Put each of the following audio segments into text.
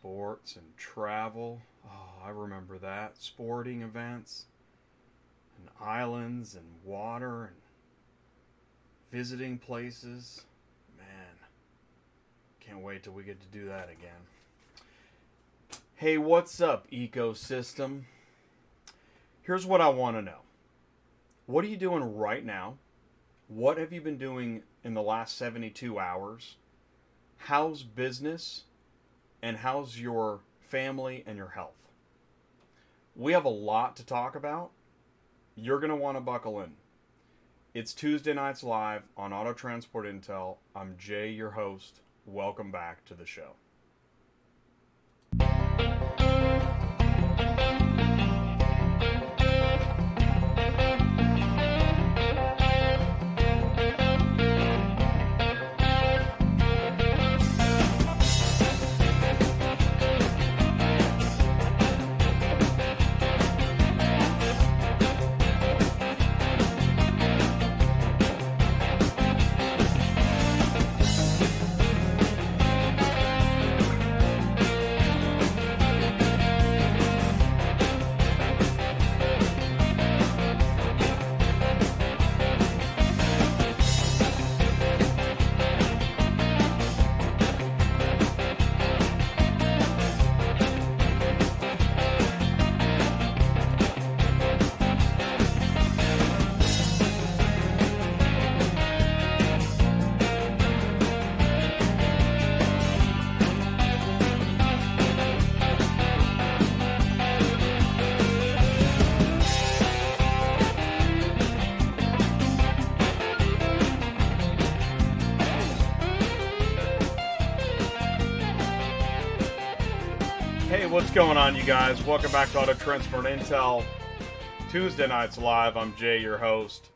Sports and travel. Oh, I remember that. Sporting events and islands and water and visiting places. Man, can't wait till we get to do that again. Hey, what's up, ecosystem? Here's what I want to know. What are you doing right now? What have you been doing in the last 72 hours? How's business? And how's your family and your health? We have a lot to talk about. You're going to want to buckle in. It's Tuesday Nights Live on Auto Transport Intel. I'm Jay, your host. Welcome back to the show. What's going on, you guys? Welcome back to Auto Transport Intel. Tuesday Nights Live. I'm Jay, your host.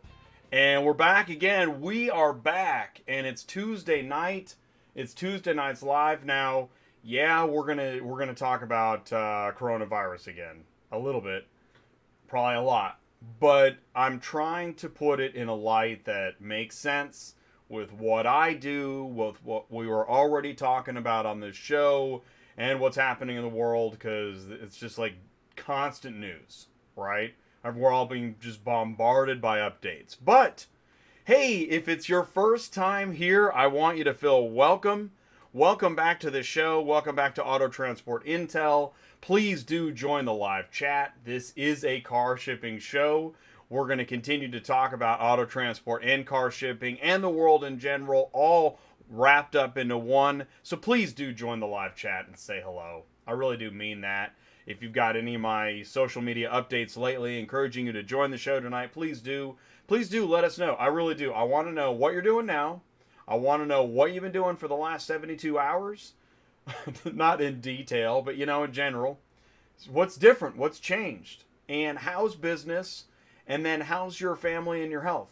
And we're back again. We are back. And it's Tuesday night. It's Tuesday Nights Live. Now, yeah, we're gonna talk about coronavirus again. A little bit. Probably a lot. But I'm trying to put it in a light that makes sense with what I do, with what we were already talking about on this show, and what's happening in the world, because it's just like constant news, right? We're all being just bombarded by updates. But, hey, if it's your first time here, I want you to feel welcome. Welcome back to the show. Welcome back to Auto Transport Intel. Please do join the live chat. This is a car shipping show. We're going to continue to talk about auto transport and car shipping and the world in general, all wrapped up into one. So please do join the live chat and say hello. I really do mean that. If you've got any of my social media updates lately encouraging you to join the show tonight, please do. Please do let us know. I really do. I want to know what you're doing now. I want to know what you've been doing for the last 72 hours. Not in detail, but in general. What's different? What's changed? And how's business? And then how's your family and your health?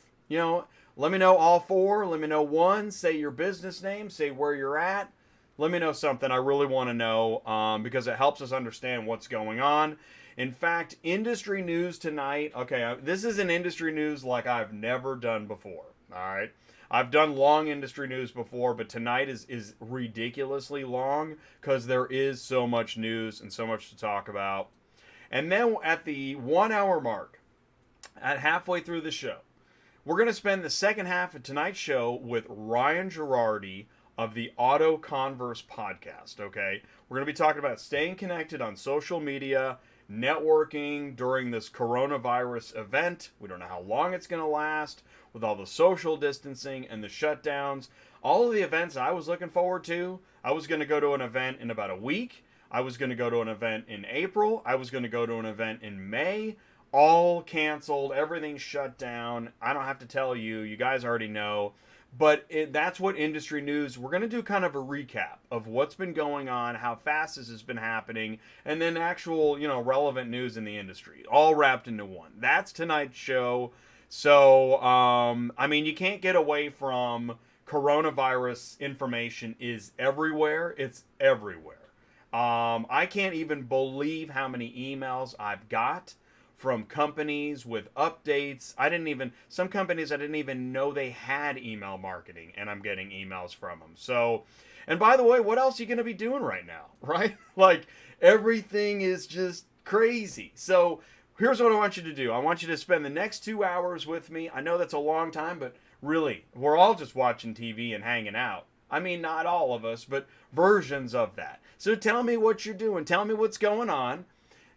Let me know all four. Let me know one. Say your business name. Say where you're at. Let me know something. I really want to know because it helps us understand what's going on. In fact, industry news tonight. Okay, this is an industry news like I've never done before. All right. I've done long industry news before, but tonight is ridiculously long because there is so much news and so much to talk about. And then at the 1 hour mark, at halfway through the show, we're going to spend the second half of tonight's show with Ryan Girardi of the Auto Converse podcast, okay? We're going to be talking about staying connected on social media, networking during this coronavirus event. We don't know how long it's going to last with all the social distancing and the shutdowns. All of the events I was looking forward to. I was going to go to an event in about a week. I was going to go to an event in April. I was going to go to an event in May. All canceled, everything shut down. I don't have to tell you, you guys already know. But that's what industry news, we're going to do kind of a recap of what's been going on, how fast this has been happening, and then actual, relevant news in the industry, all wrapped into one. That's tonight's show. So, you can't get away from coronavirus information is everywhere. It's everywhere. I can't even believe how many emails I've got from companies with updates. Some companies I didn't even know they had email marketing, and I'm getting emails from them. So, and by the way, what else are you going to be doing right now, right? Like, everything is just crazy. So, here's what I want you to do. I want you to spend the next 2 hours with me. I know that's a long time, but really, we're all just watching TV and hanging out. I mean, not all of us, but versions of that. So tell me what you're doing. Tell me what's going on.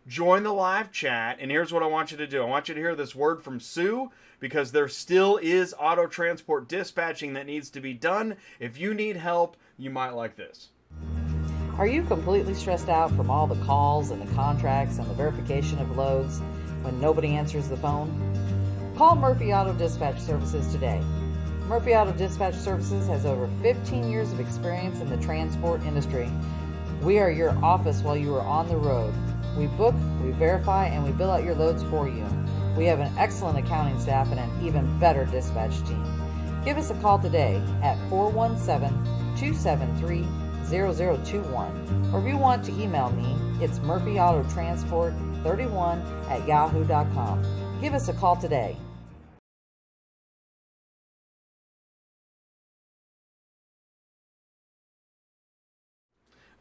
Join the live chat. And here's what I want you to do. I want you to hear this word from Sue, because there still is auto transport dispatching that needs to be done. If you need help, you might like this. Are you completely stressed out from all the calls and the contracts and the verification of loads when nobody answers the phone? Call Murphy Auto Dispatch Services today. Murphy Auto Dispatch Services has over 15 years of experience in the transport industry. We are your office while you are on the road. We book, we verify, and we bill out your loads for you. We have an excellent accounting staff and an even better dispatch team. Give us a call today at 417-273-0021. Or if you want to email me, it's murphyautotransport31@yahoo.com. Give us a call today.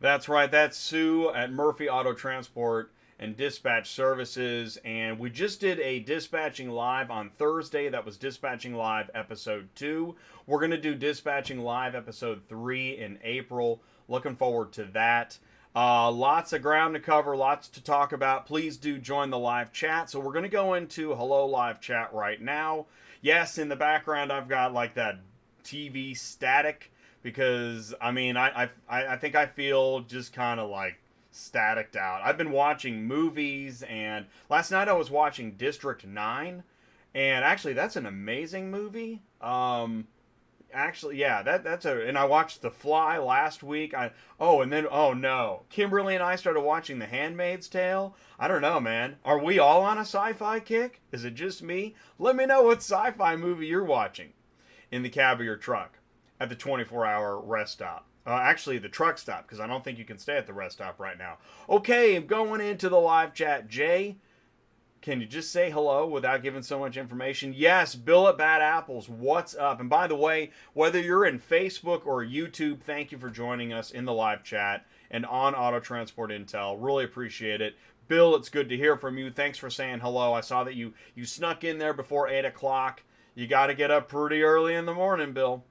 That's right. That's Sue at Murphy Auto Transport and Dispatch Services. And we just did a Dispatching Live on Thursday. That was Dispatching Live Episode 2. We're going to do Dispatching Live Episode 3 in April. Looking forward to that. Lots of ground to cover, lots to talk about. Please do join the live chat. So we're going to go into Hello Live Chat right now. Yes, in the background I've got like that TV static, because I mean I think I feel just kind of like staticked out. I've been watching movies, and last night I was watching District 9, and actually that's an amazing movie. Actually, yeah, and I watched The Fly last week. Oh no, Kimberly and I started watching The Handmaid's Tale. I don't know, man. Are we all on a sci-fi kick? Is it just me? Let me know what sci-fi movie you're watching in the cab of your truck at the 24-hour rest stop. Actually, the truck stop, because I don't think you can stay at the rest stop right now. Okay, I'm going into the live chat. Jay, can you just say hello without giving so much information? Yes, Bill at Bad Apples, what's up? And by the way, whether you're in Facebook or YouTube, thank you for joining us in the live chat and on Auto Transport Intel. Really appreciate it. Bill, it's good to hear from you. Thanks for saying hello. I saw that you snuck in there before 8 o'clock. You got to get up pretty early in the morning, Bill.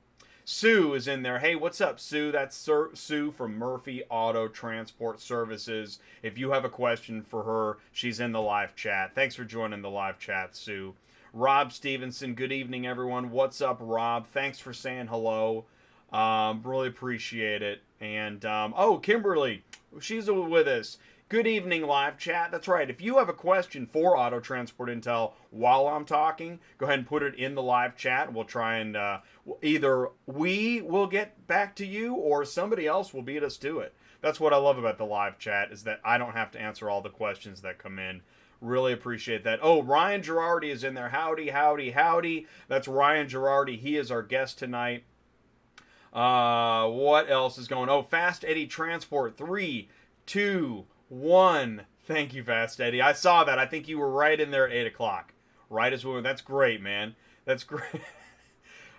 Sue is in there. Hey, what's up, Sue? That's Sue from Murphy Auto Transport Services. If you have a question for her, she's in the live chat. Thanks for joining the live chat, Sue. Rob Stevenson, good evening, everyone. What's up, Rob? Thanks for saying hello. Really appreciate it. And, Kimberly, she's with us. Good evening, live chat. That's right. If you have a question for Auto Transport Intel while I'm talking, go ahead and put it in the live chat. We'll try and either we will get back to you or somebody else will beat us to it. That's what I love about the live chat, is that I don't have to answer all the questions that come in. Really appreciate that. Oh, Ryan Girardi is in there. Howdy, howdy, howdy. That's Ryan Girardi. He is our guest tonight. What else is going on? Oh, Fast Eddie Transport. 3, 2, 1. Thank you, Fast Eddie. I saw that. I think you were right in there at 8 o'clock. Right as we were. That's great, man. That's great.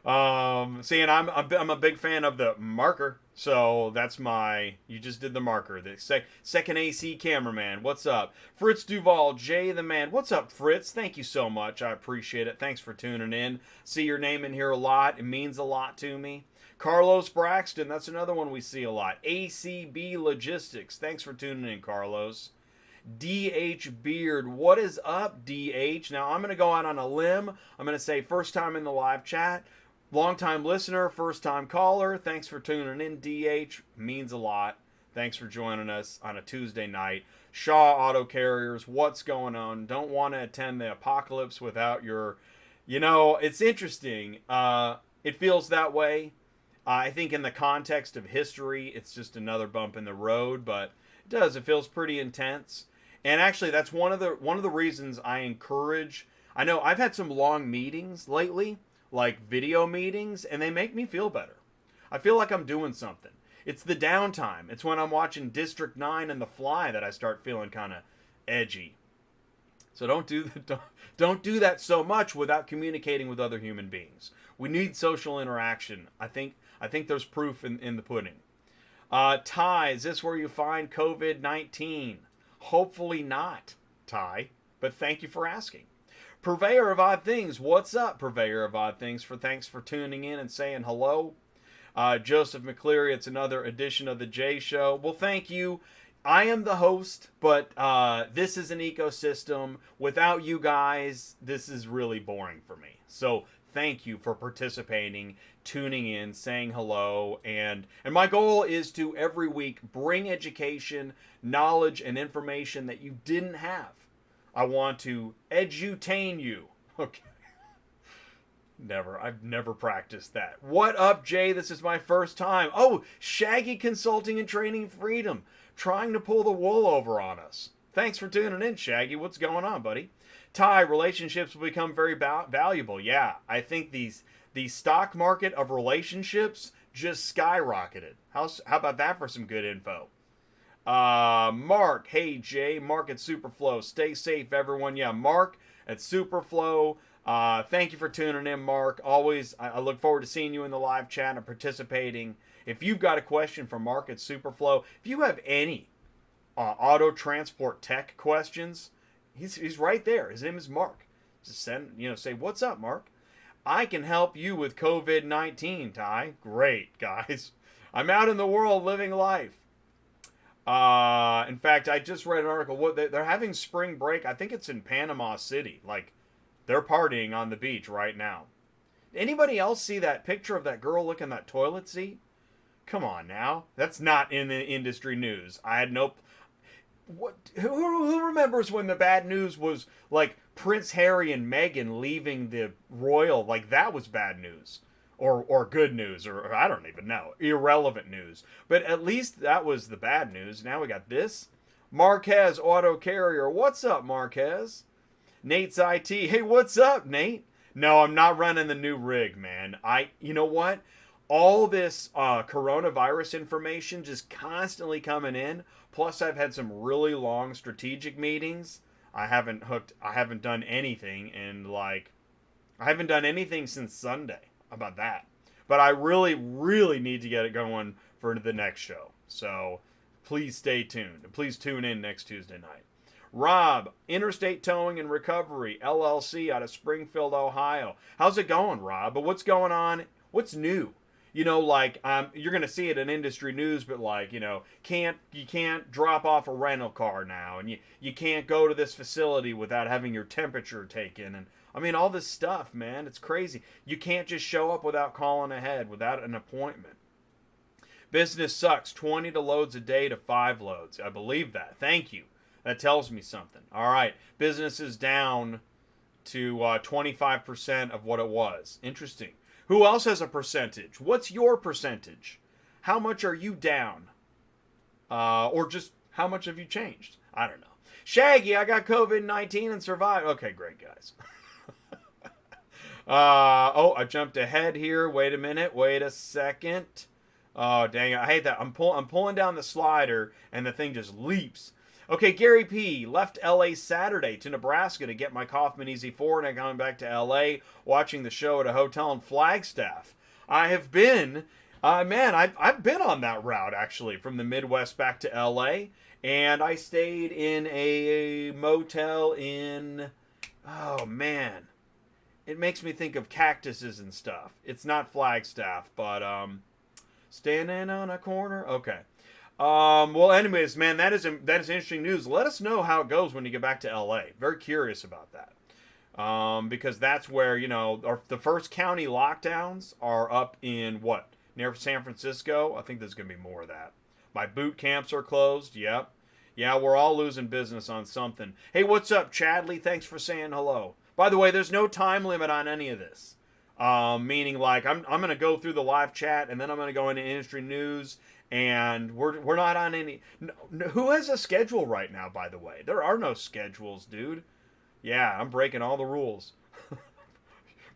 See, and I'm a big fan of the marker. So that's you just did the marker. The second AC cameraman. What's up? Fritz Duval, Jay the man. What's up, Fritz? Thank you so much. I appreciate it. Thanks for tuning in. See your name in here a lot. It means a lot to me. Carlos Braxton, that's another one we see a lot. ACB Logistics, thanks for tuning in, Carlos. DH Beard, what is up, DH? Now, I'm going to go out on a limb. I'm going to say first time in the live chat. Long-time listener, first-time caller. Thanks for tuning in, DH. Means a lot. Thanks for joining us on a Tuesday night. Shaw Auto Carriers, what's going on? Don't want to attend the apocalypse without your... it's interesting. It feels that way. I think in the context of history, it's just another bump in the road, but it does. It feels pretty intense. And actually, that's one of the reasons I encourage... I know I've had some long meetings lately, like video meetings, and they make me feel better. I feel like I'm doing something. It's the downtime. It's when I'm watching District 9 and The Fly that I start feeling kind of edgy. So don't do that so much without communicating with other human beings. We need social interaction. I think there's proof in the pudding. Ty, is this where you find COVID-19? Hopefully not, Ty, but thank you for asking. Purveyor of Odd Things, what's up, Purveyor of Odd Things? Thanks for tuning in and saying hello. Joseph McCleary, it's another edition of the J Show. Well, thank you. I am the host, but this is an ecosystem. Without you guys, this is really boring for me. So thank you for participating, tuning in, saying hello, and my goal is to every week bring education, knowledge, and information that you didn't have. I want to edutain you. Okay. I've never practiced that. What up, Jay? This is my first time. Oh, Shaggy Consulting and Training Freedom, trying to pull the wool over on us. Thanks for tuning in, Shaggy. What's going on, buddy? Ty, relationships will become very valuable. Yeah, I think the stock market of relationships just skyrocketed. How about that for some good info? Mark, hey Jay, Mark at Superflow. Stay safe, everyone. Yeah, Mark at Superflow. Thank you for tuning in, Mark. Always, I look forward to seeing you in the live chat and participating. If you've got a question for Mark at Superflow, if you have any auto transport tech questions, he's right there. His name is Mark. Just say, what's up, Mark? I can help you with COVID-19, Ty. Great, guys. I'm out in the world living life. In fact, I just read an article. They're having spring break. I think it's in Panama City. Like, they're partying on the beach right now. Anybody else see that picture of that girl licking that toilet seat? Come on now. That's not in the industry news. I had no... Who remembers when the bad news was like Prince Harry and Meghan leaving the royal? Like, that was bad news. Or good news, or I don't even know. Irrelevant news. But at least that was the bad news. Now we got this. Marquez Auto Carrier. What's up, Marquez? Nate's IT. Hey, what's up, Nate? No, I'm not running the new rig, man. You know what? All this coronavirus information just constantly coming in. Plus, I've had some really long strategic meetings. I haven't done anything, and I haven't done anything since Sunday. How about that? But I really, really need to get it going for the next show. So please stay tuned. Please tune in next Tuesday night. Rob, Interstate Towing and Recovery, LLC out of Springfield, Ohio. How's it going, Rob? But what's going on? What's new? You're going to see it in industry news, but you can't drop off a rental car now, and you can't go to this facility without having your temperature taken, and I mean, all this stuff, man. It's crazy. You can't just show up without calling ahead, without an appointment. Business sucks. 20 loads a day to 5 loads. I believe that. Thank you. That tells me something. All right. Business is down to 25% of what it was. Interesting. Who else has a percentage? What's your percentage? How much are you down? Or just how much have you changed? I don't know. Shaggy, I got COVID-19 and survived. Okay, great, guys. I jumped ahead here. Wait a minute. Wait a second. Oh, dang it. I hate that. I'm pulling down the slider, and the thing just leaps. Okay, Gary P. left L.A. Saturday to Nebraska to get my Kaufman EZ4, and I'm going back to L.A. watching the show at a hotel in Flagstaff. I have been, I've been on that route, actually, from the Midwest back to L.A., and I stayed in a motel in, oh, man. It makes me think of cactuses and stuff. It's not Flagstaff, but, standing on a corner? Okay. Well, anyways, man, that is interesting news. Let us know how it goes when you get back to LA. Very curious about that. Because that's where, the first county lockdowns are up in near San Francisco. I think there's going to be more of that. My boot camps are closed. Yep. Yeah, we're all losing business on something. Hey, what's up, Chadley? Thanks for saying hello. By the way, there's no time limit on any of this. Meaning, I'm going to go through the live chat, and then I'm going to go into industry news, and we're not on any... No, who has a schedule right now, by the way? There are no schedules, dude. Yeah, I'm breaking all the rules.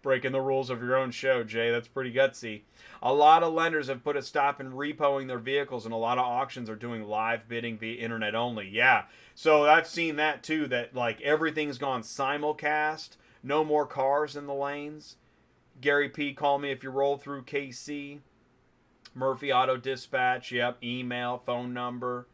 Breaking the rules of your own show, Jay. That's pretty gutsy. A lot of lenders have put a stop in repoing their vehicles, and a lot of auctions are doing live bidding via internet only. Yeah. So I've seen that too, that like everything's gone simulcast. No more cars in the lanes. Gary P, call me if you roll through KC. Murphy Auto Dispatch, yep. Email, phone number,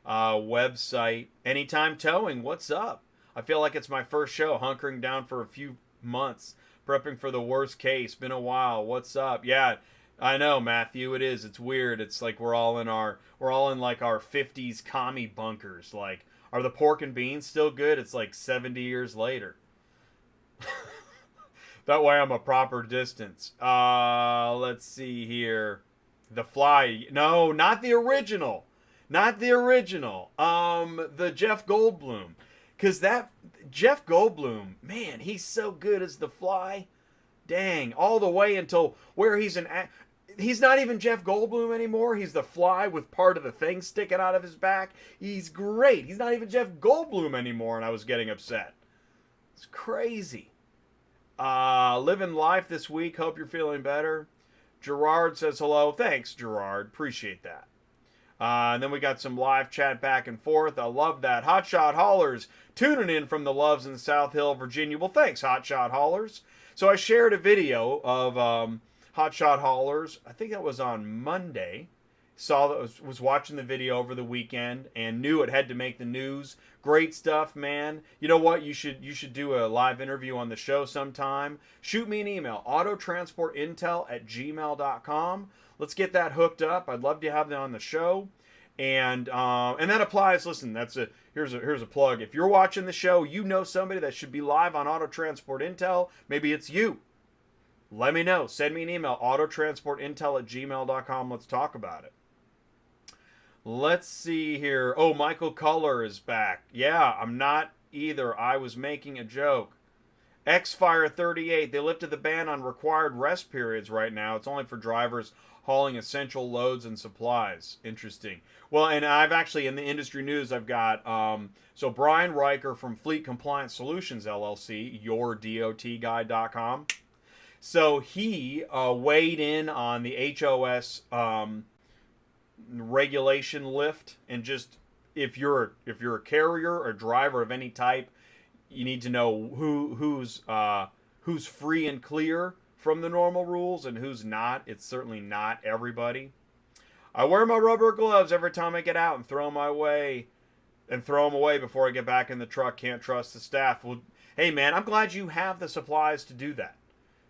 website. Anytime Towing, what's up? I feel like it's my first show, hunkering down for a few months, prepping for the worst case. Been a while. What's up? Yeah, I know, Matthew. It is. It's weird. It's like we're all in like our 50s commie bunkers. Like, are the pork and beans still good? It's like 70 years later. That way I'm a proper distance. Let's see here. The Fly. No, not the original. Not the original. The Jeff Goldblum. Because that Jeff Goldblum, man, he's so good as the Fly. Dang, all the way until where he's not even Jeff Goldblum anymore. He's the Fly with part of the thing sticking out of his back. He's great. He's not even Jeff Goldblum anymore, and I was getting upset. It's crazy. Living life this week. Hope you're feeling better. Gerard says hello. Thanks, Gerard. Appreciate that. And then we got some live chat back and forth. I love that. Hotshot Haulers tuning in from the Loves in South Hill, Virginia. Well, thanks, Hotshot Haulers. So I shared a video of Hotshot Haulers. I think that was on Monday. Saw that was watching the video over the weekend and knew it had to make the news. Great stuff, man. You know what? You should do a live interview on the show sometime. Shoot me an email, autotransportintel@gmail.com. Let's get that hooked up. I'd love to have that on the show. And that applies. Listen, here's a plug. If you're watching the show, you know somebody that should be live on Auto Transport Intel. Maybe it's you. Let me know. Send me an email, autotransportintel@gmail.com. Let's talk about it. Let's see here. Oh, Michael Culler is back. Yeah, I'm not either. I was making a joke. Xfire 38. They lifted the ban on required rest periods right now. It's only for drivers hauling essential loads and supplies. Interesting. Well, and I've actually, in the industry news, I've got, so Brian Riker from Fleet Compliance Solutions, LLC, yourdotguy.com. So he weighed in on the HOS regulation lift, and just if you're a carrier or driver of any type, you need to know who's free and clear from the normal rules and who's not. It's certainly not everybody. I wear my rubber gloves every time I get out and throw them away before I get back in the truck. Can't trust the staff. Well, hey man, I'm glad you have the supplies to do that.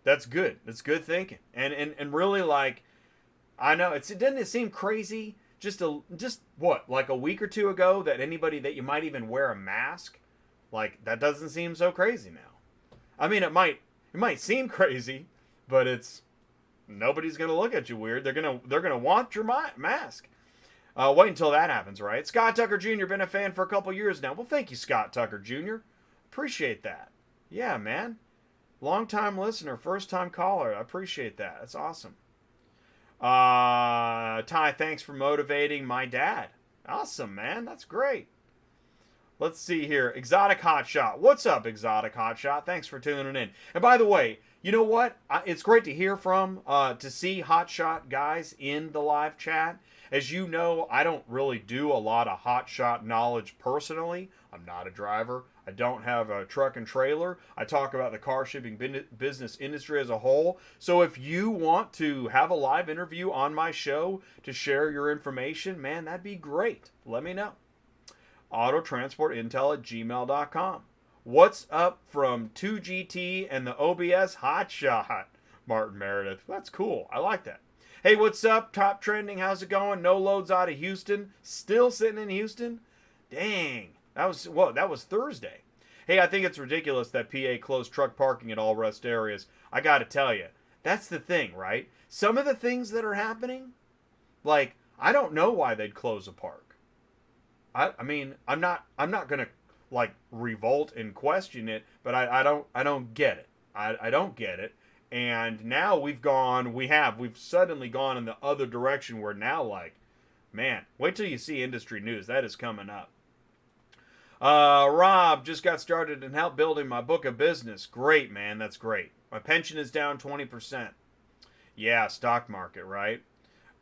That's good. That's good thinking. And really, like, I know doesn't it seem crazy just what, like a week or two ago, that anybody that you might even wear a mask, like, that doesn't seem so crazy now. I mean, it might seem crazy, but nobody's gonna look at you weird. They're gonna want your mask. Wait until that happens, right? Scott Tucker Jr. been a fan for a couple years now. Well, thank you, Scott Tucker Jr. Appreciate that. Yeah, man. Long-time listener, first-time caller. I appreciate that. That's awesome. Ty, thanks for motivating my dad. Awesome, man. That's great. Let's see here. Exotic Hotshot. What's up, Exotic Hotshot? Thanks for tuning in. And by the way, you know what? It's great to hear to see Hotshot guys in the live chat. As you know, I don't really do a lot of Hotshot knowledge personally. I'm not a driver. I don't have a truck and trailer. I talk about the car shipping business industry as a whole. So if you want to have a live interview on my show to share your information, man, that'd be great. Let me know. autotransportintel@gmail.com. What's up from 2GT and the OBS Hotshot? Martin Meredith. That's cool. I like that. Hey, what's up? Top trending. How's it going? No loads out of Houston. Still sitting in Houston? Dang. That was Thursday. Hey, I think it's ridiculous that PA closed truck parking at all rest areas. I got to tell you, that's the thing, right? Some of the things that are happening, like, I don't know why they'd close a park. I mean, I'm not gonna like revolt and question it, but I don't get it. I don't get it. And now we've suddenly gone in the other direction where now, like, man, wait till you see industry news. That is coming up. Rob just got started and helped building my book of business. Great, man. That's great. My pension is down 20%. Yeah, stock market, right?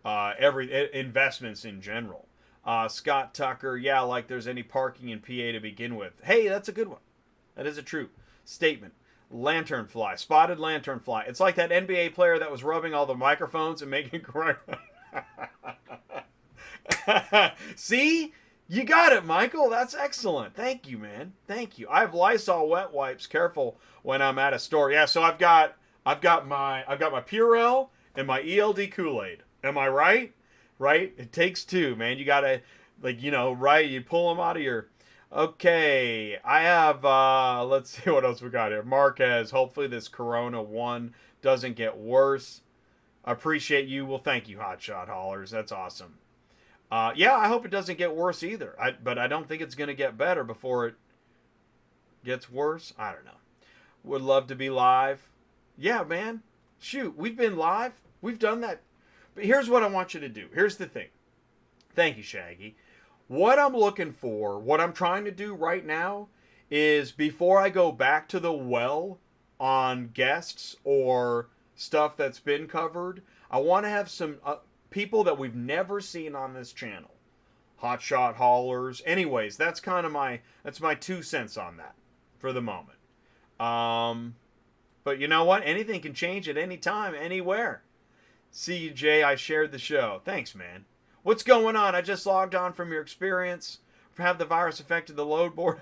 Investments in general. Scott Tucker, yeah, like there's any parking in PA to begin with. Hey, that's a good one. That is a true statement. Lanternfly, spotted lanternfly. It's like that NBA player that was rubbing all the microphones and making correct. See? You got it, Michael. That's excellent. Thank you, man. Thank you. I have Lysol wet wipes. Careful when I'm at a store. Yeah, so I've got my Purell and my ELD Kool-Aid. Am I right? Right? It takes two, man. You gotta, right? You pull them out of your. Okay, I have. Let's see what else we got here. Marquez. Hopefully this Corona one doesn't get worse. I appreciate you. Well, thank you, Hotshot Haulers. That's awesome. Yeah, I hope it doesn't get worse either. But I don't think it's going to get better before it gets worse. I don't know. Would love to be live. Yeah, man. Shoot, we've been live. We've done that. But here's what I want you to do. Here's the thing. Thank you, Shaggy. What I'm looking for, what I'm trying to do right now is before I go back to the well on guests or stuff that's been covered, I want to have some people that we've never seen on this channel. Hotshot haulers. Anyways, that's my 2 cents on that for the moment. But you know what? Anything can change at any time, anywhere. See you, Jay. I shared the show. Thanks, man. What's going on? I just logged on from your experience. Have the virus affected the load board?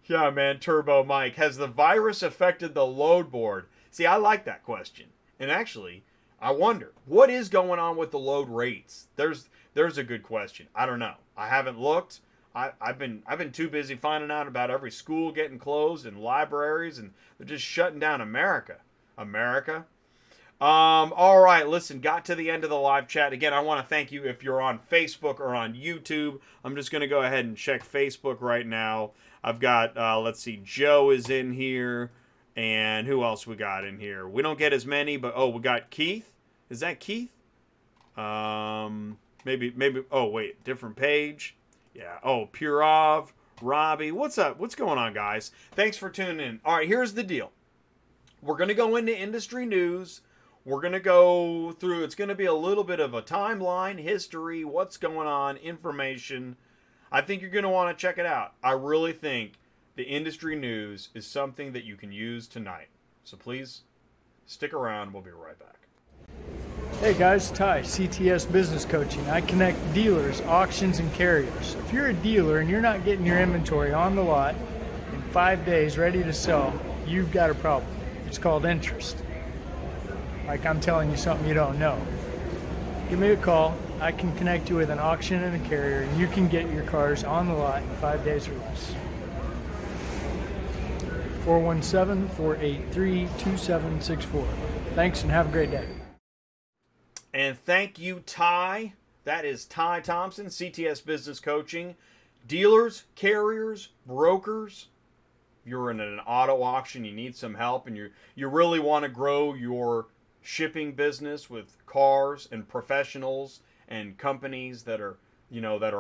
Yeah, man. Turbo Mike. Has the virus affected the load board? See, I like that question. And actually, I wonder, what is going on with the load rates? There's a good question. I don't know. I haven't looked. I've been too busy finding out about every school getting closed and libraries, and they're just shutting down America. All right, listen, got to the end of the live chat. Again, I want to thank you if you're on Facebook or on YouTube. I'm just going to go ahead and check Facebook right now. I've got, let's see, Joe is in here. And who else we got in here? We don't get as many, but, we got Keith. Is that Keith? Maybe, oh, wait, different page. Yeah, Purov, Robbie. What's up? What's going on, guys? Thanks for tuning in. All right, here's the deal. We're going to go into industry news. We're going to go through, it's going to be a little bit of a timeline, history, what's going on, information. I think you're going to want to check it out. I really think the industry news is something that you can use tonight. So please stick around. We'll be right back. Hey guys, Ty, CTS Business Coaching. I connect dealers, auctions, and carriers. If you're a dealer and you're not getting your inventory on the lot in 5 days ready to sell, you've got a problem. It's called interest. Like I'm telling you something you don't know. Give me a call. I can connect you with an auction and a carrier, and you can get your cars on the lot in 5 days or less. 417-483-2764. Thanks and have a great day. And thank you, Ty. That is Ty Thompson, CTS Business Coaching. Dealers, carriers, brokers. You're in an auto auction, you need some help, and you really want to grow your shipping business with cars and professionals and companies that are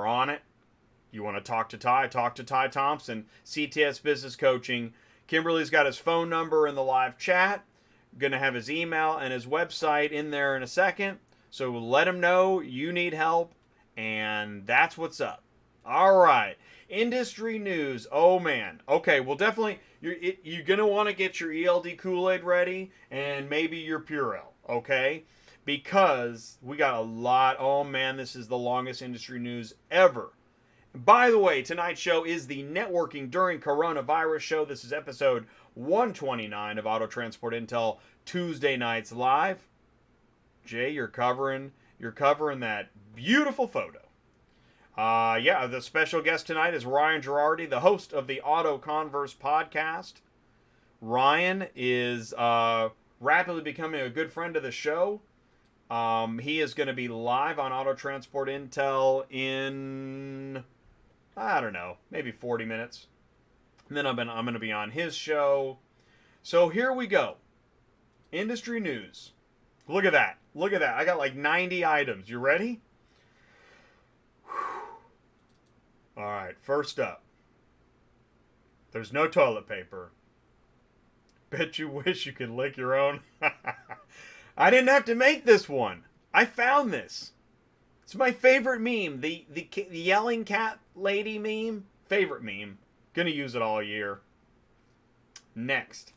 on it. You want to talk to Ty Thompson, CTS Business Coaching. Kimberly's got his phone number in the live chat. Going to have his email and his website in there in a second. So let him know you need help, and that's what's up. All right. Industry news. Oh, man. Okay, well, definitely, you're going to want to get your ELD Kool-Aid ready and maybe your Purell, okay? Because we got a lot. Oh, man, this is the longest industry news ever. By the way, tonight's show is the Networking During Coronavirus show. This is episode 129 of Auto Transport Intel Tuesday Nights Live. Jay, you're covering that beautiful photo. The special guest tonight is Ryan Girardi, the host of the Auto Converse podcast. Ryan is rapidly becoming a good friend of the show. He is going to be live on Auto Transport Intel in, I don't know, maybe 40 minutes. And then I'm going to be on his show. So here we go. Industry news. Look at that. I got like 90 items. You ready? All right, first up. There's no toilet paper. Bet you wish you could lick your own. I didn't have to make this one. I found this. It's my favorite meme. The yelling cat lady meme. Favorite meme. Gonna use it all year. Next.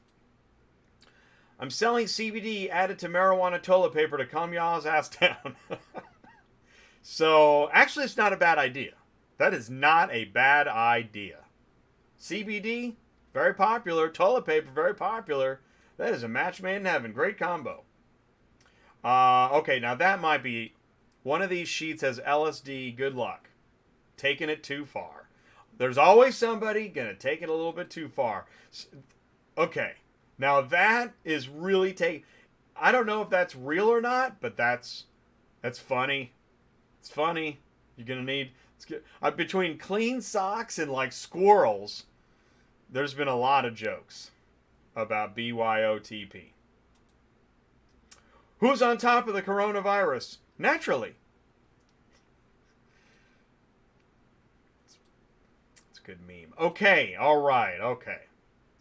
I'm selling CBD added to marijuana toilet paper to calm y'all's ass down. So, actually, it's not a bad idea. That is not a bad idea. CBD, very popular. Toilet paper, very popular. That is a match made in heaven. Great combo. Okay, now that might be... One of these sheets has LSD. Good luck. Taking it too far. There's always somebody going to take it a little bit too far. Okay. Now that is really I don't know if that's real or not, but that's funny. It's funny. You're going to need... between clean socks and like squirrels, there's been a lot of jokes about BYOTP. Who's on top of the coronavirus? Naturally. It's a good meme. Okay, alright, okay.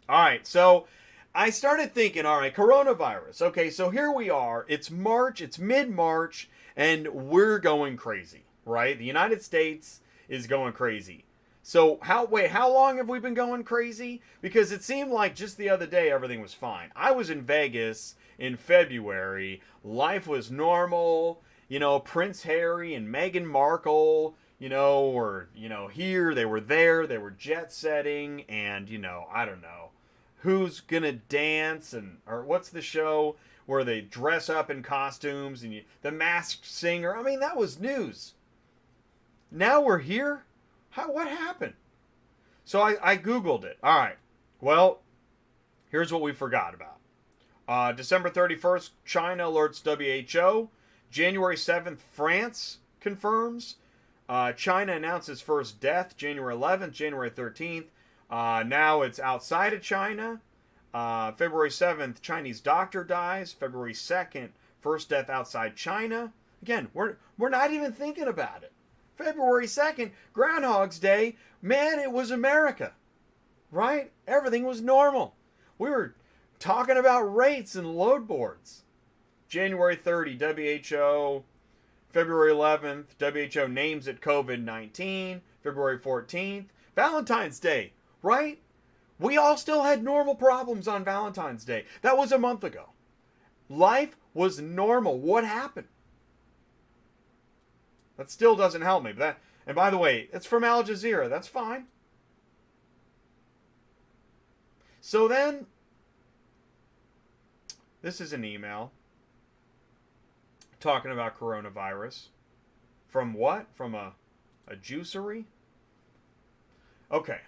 Alright, so I started thinking, alright, coronavirus. Okay, so here we are. It's March, it's mid-March, and we're going crazy, right? The United States is going crazy. So, how long have we been going crazy? Because it seemed like just the other day everything was fine. I was in Vegas in February. Life was normal. You know, Prince Harry and Meghan Markle, were, here, they were there, they were jet setting, and, I don't know. Who's gonna dance, or what's the show where they dress up in costumes, and the Masked Singer? I mean, that was news. Now we're here? What happened? So I Googled it. All right. Well, here's what we forgot about. December 31st, China alerts WHO. January 7th, France confirms. China announces first death. January 11th, January 13th. Now it's outside of China. February 7th, Chinese doctor dies. February 2nd, first death outside China. Again, we're not even thinking about it. February 2nd, Groundhog's Day. Man, it was America. Right? Everything was normal. We were talking about rates and load boards. January 30, WHO. February 11th, WHO names it COVID-19. February 14th, Valentine's Day. Right? We all still had normal problems on Valentine's Day. That was a month ago. Life was normal. What happened? That still doesn't help me. And by the way, it's from Al Jazeera. That's fine. So then, this is an email talking about coronavirus. From what? From a juicery? Okay.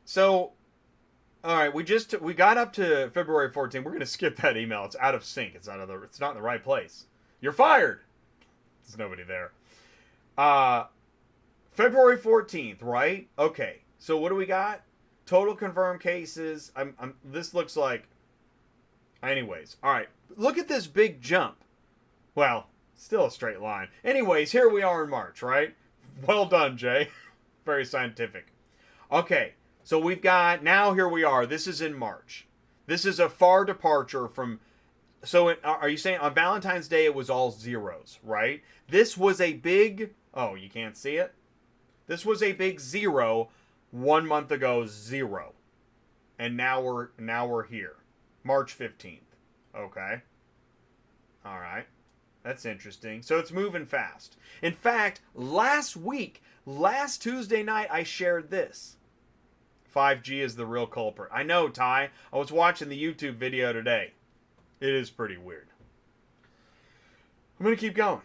So, all right, we got up to February 14th. We're going to skip that email. It's out of sync. It's not in the right place. You're fired. There's nobody there. February 14th, right? Okay. So what do we got? Total confirmed cases. This looks like... Anyways. All right. Look at this big jump. Well, still a straight line. Anyways, here we are in March, right? Well done, Jay. Very scientific. Okay. So we've got... Now here we are. This is in March. This is a far departure from... So are you saying on Valentine's Day it was all zeros, right? This was a big... Oh, you can't see it? This was a big 0 1 month ago, 0. And now we're here. March 15th. Okay. All right. That's interesting. So it's moving fast. In fact, last Tuesday night, I shared this. 5G is the real culprit. I know, Ty. I was watching the YouTube video today. It is pretty weird. I'm going to keep going.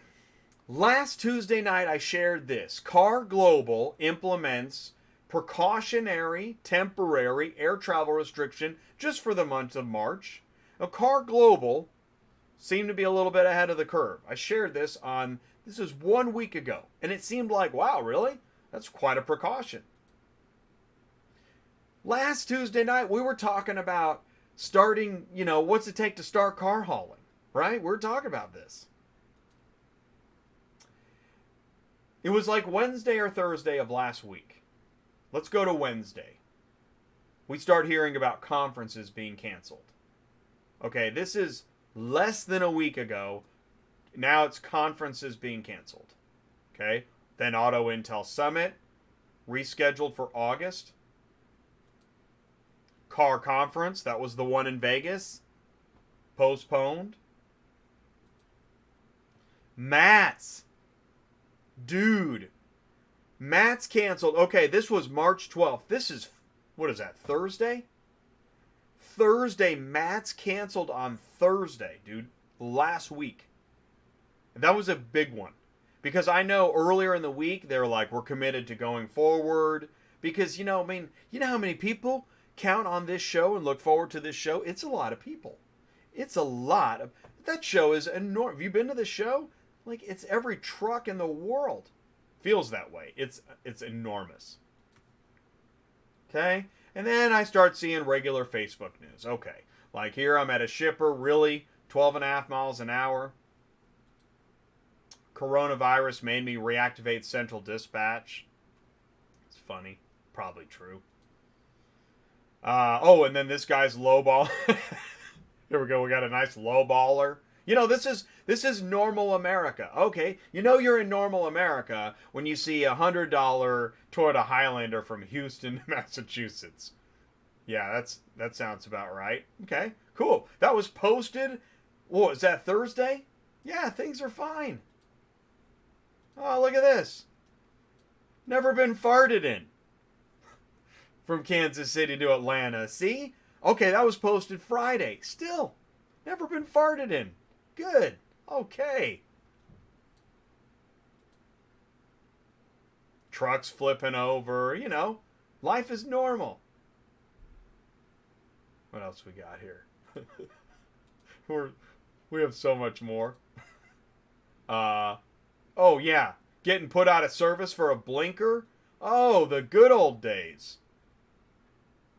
Last Tuesday night, I shared this. Car Global implements precautionary, temporary air travel restriction just for the month of March. Now, Car Global seemed to be a little bit ahead of the curve. I shared this is 1 week ago. And it seemed like, wow, really? That's quite a precaution. Last Tuesday night, we were talking about starting, what's it take to start car hauling, right? We're talking about this. It was like Wednesday or Thursday of last week. Let's go to Wednesday. we start hearing about conferences being canceled. Okay, this is less than a week ago. Now it's conferences being canceled. Okay, then Auto Intel Summit rescheduled for August. Car conference, that was the one in Vegas, postponed. Matt's. Dude. Matt's canceled. Okay, this was March 12th. This is, what is that, Thursday? Thursday. Matt's canceled on Thursday, dude. Last week. That was a big one. Because I know earlier in the week, they were like, we're committed to going forward. Because, you know how many people count on this show and look forward to this show? It's a lot of people. It's a lot of... That show is enormous. Have you been to the show? Like, it's every truck in the world. Feels that way. It's enormous. Okay? And then I start seeing regular Facebook news. Okay. Like here I'm at a shipper, really, 12.5 miles an hour. Coronavirus made me reactivate Central Dispatch. It's funny. Probably true. And then this guy's lowball. Here we go. We got a nice lowballer. You know, this is normal America. Okay, you know you're in normal America when you see a $100 Toyota Highlander from Houston, Massachusetts. Yeah, that sounds about right. Okay, cool. That was posted. What was that, Thursday? Yeah, things are fine. Oh, look at this. Never been farted in. From Kansas City to Atlanta. See? Okay, that was posted Friday. Still, never been farted in. Good. Okay. Trucks flipping over. You know, life is normal. What else we got here? We have so much more. Oh yeah, getting put out of service for a blinker. Oh, the good old days.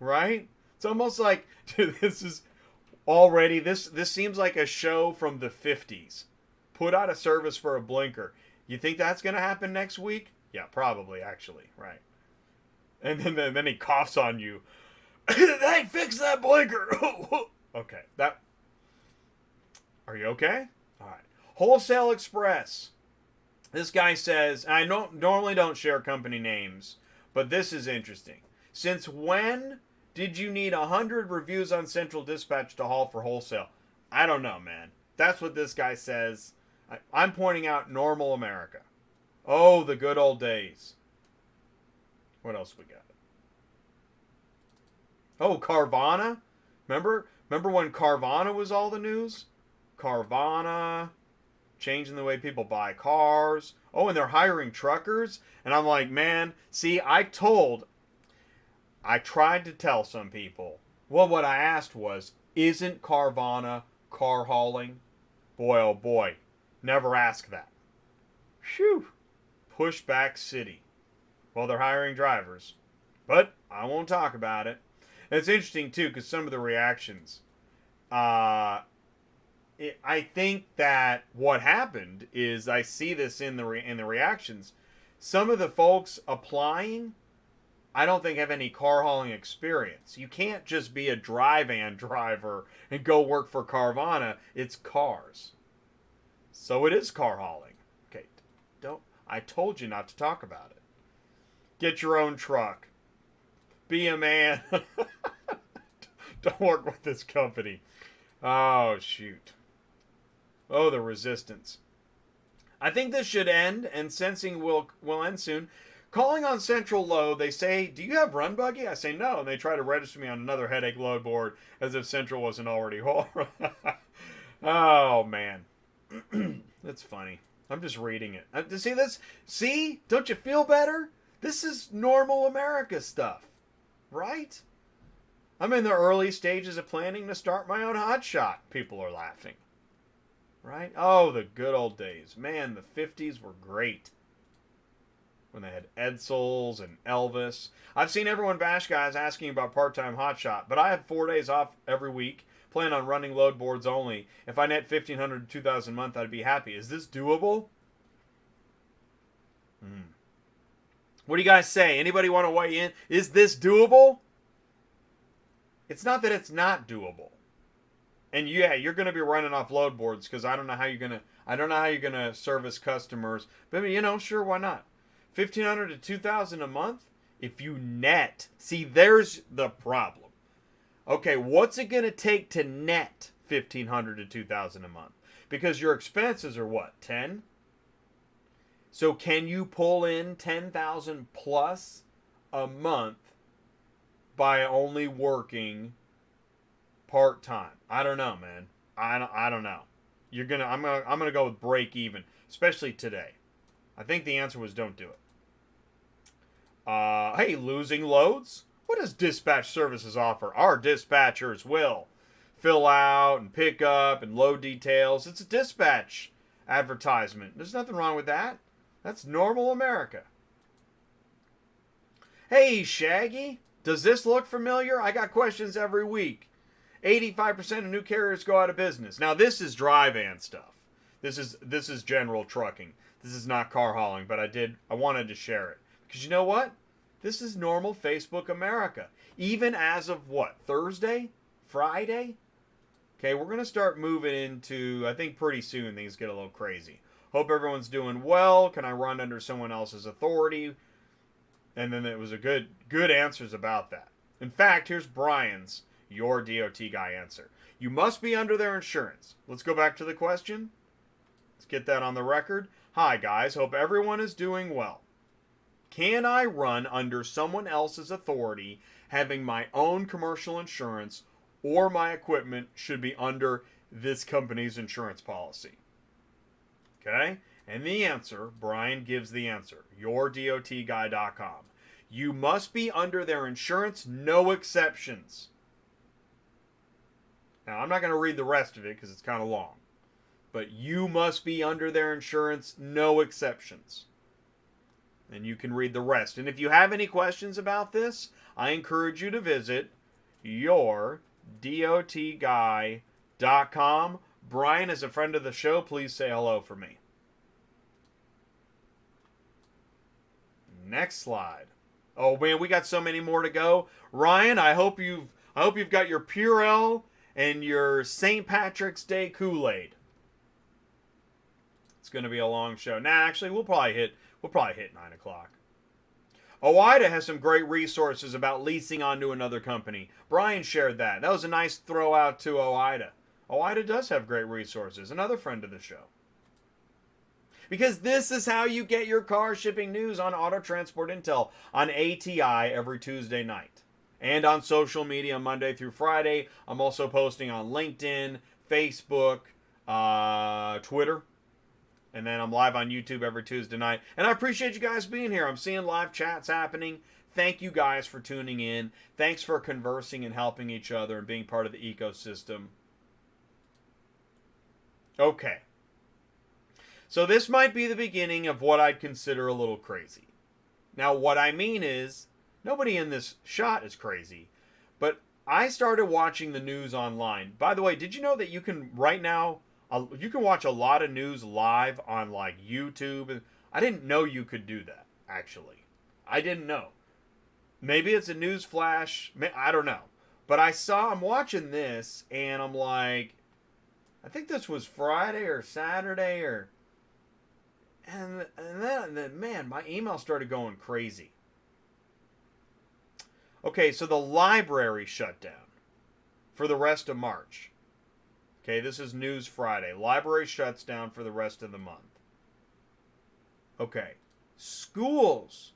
Right? It's almost like, dude, this seems like a show from the 50s. Put out of service for a blinker. You think that's going to happen next week? Yeah, probably, actually. Right. And then he coughs on you. Hey, fix that blinker. Okay. Are you okay? All right. Wholesale Express. This guy says, I normally don't share company names, but this is interesting. Since when did you need 100 reviews on Central Dispatch to haul for wholesale? I don't know, man. That's what this guy says. I'm pointing out normal America. Oh, the good old days. What else we got? Oh, Carvana. Remember when Carvana was all the news? Carvana, changing the way people buy cars. Oh, and they're hiring truckers. And I'm like, man, see, I tried to tell some people. Well, what I asked was, isn't Carvana car hauling? Boy, oh boy. Never ask that. Phew. Pushback city. Well, they're hiring drivers. But I won't talk about it. And it's interesting, too, because some of the reactions. I think that what happened is, I see this in the reactions. Some of the folks applying, I don't think have any car hauling experience. You can't just be a dry van driver and go work for Carvana. It's cars. So it is car hauling. Okay, I told you not to talk about it. Get your own truck. Be a man. Don't work with this company. Oh, shoot. Oh, the resistance. I think this should end, and sensing will end soon. Calling on Central Load, they say, do you have Run Buggy? I say no, and they try to register me on another headache load board as if Central wasn't already whole. Oh, man. That's funny. I'm just reading it. See this? See? Don't you feel better? This is normal America stuff. Right? I'm in the early stages of planning to start my own hotshot. People are laughing. Right? Oh, the good old days. Man, the 50s were great. When they had Edsels and Elvis. I've seen everyone bash guys asking about part-time hotshot, but I have 4 days off every week. Plan on running load boards only. If I net $1,500 to $2,000 a month, I'd be happy. Is this doable? What do you guys say? Anybody want to weigh in? Is this doable? It's not that it's not doable. And yeah, you're going to be running off load boards because I don't know how you're going to service customers. But sure, why not? 1,500 to 2,000 a month if you net. See, there's the problem. Okay, what's it going to take to net 1,500 to 2,000 a month? Because your expenses are what, 10? So can you pull in 10,000 plus a month by only working part-time? I don't know, man. I don't know. I'm gonna go with break even, especially today. I think the answer was don't do it. Hey, losing loads? What does dispatch services offer? Our dispatchers will fill out and pick up and load details. It's a dispatch advertisement. There's nothing wrong with that. That's normal America. Hey, Shaggy, does this look familiar? I got questions every week. 85% of new carriers go out of business. Now, this is dry van stuff. This is general trucking. This is not car hauling, but I wanted to share it. Because you know what? This is normal Facebook America. Even as of what? Thursday? Friday? Okay, we're going to start moving into, I think pretty soon things get a little crazy. Hope everyone's doing well. Can I run under someone else's authority? And then it was a good answers about that. In fact, here's Brian's Your DOT Guy answer. You must be under their insurance. Let's go back to the question. Let's get that on the record. Hi, guys. Hope everyone is doing well. Can I run under someone else's authority having my own commercial insurance, or my equipment should be under this company's insurance policy? Okay? And the answer, Brian gives the answer. YourDOTGuy.com. You must be under their insurance, no exceptions. Now, I'm not going to read the rest of it because it's kind of long. But you must be under their insurance, no exceptions. And you can read the rest. And if you have any questions about this, I encourage you to visit YourDOTGuy.com. Brian is a friend of the show. Please say hello for me. Next slide. Oh man, we got so many more to go. Ryan, I hope you've got your Purell and your St. Patrick's Day Kool-Aid. It's going to be a long show. Nah, actually, we'll probably hit 9 o'clock. OOIDA has some great resources about leasing onto another company. Brian shared that. That was a nice throw out to OOIDA. OOIDA does have great resources. Another friend of the show. Because this is how you get your car shipping news on Auto Transport Intel on ATI every Tuesday night. And on social media Monday through Friday. I'm also posting on LinkedIn, Facebook, Twitter. And then I'm live on YouTube every Tuesday night. And I appreciate you guys being here. I'm seeing live chats happening. Thank you guys for tuning in. Thanks for conversing and helping each other and being part of the ecosystem. Okay. So this might be the beginning of what I'd consider a little crazy. Now, what I mean is, nobody in this shot is crazy. But I started watching the news online. By the way, did you know that you can, right now, you can watch a lot of news live on like YouTube? I didn't know you could do that, actually. I didn't know. Maybe it's a news flash. I don't know. But I'm watching this, and I'm like, I think this was Friday or Saturday, and then, man, my email started going crazy. Okay, so the library shut down for the rest of March. Okay, this is News Friday. Library shuts down for the rest of the month. Okay, schools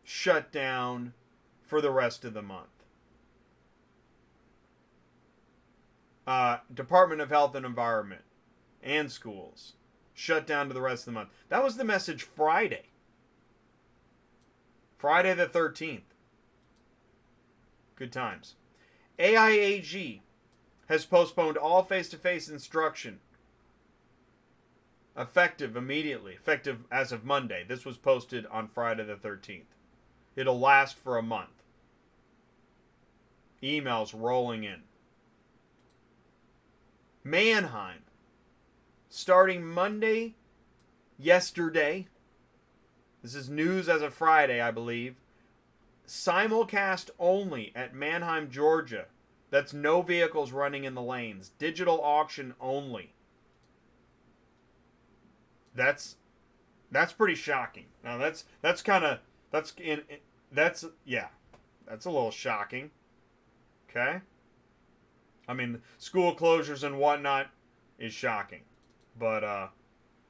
shut down for the rest of the month. Department of Health and Environment and schools shut down to the rest of the month. That was the message Friday. Friday the 13th. Good times. AIAG has postponed all face-to-face instruction. Effective immediately. Effective as of Monday. This was posted on Friday the 13th. It'll last for a month. Emails rolling in. Mannheim. Starting Monday, yesterday. This is news as of Friday, I believe. Simulcast only at Mannheim, Georgia That's no vehicles running in the lanes. Digital auction only. That's pretty shocking. Now that's a little shocking. Okay? I mean, school closures and whatnot is shocking. But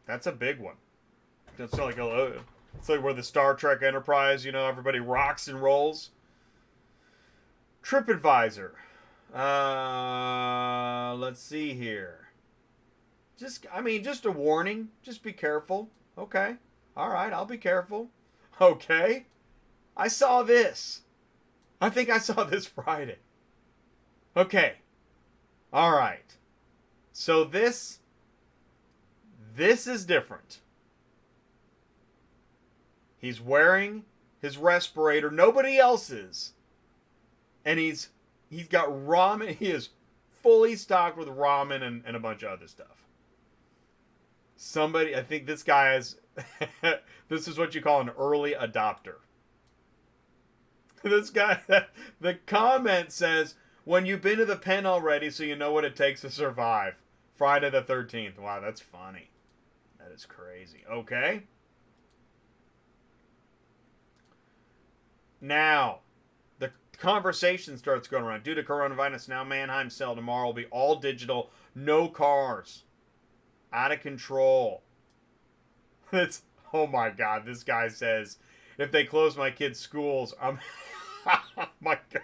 that's a big one. It's like where the Star Trek Enterprise, everybody rocks and rolls. TripAdvisor. Let's see here. Just a warning. Just be careful. Okay. All right, I'll be careful. Okay. I saw this. I think I saw this Friday. Okay. All right. So this is different. He's wearing his respirator. Nobody else is. And he's got ramen. He is fully stocked with ramen and a bunch of other stuff. I think this guy is, this is what you call an early adopter. This guy, the comment says, when you've been to the pen already, so you know what it takes to survive. Friday the 13th. Wow, that's funny. That is crazy. Okay. Now, the conversation starts going around. Due to coronavirus, now Mannheim sale tomorrow will be all digital, no cars. Out of control. It's, oh my God, this guy says, if they close my kids' schools, I'm, oh my God.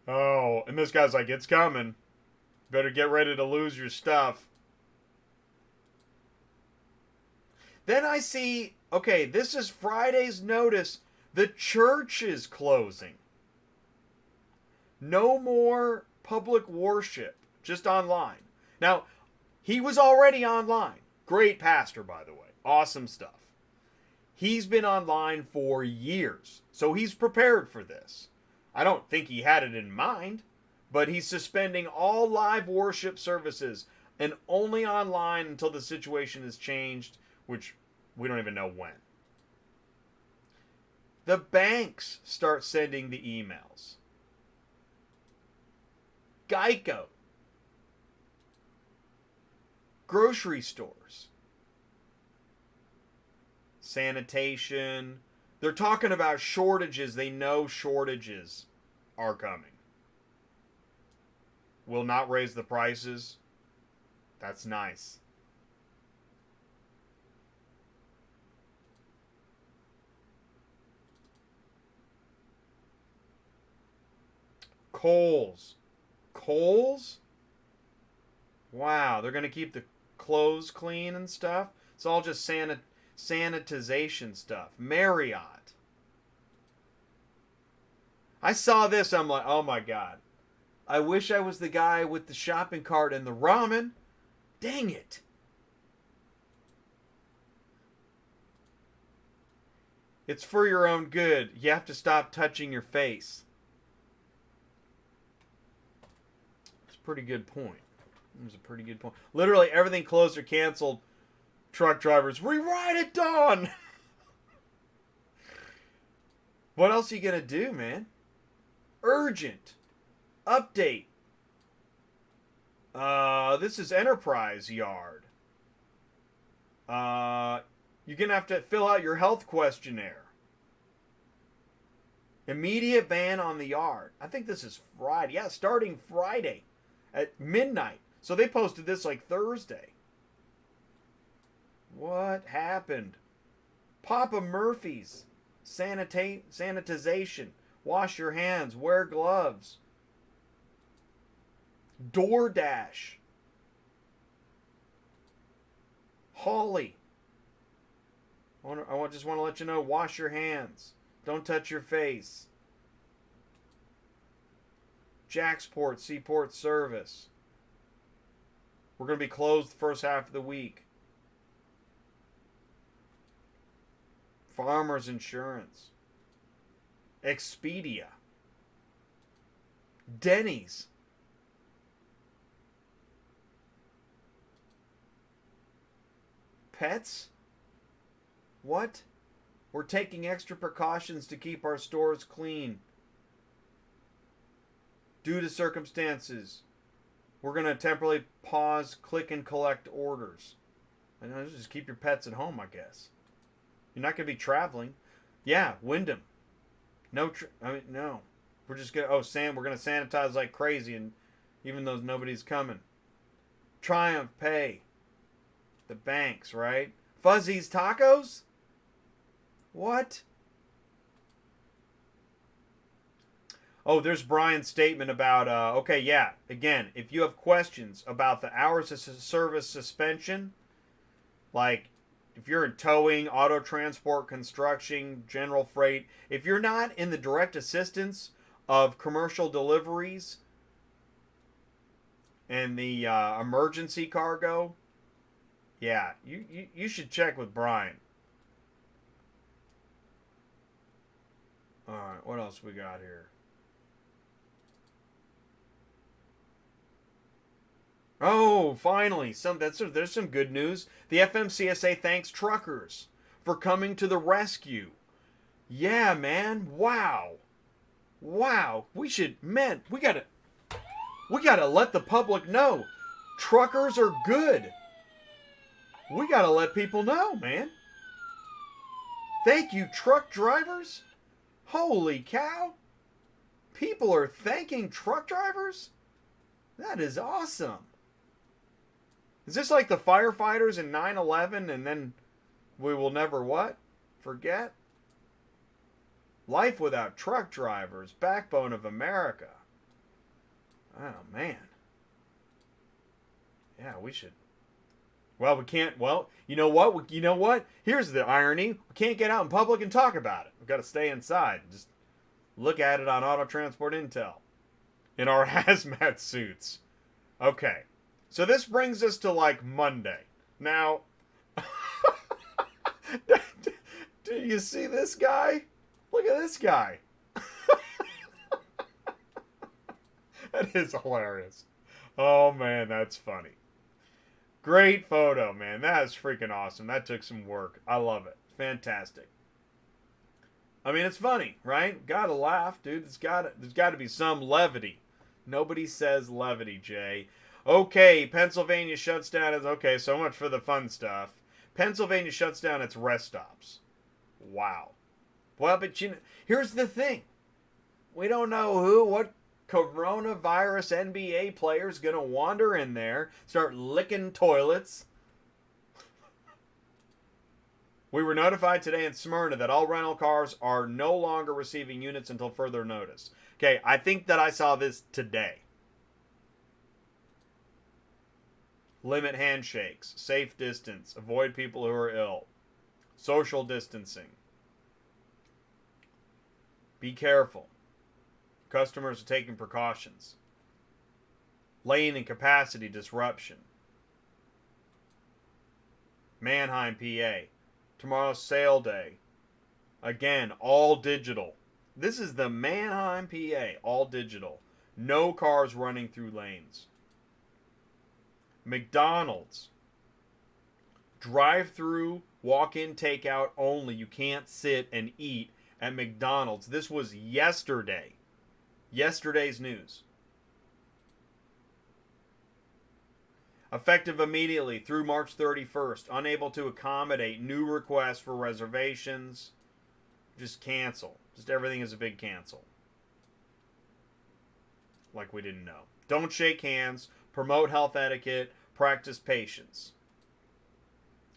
Oh, and this guy's like, it's coming. Better get ready to lose your stuff. Then I see, okay, this is Friday's notice. The church is closing. No more public worship, just online. Now, he was already online. Great pastor, by the way. Awesome stuff. He's been online for years, so he's prepared for this. I don't think he had it in mind, but he's suspending all live worship services and only online until the situation is changed, which we don't even know when. The banks start sending the emails. Geico. Grocery stores. Sanitation. They're talking about shortages. They know shortages are coming. Will not raise the prices. That's nice. Kohl's. Kohl's? Wow, they're going to keep the clothes clean and stuff? It's all just sanitization stuff. Marriott. I saw this, I'm like, oh my God. I wish I was the guy with the shopping cart and the ramen. Dang it. It's for your own good. You have to stop touching your face. It's a pretty good point. It was a pretty good point. Literally everything closed or canceled. Truck drivers, rewrite at dawn. What else are you going to do, man? Urgent. Update. This is Enterprise Yard. You're going to have to fill out your health questionnaire. Immediate ban on the yard. I think this is Friday. Yeah, starting Friday at midnight. So they posted this like Thursday. What happened? Papa Murphy's. Sanitization. Wash your hands. Wear gloves. DoorDash. Holly. I just want to let you know, wash your hands. Don't touch your face. Jacksport Seaport Service. We're going to be closed the first half of the week. Farmers Insurance. Expedia. Denny's. Pets? What? We're taking extra precautions to keep our stores clean. Due to circumstances, we're going to temporarily pause click and collect orders. And just keep your pets at home, I guess. You're not going to be traveling. Yeah, Wyndham. No. We're just going to, we're going to sanitize like crazy, and even though nobody's coming. Triumph Pay. The banks, right? Fuzzy's Tacos? What? Oh, there's Brian's statement about, again, if you have questions about the hours of service suspension, like if you're in towing, auto transport, construction, general freight, if you're not in the direct assistance of commercial deliveries and the emergency cargo, yeah, you should check with Brian. All right, what else we got here? Oh, finally, there's some good news. The FMCSA thanks truckers for coming to the rescue. Yeah, man. Wow. We gotta let the public know. Truckers are good. We gotta let people know, man. Thank you, truck drivers. Holy cow. People are thanking truck drivers? That is awesome. Is this like the firefighters in 9/11 and then we will never what? Forget? Life without truck drivers, backbone of America. Oh, man. Yeah, we should. Well, we can't. Well, you know what? Here's the irony. We can't get out in public and talk about it. We've got to stay inside and just look at it on Auto Transport Intel in our hazmat suits. Okay. So this brings us to like Monday. Now, do you see this guy? Look at this guy. That is hilarious. Oh man, that's funny. Great photo, man. That is freaking awesome. That took some work. I love it. Fantastic. I mean, it's funny, right? Gotta laugh, dude. There's gotta be some levity. Nobody says levity, Jay. Okay, Pennsylvania shuts down. Okay, so much for the fun stuff. Pennsylvania shuts down its rest stops. Wow. Well, but here's the thing. We don't know what coronavirus NBA player's going to wander in there, start licking toilets. We were notified today in Smyrna that all rental cars are no longer receiving units until further notice. Okay, I think that I saw this today. Limit handshakes, safe distance, avoid people who are ill, social distancing. Be careful. Customers are taking precautions. Lane and capacity disruption. Mannheim, PA. Tomorrow's sale day. Again, all digital. This is the Mannheim, PA, all digital. No cars running through lanes. McDonald's. Drive-through, walk-in, takeout only. You can't sit and eat at McDonald's. This was yesterday. Yesterday's news. Effective immediately through March 31st. Unable to accommodate new requests for reservations. Just cancel. Just everything is a big cancel. Like we didn't know. Don't shake hands. Promote health etiquette. Practice patience.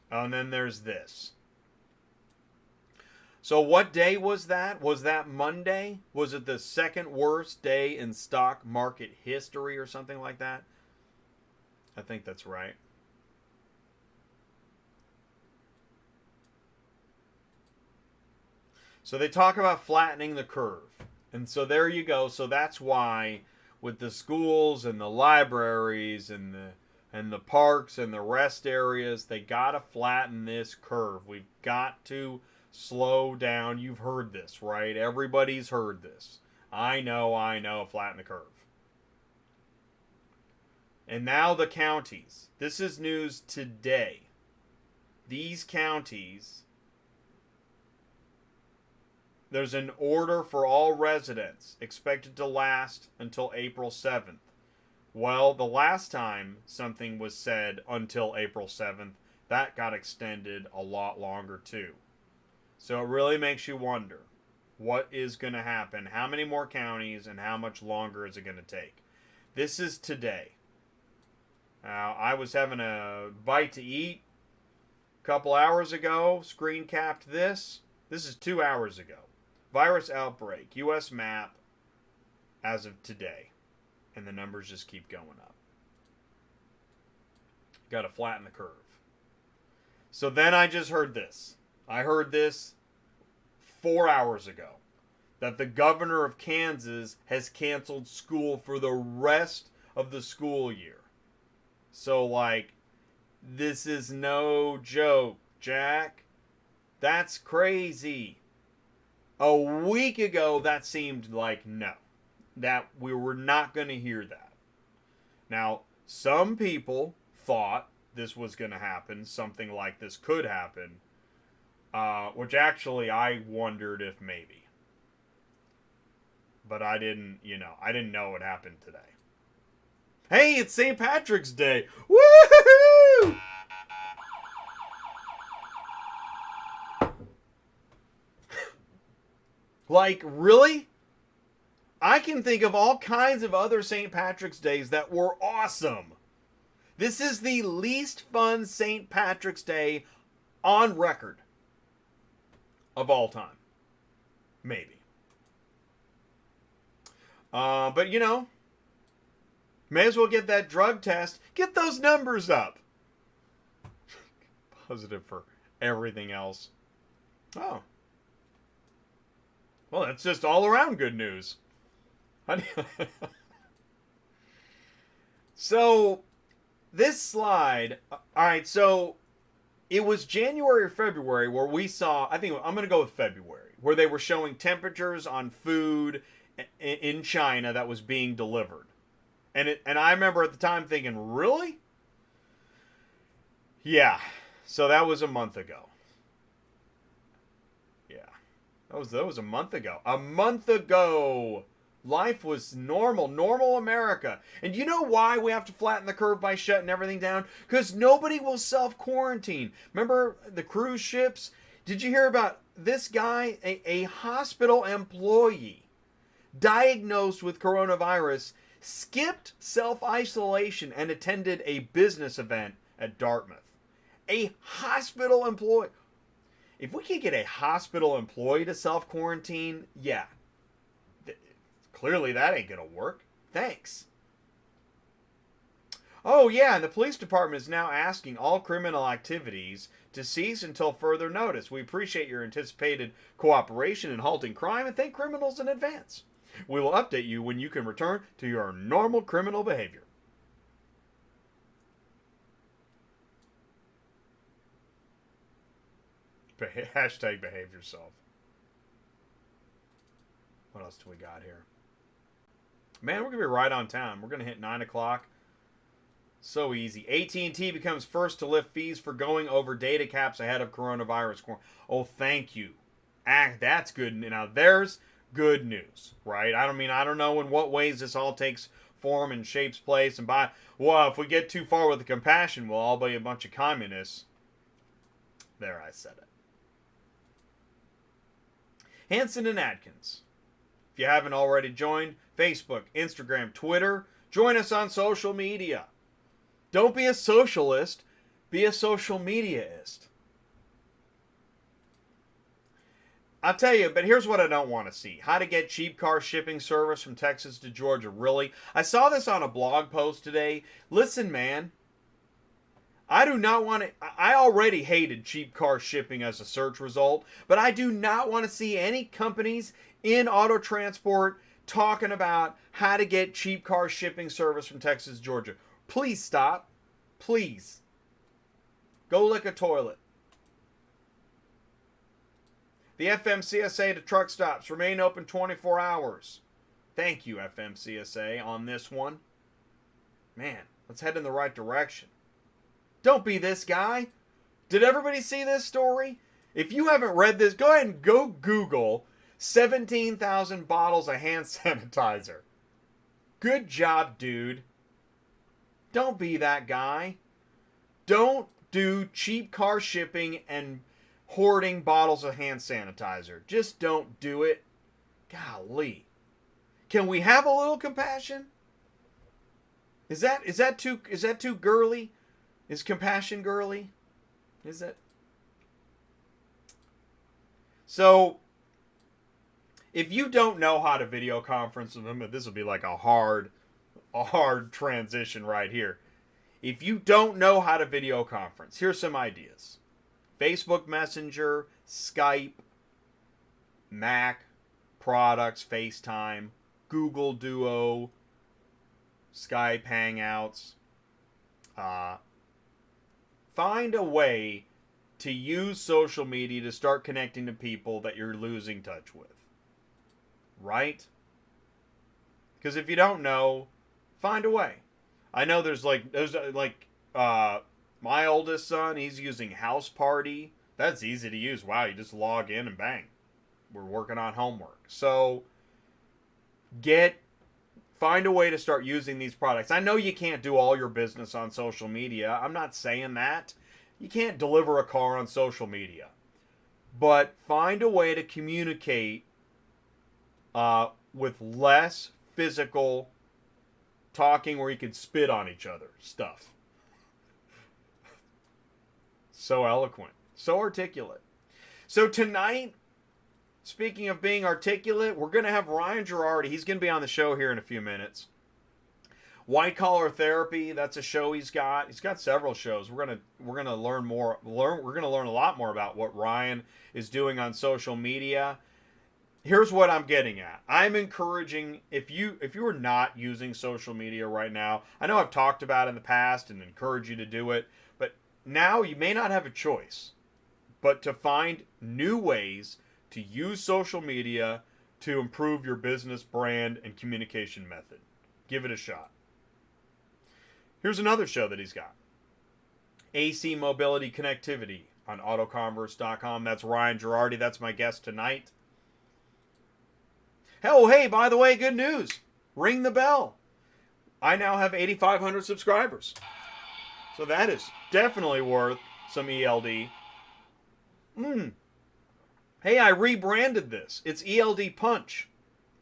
And then there's this. So what day was that? Was that Monday? Was it the second worst day in stock market history or something like that? I think that's right. So they talk about flattening the curve. And so there you go. So that's why with the schools and the libraries and the parks and the rest areas, they got to flatten this curve. We've got to slow down. You've heard this, right? Everybody's heard this. I know, flatten the curve. And now the counties. This is news today. These counties, there's an order for all residents expected to last until April 7th. Well, the last time something was said until April 7th, that got extended a lot longer too. So it really makes you wonder, what is going to happen? How many more counties and how much longer is it going to take? This is today. Now, I was having a bite to eat a couple hours ago, screen capped this. This is 2 hours ago. Virus outbreak, U.S. map as of today. And the numbers just keep going up. Got to flatten the curve. So then I just heard this. I heard this 4 hours ago. That the governor of Kansas has canceled school for the rest of the school year. So, like, this is no joke, Jack. That's crazy. A week ago, that seemed like no. That we were not going to hear that. Now, some people thought this was going to happen. Something like this could happen. Which actually I wondered if maybe. But I didn't know it happened today. Hey, it's St. Patrick's Day. Woohoo! Like, really? I can think of all kinds of other St. Patrick's Days that were awesome. This is the least fun St. Patrick's Day on record of all time. Maybe. But, you know, may as well get that drug test. Get those numbers up. Positive for everything else. Oh. Well, that's just all around good news. So, this slide, alright, so it was January or February where we saw, I'm going to go with February, where they were showing temperatures on food in China that was being delivered. And I remember at the time thinking, really? Yeah, so that was a month ago. Yeah, that was a month ago. A month ago! Life was normal America. And you know why we have to flatten the curve by shutting everything down? Because nobody will self-quarantine. Remember the cruise ships? Did you hear about this guy, a hospital employee, diagnosed with coronavirus, skipped self-isolation and attended a business event at Dartmouth? A hospital employee. If we could get a hospital employee to self-quarantine, yeah. Clearly that ain't gonna work. Thanks. Oh yeah, and the police department is now asking all criminal activities to cease until further notice. We appreciate your anticipated cooperation in halting crime and thank criminals in advance. We will update you when you can return to your normal criminal behavior. Hashtag behave yourself. What else do we got here? Man, we're going to be right on time. We're going to hit 9 o'clock. So easy. AT&T becomes first to lift fees for going over data caps ahead of coronavirus. Oh, thank you. That's good. Now, there's good news, right? I don't know in what ways this all takes form and shapes place. And if we get too far with the compassion, we'll all be a bunch of communists. There, I said it. Hansen and Adkins. If you haven't already joined, Facebook, Instagram, Twitter, join us on social media. Don't be a socialist, be a social mediaist. I'll tell you, but here's what I don't want to see. How to get cheap car shipping service from Texas to Georgia. Really? I saw this on a blog post today. Listen, man. I do not want to... I already hated cheap car shipping as a search result, but I do not want to see any companies in auto transport talking about how to get cheap car shipping service from Texas to Georgia. Please stop. Please. Go lick a toilet. The FMCSA to truck stops remain open 24 hours. Thank you, FMCSA, on this one. Man, let's head in the right direction. Don't be this guy. Did everybody see this story? If you haven't read this, go ahead and go Google 17,000 bottles of hand sanitizer. Good job, dude. Don't be that guy. Don't do cheap car shipping and hoarding bottles of hand sanitizer. Just don't do it. Golly. Can we have a little compassion? Is that too girly? Is compassion girly? Is it? So, if you don't know how to video conference with them, this will be like a hard transition right here. If you don't know how to video conference, here's some ideas. Facebook Messenger, Skype, Mac products, FaceTime, Google Duo, Skype Hangouts. Find a way to use social media to start connecting to people that you're losing touch with. Right? Because if you don't know, find a way. I know there's my oldest son, he's using House Party. That's easy to use. Wow, you just log in and bang. We're working on homework. So find a way to start using these products. I know you can't do all your business on social media. I'm not saying that. You can't deliver a car on social media. But find a way to communicate with less physical talking where you can spit on each other stuff. So eloquent. So articulate. So tonight, speaking of being articulate, we're going to have Ryan Girardi. He's going to be on the show here in a few minutes. White Collar Therapy, that's a show he's got. He's got several shows. We're going to learn more. We're going to learn a lot more about what Ryan is doing on social media. Here's what I'm getting at. I'm encouraging, if you are not using social media right now, I know I've talked about it in the past and encourage you to do it, but now you may not have a choice but to find new ways to use social media to improve your business brand and communication method. Give it a shot. Here's another show that he's got. AC Mobility Connectivity on autoconverse.com. That's Ryan Girardi. That's my guest tonight. Oh, hey, by the way, good news. Ring the bell. I now have 8,500 subscribers. So that is definitely worth some ELD. Hey, I rebranded this. It's ELD Punch,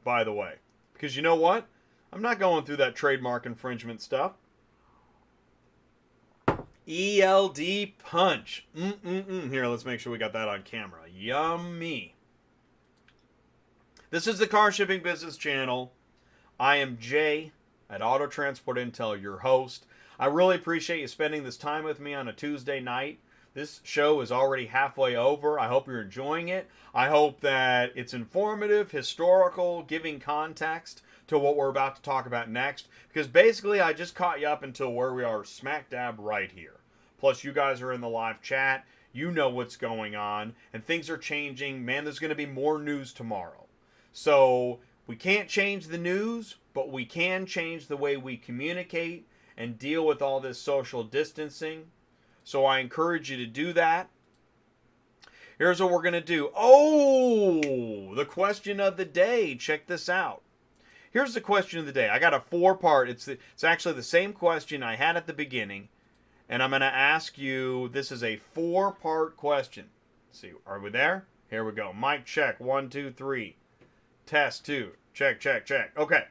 by the way. Because you know what? I'm not going through that trademark infringement stuff. ELD Punch. Here, let's make sure we got that on camera. Yummy. This is the Car Shipping Business Channel. I am Jay at Auto Transport Intel, your host. I really appreciate you spending this time with me on a Tuesday night. This show is already halfway over. I hope you're enjoying it. I hope that it's informative, historical, giving context to what we're about to talk about next. Because basically, I just caught you up until where we are smack dab right here. Plus, you guys are in the live chat. You know what's going on. And things are changing. Man, there's going to be more news tomorrow. So, we can't change the news, but we can change the way we communicate and deal with all this social distancing. So I encourage you to do that. Here's what we're going to do. Oh, the question of the day. Check this out. Here's the question of the day. I got a 4-part. It's actually the same question I had at the beginning. And I'm going to ask you, this is a 4-part question. Let's see, are we there? Here we go. Mic check. 1, 2, 3. Test 2. Check, check, check. Okay.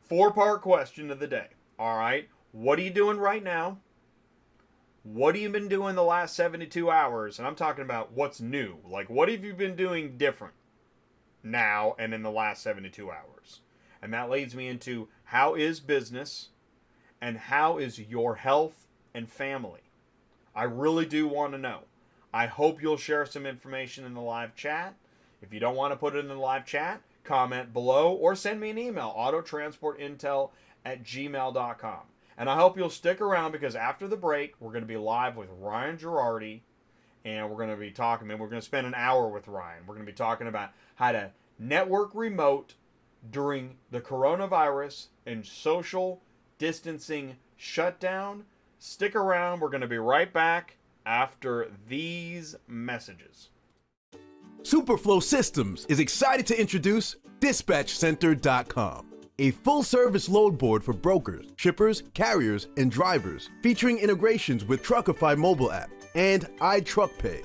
4-part question of the day. All right. What are you doing right now? What have you been doing the last 72 hours? And I'm talking about what's new. Like, what have you been doing different now and in the last 72 hours? And that leads me into how is business and how is your health and family? I really do want to know. I hope you'll share some information in the live chat. If you don't want to put it in the live chat, comment below or send me an email, autotransportintel@gmail.com. And I hope you'll stick around because after the break, we're going to be live with Ryan Girardi. And we're going to be talking, and we're going to spend an hour with Ryan. We're going to be talking about how to network remote during the coronavirus and social distancing shutdown. Stick around. We're going to be right back after these messages. Superflow Systems is excited to introduce DispatchCenter.com, a full-service load board for brokers, shippers, carriers, and drivers, featuring integrations with Truckify mobile app and iTruckPay.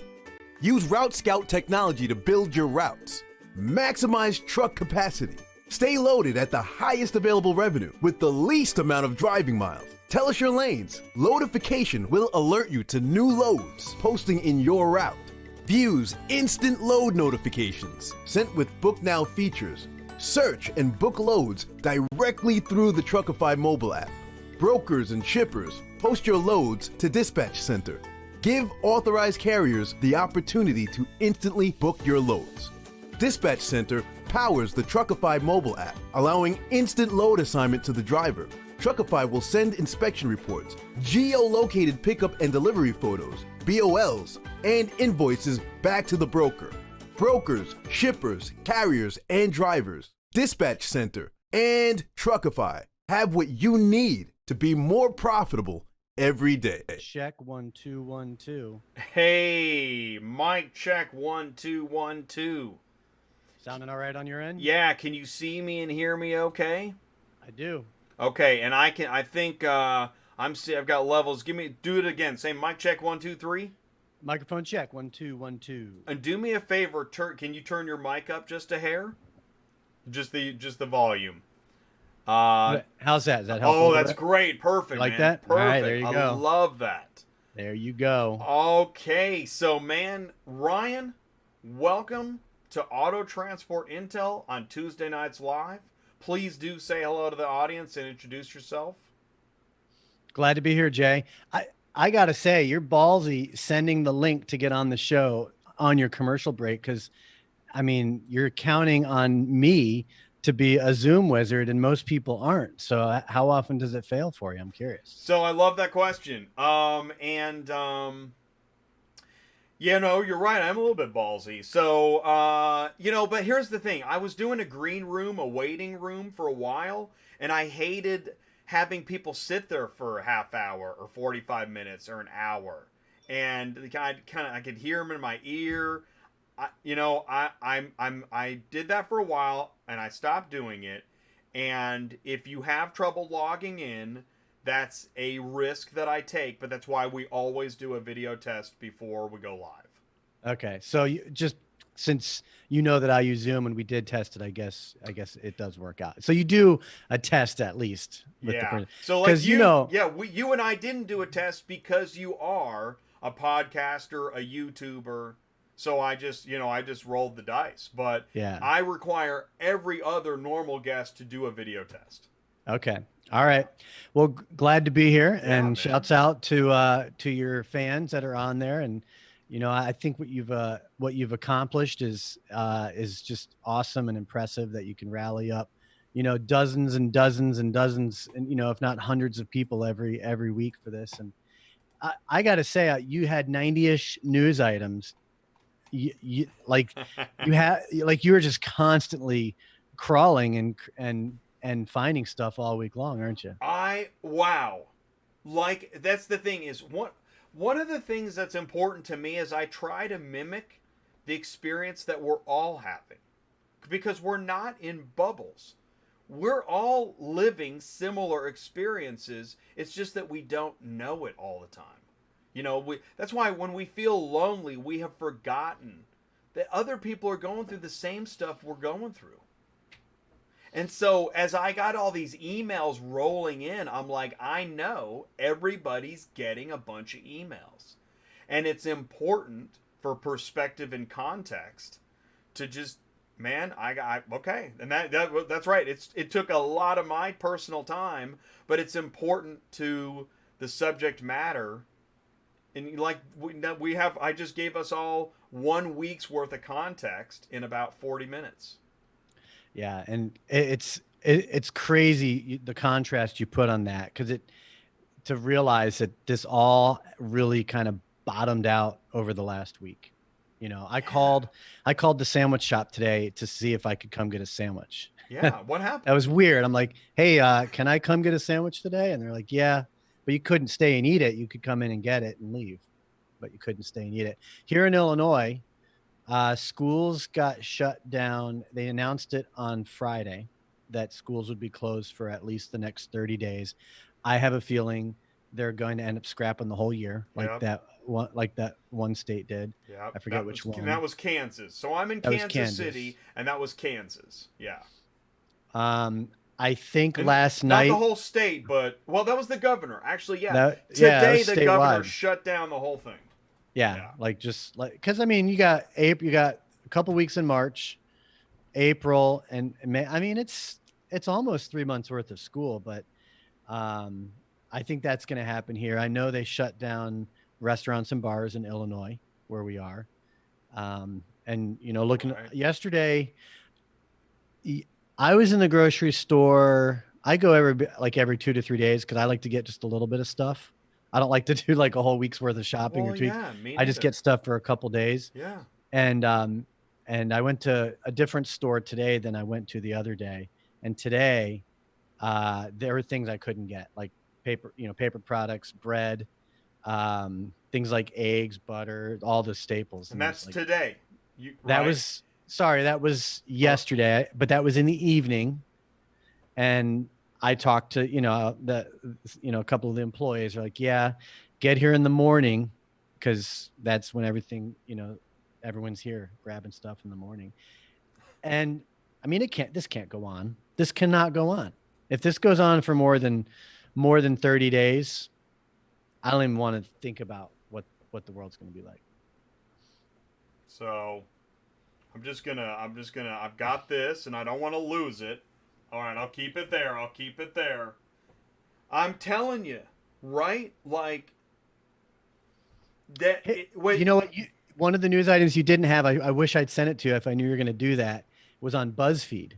Use Route Scout technology to build your routes. Maximize truck capacity. Stay loaded at the highest available revenue with the least amount of driving miles. Tell us your lanes. Loadification will alert you to new loads posting in your route. Views instant load notifications sent with Book Now features. Search and book loads directly through the Truckify mobile app. Brokers and shippers, post your loads to Dispatch Center. Give authorized carriers the opportunity to instantly book your loads. Dispatch Center powers the Truckify mobile app, allowing instant load assignment to the driver. Truckify will send inspection reports, geo-located pickup and delivery photos, BOLs, and invoices back to the broker. Brokers, shippers, carriers, and drivers, Dispatch Center, and Truckify have what you need to be more profitable every day. Check 1 2 1 2. Hey, mic check 1 2 1 2. Sounding all right on your end? Yeah, can you see me and hear me okay? I do. Okay, and I think I've got levels. Do it again. Say mic check 1 2 3. Microphone check 1 2 1 2. And do me a favor, can you turn your mic up just a hair? Just the volume. How's that? Is that helpful? Oh, that's great. Perfect. Like man. that? Perfect. All right, there you go. I love that. There you go. Okay, so man, Ryan, welcome to Auto Transport Intel on Tuesday Nights Live. Please do say hello to the audience and introduce yourself. Glad to be here, Jay. I got to say, you're ballsy sending the link to get on the show on your commercial break because, I mean, you're counting on me to be a Zoom wizard and most people aren't. So how often does it fail for you? I'm curious. So I love that question. You know, you're right. I'm a little bit ballsy. So, but here's the thing. I was doing a green room, a waiting room for a while, and I hated having people sit there for a half hour or 45 minutes or an hour. And I could hear them in my ear. I did that for a while and I stopped doing it. And if you have trouble logging in, that's a risk that I take, but that's why we always do a video test before we go live. Okay. So you just, since you know that I use Zoom and we did test it, I guess it does work out. So you do a test at least. With so like you and I didn't do a test because you are a podcaster, a YouTuber. So I just rolled the dice, but yeah, I require every other normal guest to do a video test. Okay. All right. Well, glad to be here, Yeah, and man. shouts out to your fans that are on there. And, I think what you've accomplished is just awesome and impressive that you can rally up, dozens and dozens and dozens and, if not hundreds of people every week for this. And I got to say, you had 90-ish news items. You were just constantly crawling and finding stuff all week long, aren't you? Wow. Like, that's the thing is, one of the things that's important to me is I try to mimic the experience that we're all having. Because we're not in bubbles. We're all living similar experiences. It's just that we don't know it all the time. That's why when we feel lonely, we have forgotten that other people are going through the same stuff we're going through. And so as I got all these emails rolling in, I'm like, I know everybody's getting a bunch of emails. And it's important for perspective and context to just, man, okay. And that's right. It took a lot of my personal time, but it's important to the subject matter. And like I just gave us all 1 week's worth of context in about 40 minutes. Yeah, and it's crazy the contrast you put on that, because to realize that this all really kind of bottomed out over the last week. I called the sandwich shop today to see if I could come get a sandwich. Yeah, what happened? That was weird. I'm like, hey, can I come get a sandwich today? And they're like, yeah, but you couldn't stay and eat it. You could come in and get it and leave, but you couldn't stay and eat it. Here in Illinois, Schools got shut down. They announced it on Friday that schools would be closed for at least the next 30 days. I have a feeling they're going to end up scrapping the whole year, Yep. like that one state did. Yep. I forget which one. That was Kansas. So I'm in That was Kansas Kansas. City, and that was Kansas. Yeah. I think And last not night. the whole state, but well, that was the governor. Actually, yeah. That Today was the governor statewide. shut down the whole thing. Yeah, because I mean, you got April, you got a couple weeks in March, April, and May. I mean, it's almost 3 months worth of school, but I think that's going to happen here. I know they shut down restaurants and bars in Illinois, where we are, and looking yesterday, I was in the grocery store. I go every 2 to 3 days because I like to get just a little bit of stuff. I don't like to do like a whole week's worth of shopping or 2 weeks. Yeah, me I just neither. get stuff for a couple days. Yeah. And I went to a different store today than I went to the other day. And today, there were things I couldn't get, like paper products, bread, things like eggs, butter, all the staples. And that's like, today. That was yesterday, but that was in the evening. And I talked to, a couple of the employees are like, yeah, get here in the morning because that's when everyone's here grabbing stuff in the morning. And I mean, this can't go on. This cannot go on. If this goes on for more than 30 days, I don't even want to think about what the world's going to be like. So I've got this and I don't want to lose it. All right, I'll keep it there. I'm telling you, right? Like that. You know what? One of the news items you didn't have, I wish I'd sent it to you if I knew you were going to do that, was on BuzzFeed.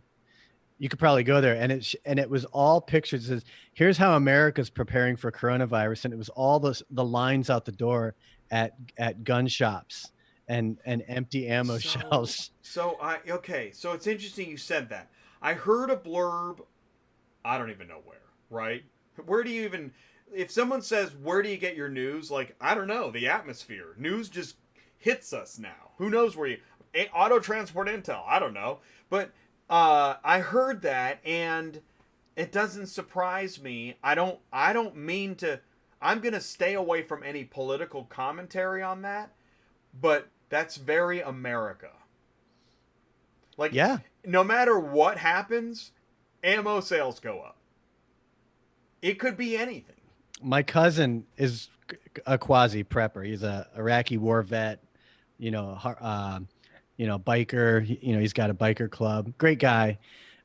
You could probably go there, and it was all pictures. It says, here's how America's preparing for coronavirus, and it was all the lines out the door at gun shops and empty ammo shelves. So it's interesting you said that. I heard a blurb, I don't even know where, right? Where do you even, if someone says, where do you get your news? Like, I don't know, the atmosphere. News just hits us now. Who knows where Auto Transport Intel, I don't know. But I heard that, and it doesn't surprise me. I don't mean to, I'm going to stay away from any political commentary on that, but that's very America. Like, yeah. No matter what happens, ammo sales go up. It could be anything. My cousin is a quasi prepper. He's a Iraqi war vet, biker. He's got a biker club. Great guy.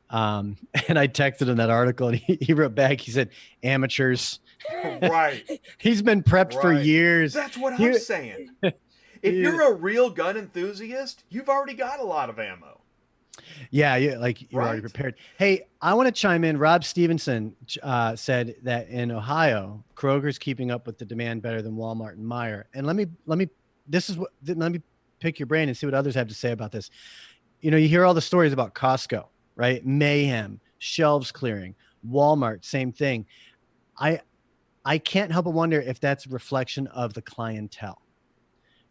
And I texted him that article, and he wrote back. He said, "Amateurs." Right. He's been prepped for years. That's what I'm saying. If you're a real gun enthusiast, you've already got a lot of ammo. Yeah, you're already prepared. Hey, I want to chime in. Rob Stevenson said that in Ohio, Kroger's keeping up with the demand better than Walmart and Meijer. And let me pick your brain and see what others have to say about this. You hear all the stories about Costco, right? Mayhem, shelves clearing, Walmart, same thing. I can't help but wonder if that's a reflection of the clientele,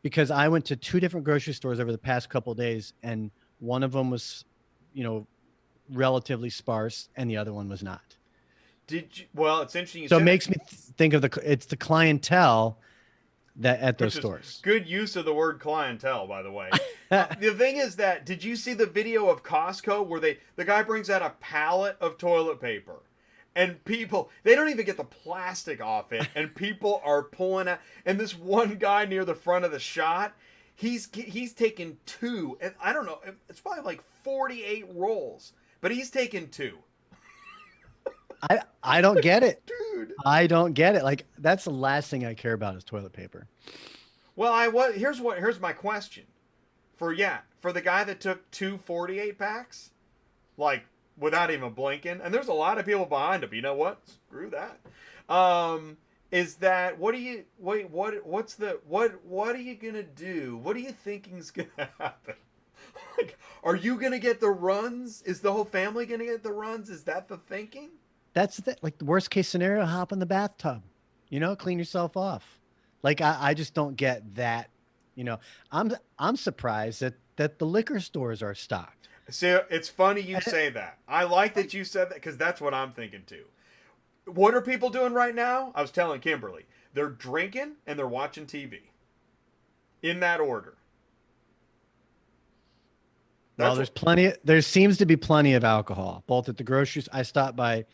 because I went to 2 different grocery stores over the past couple of days, and one of them was, relatively sparse, and the other one was not. Well, it's interesting. So it makes me think of it's the clientele that at those stores. Good use of the word clientele, by the way. The thing is that, did you see the video of Costco where the guy brings out a pallet of toilet paper, and people, they don't even get the plastic off it, and people are pulling out, and this one guy near the front of the shot, he's taken 2, and I don't know, it's probably like 48 rolls, but he's taken 2. I don't get it. Dude. I don't get it. Like, that's the last thing I care about is toilet paper. Well, here's my question. For the guy that took 2 48 packs, like, without even blinking, and there's a lot of people behind him, you know what? Screw that. Is that, what are you gonna do? What are you thinking's gonna happen? Like, are you gonna get the runs? Is the whole family gonna get the runs? Is that the thinking? That's the worst case scenario. Hop in the bathtub, clean yourself off. Like, I just don't get that. I'm surprised that that the liquor stores are stocked. See, it's funny you say that. I like that you said that because that's what I'm thinking too. What are people doing right now? I was telling Kimberly. They're drinking and they're watching TV. In that order. Well, there seems to be plenty of alcohol, both at the grocery. I stopped by, I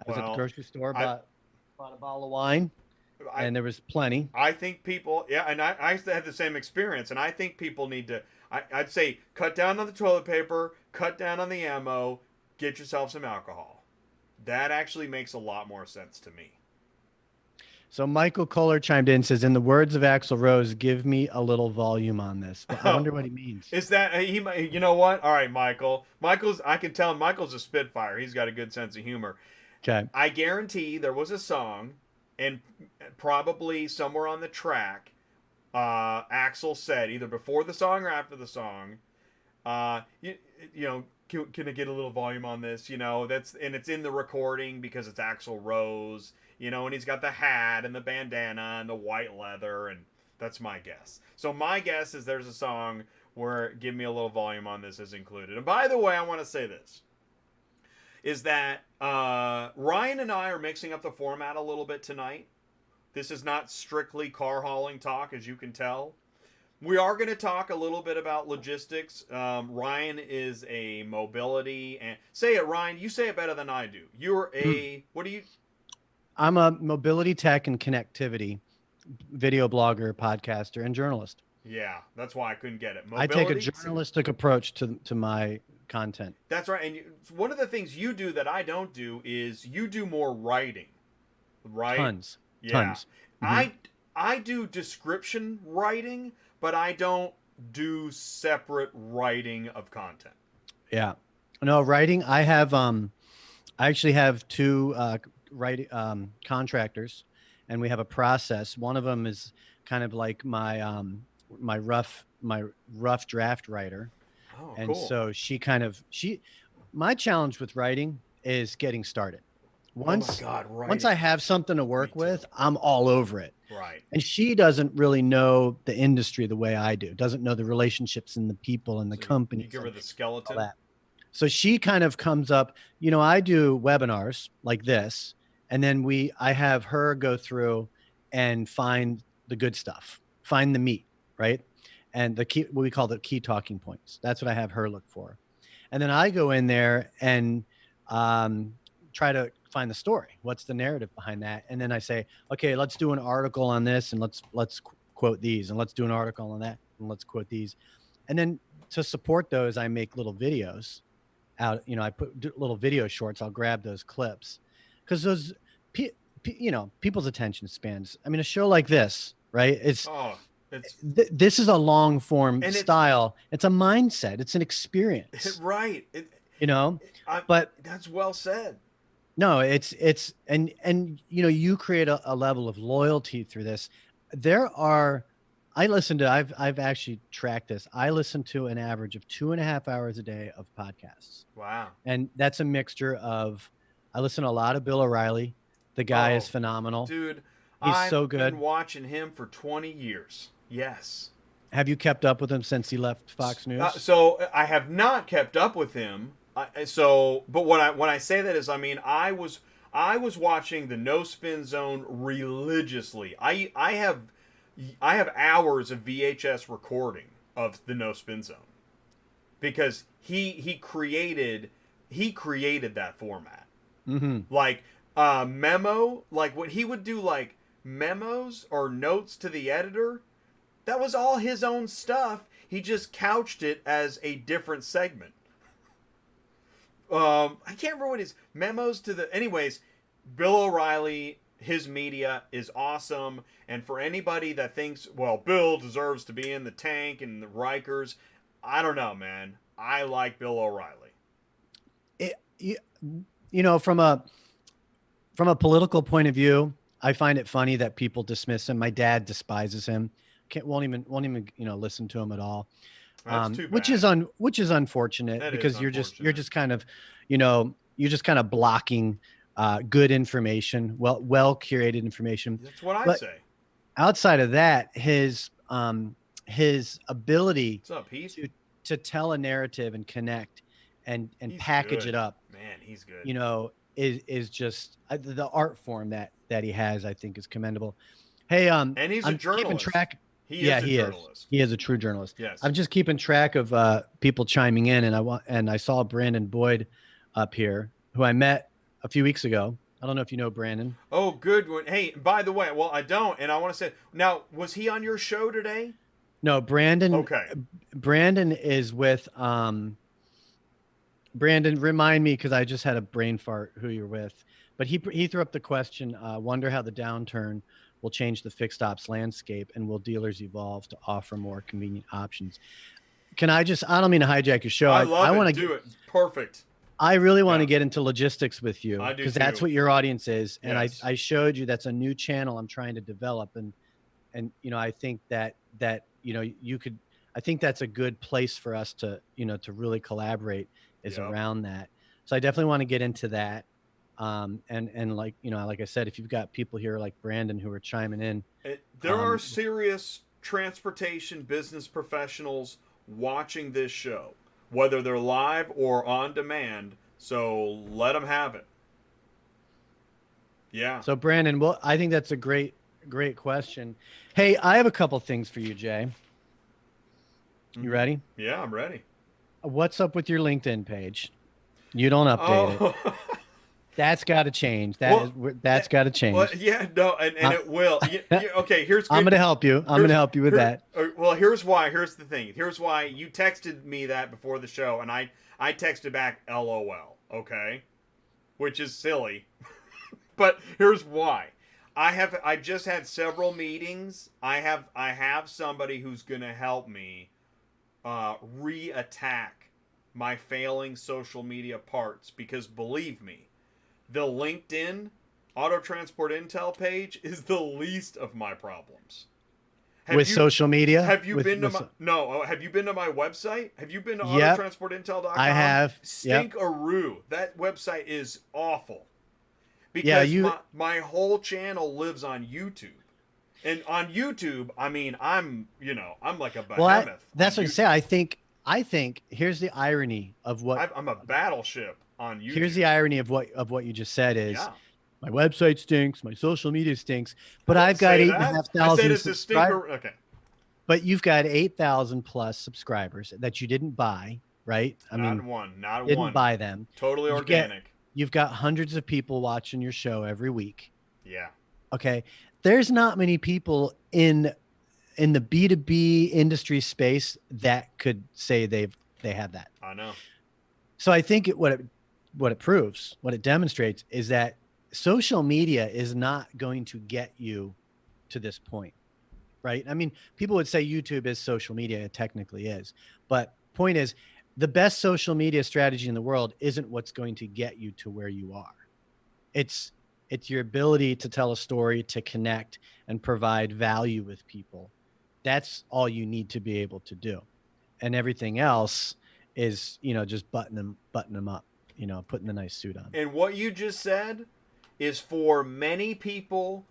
was at the grocery store, bought a bottle of wine, and there was plenty. I think people, and I used to have the same experience, and I think people need to, I'd say, cut down on the toilet paper, cut down on the ammo, get yourself some alcohol. That actually makes a lot more sense to me. So Michael Kohler chimed in and says, in the words of Axl Rose, give me a little volume on this. But I wonder what he means. Is that, you know what? All right, Michael. I can tell Michael's a spitfire. He's got a good sense of humor. Okay. I guarantee there was a song, and probably somewhere on the track, Axl said, either before the song or after the song, you know, can I get a little volume on this? You know, and it's in the recording because it's Axl Rose. You know, and he's got the hat and the bandana and the white leather, and that's my guess. So my guess is there's a song where Give Me a Little Volume on This is included. And by the way, I want to say this, is that Ryan and I are mixing up the format a little bit tonight. This is not strictly car hauling talk, as you can tell. We are going to talk a little bit about logistics. Ryan is a mobility, and say it, Ryan, you say it better than I do. You're what do you... I'm a mobility tech and connectivity video blogger, podcaster, and journalist. Yeah, that's why I couldn't get it. Mobility, I take a journalistic approach to my content. That's right. And one of the things you do that I don't do is you do more writing, right? Tons. Mm-hmm. I do description writing, but I don't do separate writing of content. Yeah. No, writing. I actually have two contractors, and we have a process. One of them is kind of like my my rough draft writer. Oh, and cool. So my challenge with writing is getting started. Once I have something to work with, I'm all over it. Right. And she doesn't really know the industry the way I do. Doesn't know the relationships and the people and the companies. You give her the skeleton. So she kind of comes up, you know, I do webinars like this, and then I have her go through and find the good stuff, find the meat, right? And what we call the key talking points. That's what I have her look for. And then I go in there and try to find the story. What's the narrative behind that? And then I say, okay, let's do an article on this, and let's quote these, and let's do an article on that, and let's quote these. And then to support those, I make little videos out. You know, I put little video shorts. I'll grab those clips because those, you know, people's attention spans. I mean, a show like this, right? This is a long form style. It's a mindset. It's an experience. Right. You know, but that's well said. No, it's and you know, you create a level of loyalty through this. I've actually tracked this. I listen to an average of 2.5 hours a day of podcasts. Wow. And that's a mixture of, I listen to a lot of Bill O'Reilly. The guy is phenomenal. Dude, he's so good. I've been watching him for 20 years. Yes. Have you kept up with him since he left Fox News? So I have not kept up with him. But when I say that is, I mean, I was watching the No Spin Zone religiously. I have hours of VHS recording of the No Spin Zone because he created that format. Mm-hmm. Like memo, like when he would do like memos or notes to the editor, that was all his own stuff. He just couched it as a different segment. I can't remember what his memos to the... Anyways, Bill O'Reilly, his media is awesome. And for anybody that thinks, well, Bill deserves to be in the tank and the Rikers, I don't know, man. I like Bill O'Reilly. You know, from a political point of view, I find it funny that people dismiss him. My dad despises him. Won't even you know, listen to him at all. That's too bad. Which is unfortunate because you're just kind of, you know, you're just kind of blocking good information, well curated information. That's what I say. Outside of that, his ability to tell a narrative and connect and He's package good. it up, Man, he's good. you know, is just the art form that he has, I think, is commendable. Hey, And he's a I'm keeping journalist. track. He Yeah, is a he is. journalist. He is a true journalist. Yes. I'm just keeping track of people chiming in, and I saw Brandon Boyd up here, who I met a few weeks ago. I don't know if you know Brandon. Oh, good one. Hey, by the way, well, I don't, and I want to say now, was he on your show today? No, Brandon. Okay. Brandon is with Brandon, remind me, because I just had a brain fart who you're with. But he threw up the question, wonder how the downturn will change the fixed ops landscape, and will dealers evolve to offer more convenient options? Can I don't mean to hijack your show. I love I it. want to Do it. Perfect. I really want to Yeah. get into logistics with you, I do because that's too. what your audience is. And Yes. I showed you that's a new channel I'm trying to develop. And you know, I think that you know, you could, I think that's a good place for us to, you know, to really collaborate is Yep. around that. So I definitely want to get into that. And like, you know, like I said, if you've got people here like Brandon who are chiming in, There are serious transportation business professionals watching this show, whether they're live or on demand. So let them have it. Yeah. so Brandon, well, I think that's a great question. Hey, I have a couple things for you, Jay. You ready? Yeah, I'm ready. What's up with your LinkedIn page? You don't update it. That's got to change. That's got to change. Well, yeah, no, and it will. Okay, here's good. I'm going to help you. I'm going to help you with that. Well, here's why. Here's the thing. Here's why you texted me that before the show, and I texted back LOL, okay? Which is silly. But here's why. I just had several meetings. I have somebody who's going to help me re-attack my failing social media parts, because believe me, the LinkedIn Auto Transport Intel page is the least of my problems. Social media? Have you been to my Have you been to my website? Have you been to autotransportintel.com? I have. Stinkaroo. That website is awful. Because my whole channel lives on YouTube. And on YouTube, I mean, I'm like a behemoth. Well, that's what I say. I think here's the irony of what I'm a battleship on YouTube. Here's the irony of what you just said is my website stinks, my social media stinks, but I've got 8,500 I said it's a subscribers. stinker. Okay. But you've got 8,000 plus subscribers that you didn't buy, right? Not one. Didn't buy them. Totally organic. You've got hundreds of people watching your show every week. Yeah. Okay. There's not many people in the B2B industry space that could say they have that. I know. So I think what it proves, what it demonstrates is that social media is not going to get you to this point, right? I mean, people would say YouTube is social media. It technically is. But point is, the best social media strategy in the world isn't what's going to get you to where you are. It's your ability to tell a story, to connect and provide value with people. That's all you need to be able to do. And everything else is, you know, just button them up, you know, putting the nice suit on. And what you just said is for many people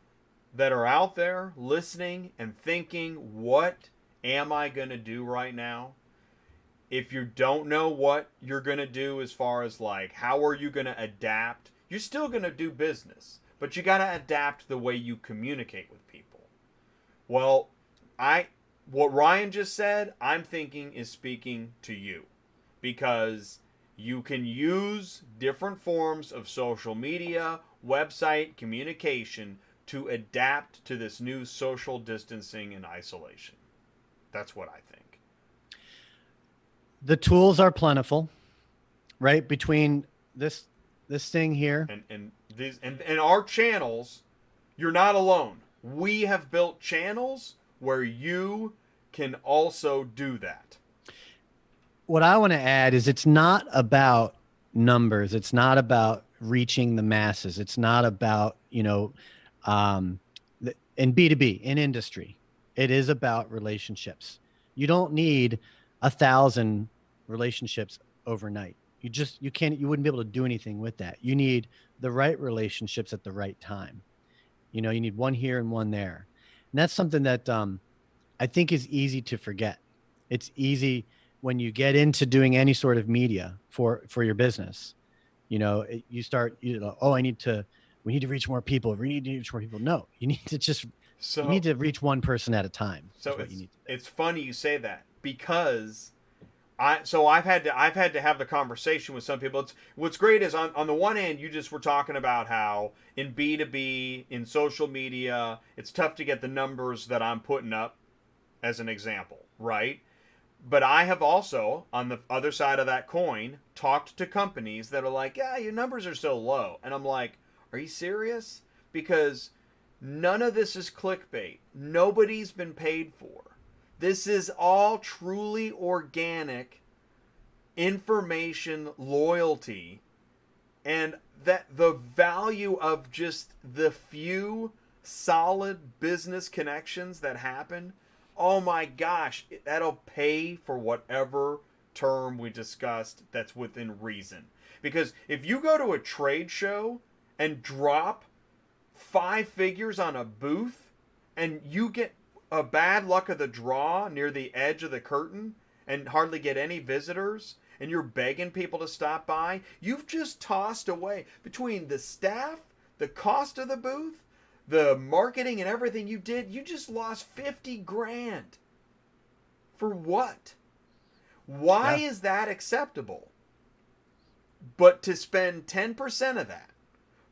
that are out there listening and thinking, what am I going to do right now? If you don't know what you're going to do as far as like, how are you going to adapt? You're still going to do business, but you got to adapt the way you communicate with people. Well, what Ryan just said, I'm thinking is speaking to you, because you can use different forms of social media, website communication to adapt to this new social distancing and isolation. That's what I think. The tools are plentiful, right? Between this thing here and our channels, you're not alone. We have built channels where you can also do that. What I want to add is it's not about numbers. It's not about reaching the masses. It's not about, you know, in B2B, in industry, it is about relationships. You don't need 1,000 relationships overnight. You wouldn't be able to do anything with that. You need the right relationships at the right time. You know, you need one here and one there. And that's something that I think is easy to forget. It's easy when you get into doing any sort of media for your business, you start, oh, we need to reach more people. We need to reach more people. No, you need to just, you need to reach one person at a time. So what you need to do. it's funny you say that, because I've had to have the conversation with some people. What's great is on the one hand, you just were talking about how in B2B, in social media, it's tough to get the numbers that I'm putting up as an example, right? But I have also, on the other side of that coin, talked to companies that are like, yeah, your numbers are so low. And I'm like, are you serious? Because none of this is clickbait. Nobody's been paid for. This is all truly organic information, loyalty, and that the value of just the few solid business connections that happen. Oh my gosh, that'll pay for whatever term we discussed that's within reason. Because if you go to a trade show and drop 5 figures on a booth and you get a bad luck of the draw near the edge of the curtain and hardly get any visitors, and you're begging people to stop by, you've just tossed away, between the staff, the cost of the booth, the marketing and everything you did, you just lost 50 grand. For what? Why is that acceptable? But to spend 10% of that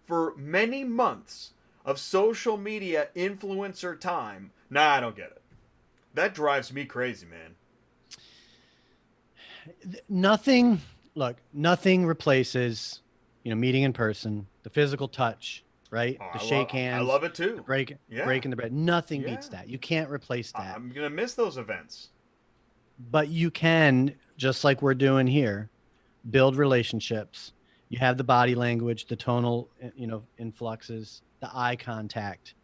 for many months of social media influencer time, nah, I don't get it. That drives me crazy, man. Nothing replaces, meeting in person, the physical touch, right? The shake hands. I love it too. Breaking the bread. Nothing beats that. You can't replace that. I'm going to miss those events. But you can, just like we're doing here, build relationships. You have the body language, the tonal, influxes, the eye contact.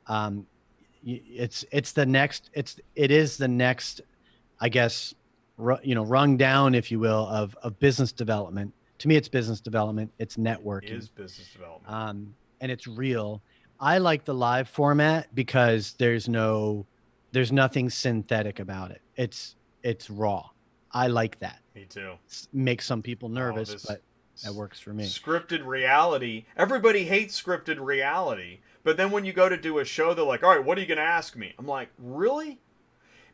It is the next, I guess, rung down, if you will, of business development. To me, it's business development. It's networking. It is business development. And it's real. I like the live format because there's nothing synthetic about it. It's raw. I like that. Me too. Makes some people nervous, but that works for me. Scripted reality. Everybody hates scripted reality. But then when you go to do a show, they're like, all right, what are you going to ask me? I'm like, really?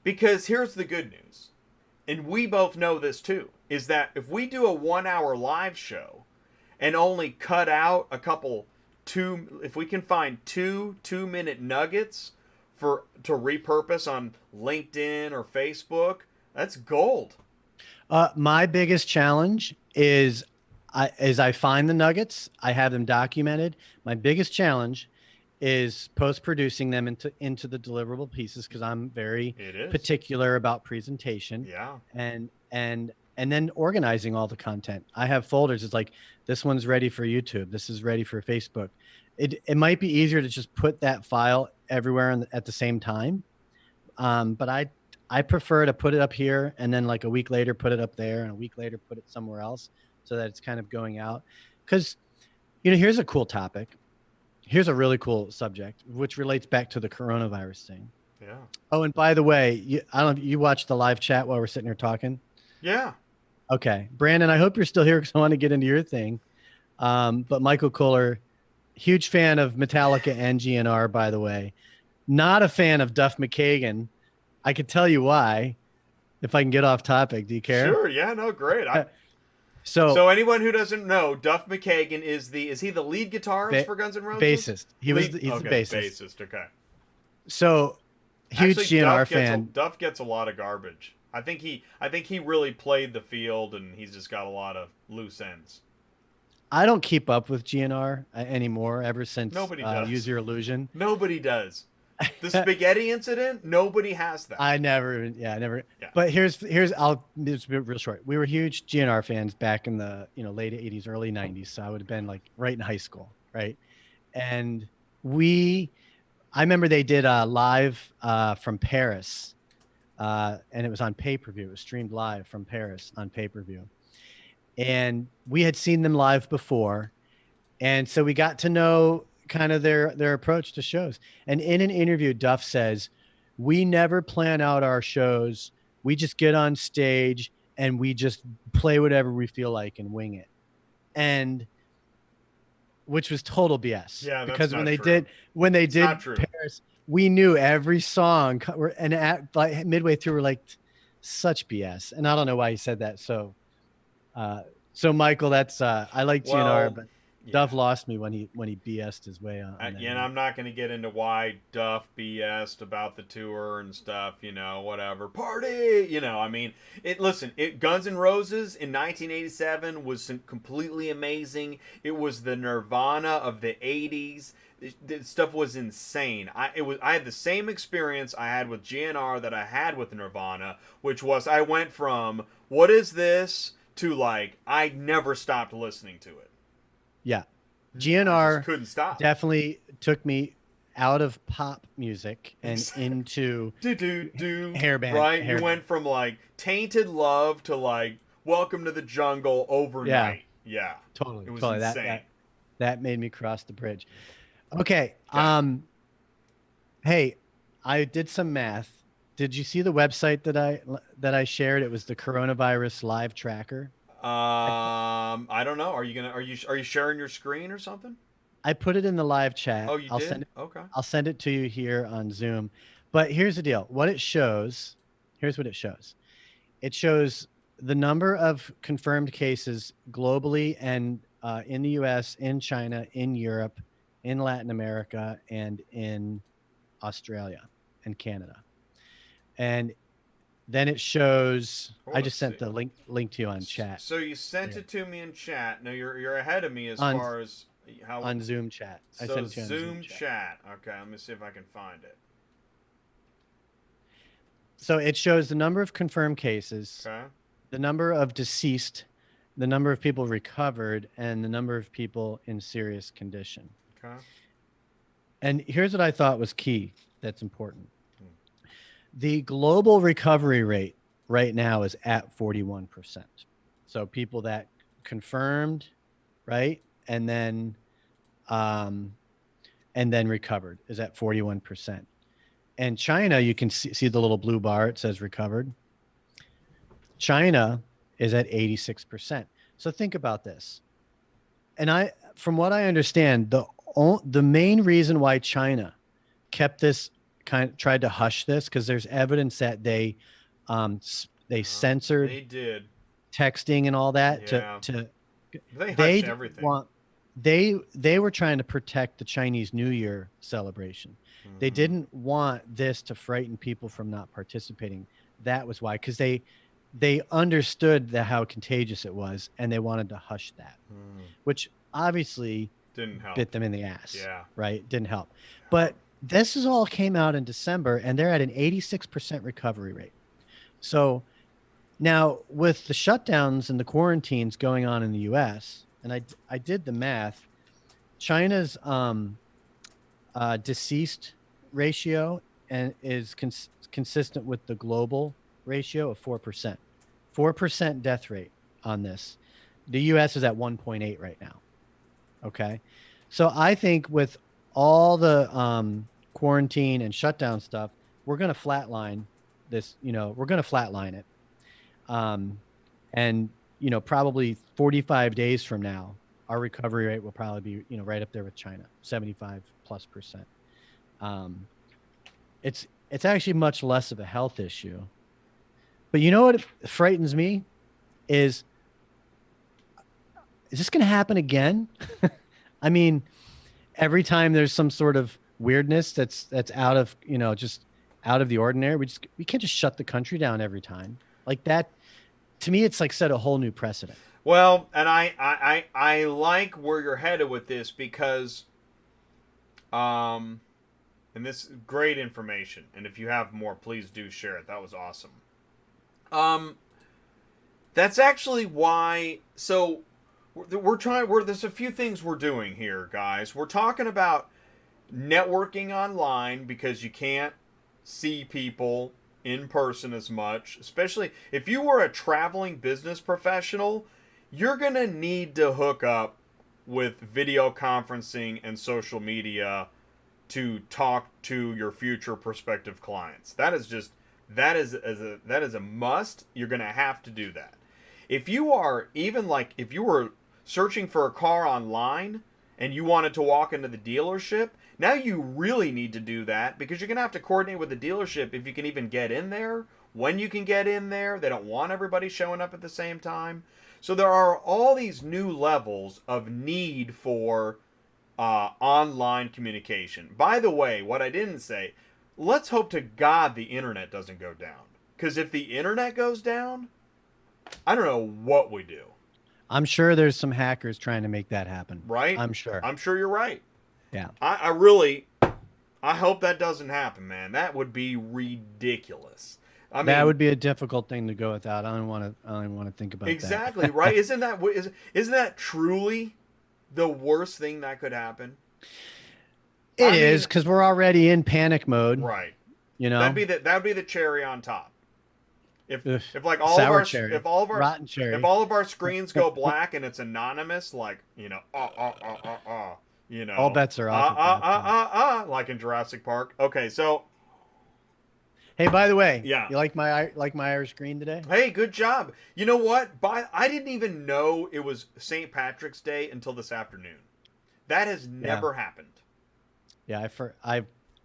Because here's the good news. And we both know this too, is that if we do a 1-hour live show and only cut out a couple if we can find 2-minute nuggets to repurpose on LinkedIn or Facebook, that's gold. My biggest challenge is I find the nuggets, I have them documented. My biggest challenge is post-producing them into the deliverable pieces, because I'm very particular about presentation. Yeah. And then organizing all the content. I have folders. It's like, this one's ready for YouTube. This is ready for Facebook. It might be easier to just put that file everywhere at the same time. But I prefer to put it up here, and then like a week later put it up there, and a week later put it somewhere else, so that it's kind of going out. Because, here's a cool topic. Here's a really cool subject, which relates back to the coronavirus thing. Yeah. Oh, and by the way, I don't know if you watched the live chat while we're sitting here talking. Yeah. Okay. Brandon, I hope you're still here, because I want to get into your thing. But Michael Kohler, huge fan of Metallica and GNR, by the way. Not a fan of Duff McKagan. I could tell you why, if I can get off topic. Do you care? Sure. Yeah. No. Great. So anyone who doesn't know, Duff McKagan is he the lead guitarist for Guns N' Roses? Bassist. He's the bassist. Bassist. Okay. So huge GNR fan. Duff gets a lot of garbage. I think he really played the field, and he's just got a lot of loose ends. I don't keep up with GNR anymore. Ever since Nobody does. Use Your Illusion. Nobody does. The spaghetti incident, nobody has that. I never. Yeah. But here's it's real short. We were huge GNR fans back in the late 80s, early 90s. So I would have been like right in high school, right? And I remember they did a live from Paris, and it was on pay-per-view. It was streamed live from Paris on pay-per-view, and we had seen them live before, and so we got to know kind of their approach to shows. And in an interview, Duff says, we never plan out our shows We just get on stage and we just play whatever we feel like and wing it. And which was total BS. Yeah, that's because not when they true. did not true. Paris, we knew every song, and like midway through, we're like, such BS. And I don't know why he said that. So Michael, that's I like GNR, but Duff lost me when he BS'd his way on that. And I'm not going to get into why Duff BS'd about the tour and stuff, whatever. Party! I mean, Guns N' Roses in 1987 was completely amazing. It was the Nirvana of the 80s. This stuff was insane. I had the same experience I had with GNR that I had with Nirvana, which was I went from, what is this, to like, I never stopped listening to it. Yeah. GNR couldn't stop. Definitely took me out of pop music and into hairband. Right? Hairband. You went from like Tainted Love to like Welcome to the Jungle overnight. Yeah. Totally. It was totally. insane. That made me cross the bridge. Okay. Hey, I did some math. Did you see the website that I shared? It was the coronavirus live tracker. I don't know. Are you sharing your screen or something? I put it in the live chat. Oh, you did? Send it, okay. I'll send it to you here on Zoom. But here's the deal. Here's what it shows. It shows the number of confirmed cases globally and in the US, in China, in Europe, in Latin America, and in Australia and Canada. And then it shows. I just sent the link to you on chat. So you sent it to me in chat. Now you're ahead of me as far as how on Zoom chat. I sent it to you on Zoom chat. Okay, let me see if I can find it. So it shows the number of confirmed cases, okay, the number of deceased, the number of people recovered, and the number of people in serious condition. Okay. And here's what I thought was key. That's important. The global recovery rate right now is at 41%. So people that confirmed, right, and then recovered is at 41%. And China, you can see the little blue bar. It says recovered. China is at 86%. So think about this. And from what I understand, the main reason why China kept this tried to hush this, because there's evidence that they censored they did texting and all that they hushed everything. They were trying to protect the Chinese New Year celebration. Mm-hmm. They didn't want this to frighten people from not participating. That was why, because they understood how contagious it was, and they wanted to hush that, which obviously didn't help. Bit them in the ass. Yeah. Right. Didn't help. But this is all came out in December, and they're at an 86% recovery rate. So now with the shutdowns and the quarantines going on in the US, and I did the math, China's deceased ratio and is consistent with the global ratio of 4%. 4% death rate on this. The US is at 1.8 right now. Okay. So I think with all the quarantine and shutdown stuff, we're going to flatline this, we're going to flatline it. And, probably 45 days from now, our recovery rate will probably be, right up there with China, 75+%. It's actually much less of a health issue. But you know what frightens me is this going to happen again? I mean, every time there's some sort of weirdness that's out of, just out of the ordinary, we can't just shut the country down every time like that. To me, it's like set a whole new precedent. Well, and I like where you're headed with this because, and this is great information. And if you have more, please do share it. That was awesome. That's actually why. So there's a few things we're doing here, guys. We're talking about networking online because you can't see people in person as much, especially if you were a traveling business professional. You're going to need to hook up with video conferencing and social media to talk to your future prospective clients. That is just that is a must. You're going to have to do that. If you are even like if you were searching for a car online and you wanted to walk into the dealership, now you really need to do that because you're going to have to coordinate with the dealership if you can even get in there, when you can get in there. They don't want everybody showing up at the same time. So there are all these new levels of need for online communication. By the way, what I didn't say, let's hope to God the internet doesn't go down. Because if the internet goes down, I don't know what we do. I'm sure there's some hackers trying to make that happen. Right? I'm sure. I'm sure you're right. Yeah. I hope that doesn't happen, man. That would be ridiculous. I mean, that would be a difficult thing to go without. I don't want to think about exactly, that. right? Isn't that truly the worst thing that could happen? It is, because we're already in panic mode. Right. You know, that'd be the cherry on top. If like rotten cherry. if all of our screens go black and it's anonymous, like all bets are off. like in Jurassic Park. Okay, so hey, by the way, yeah, you like my Irish green today? Hey, good job. You know what? I didn't even know it was St. Patrick's Day until this afternoon. That has never happened. Yeah,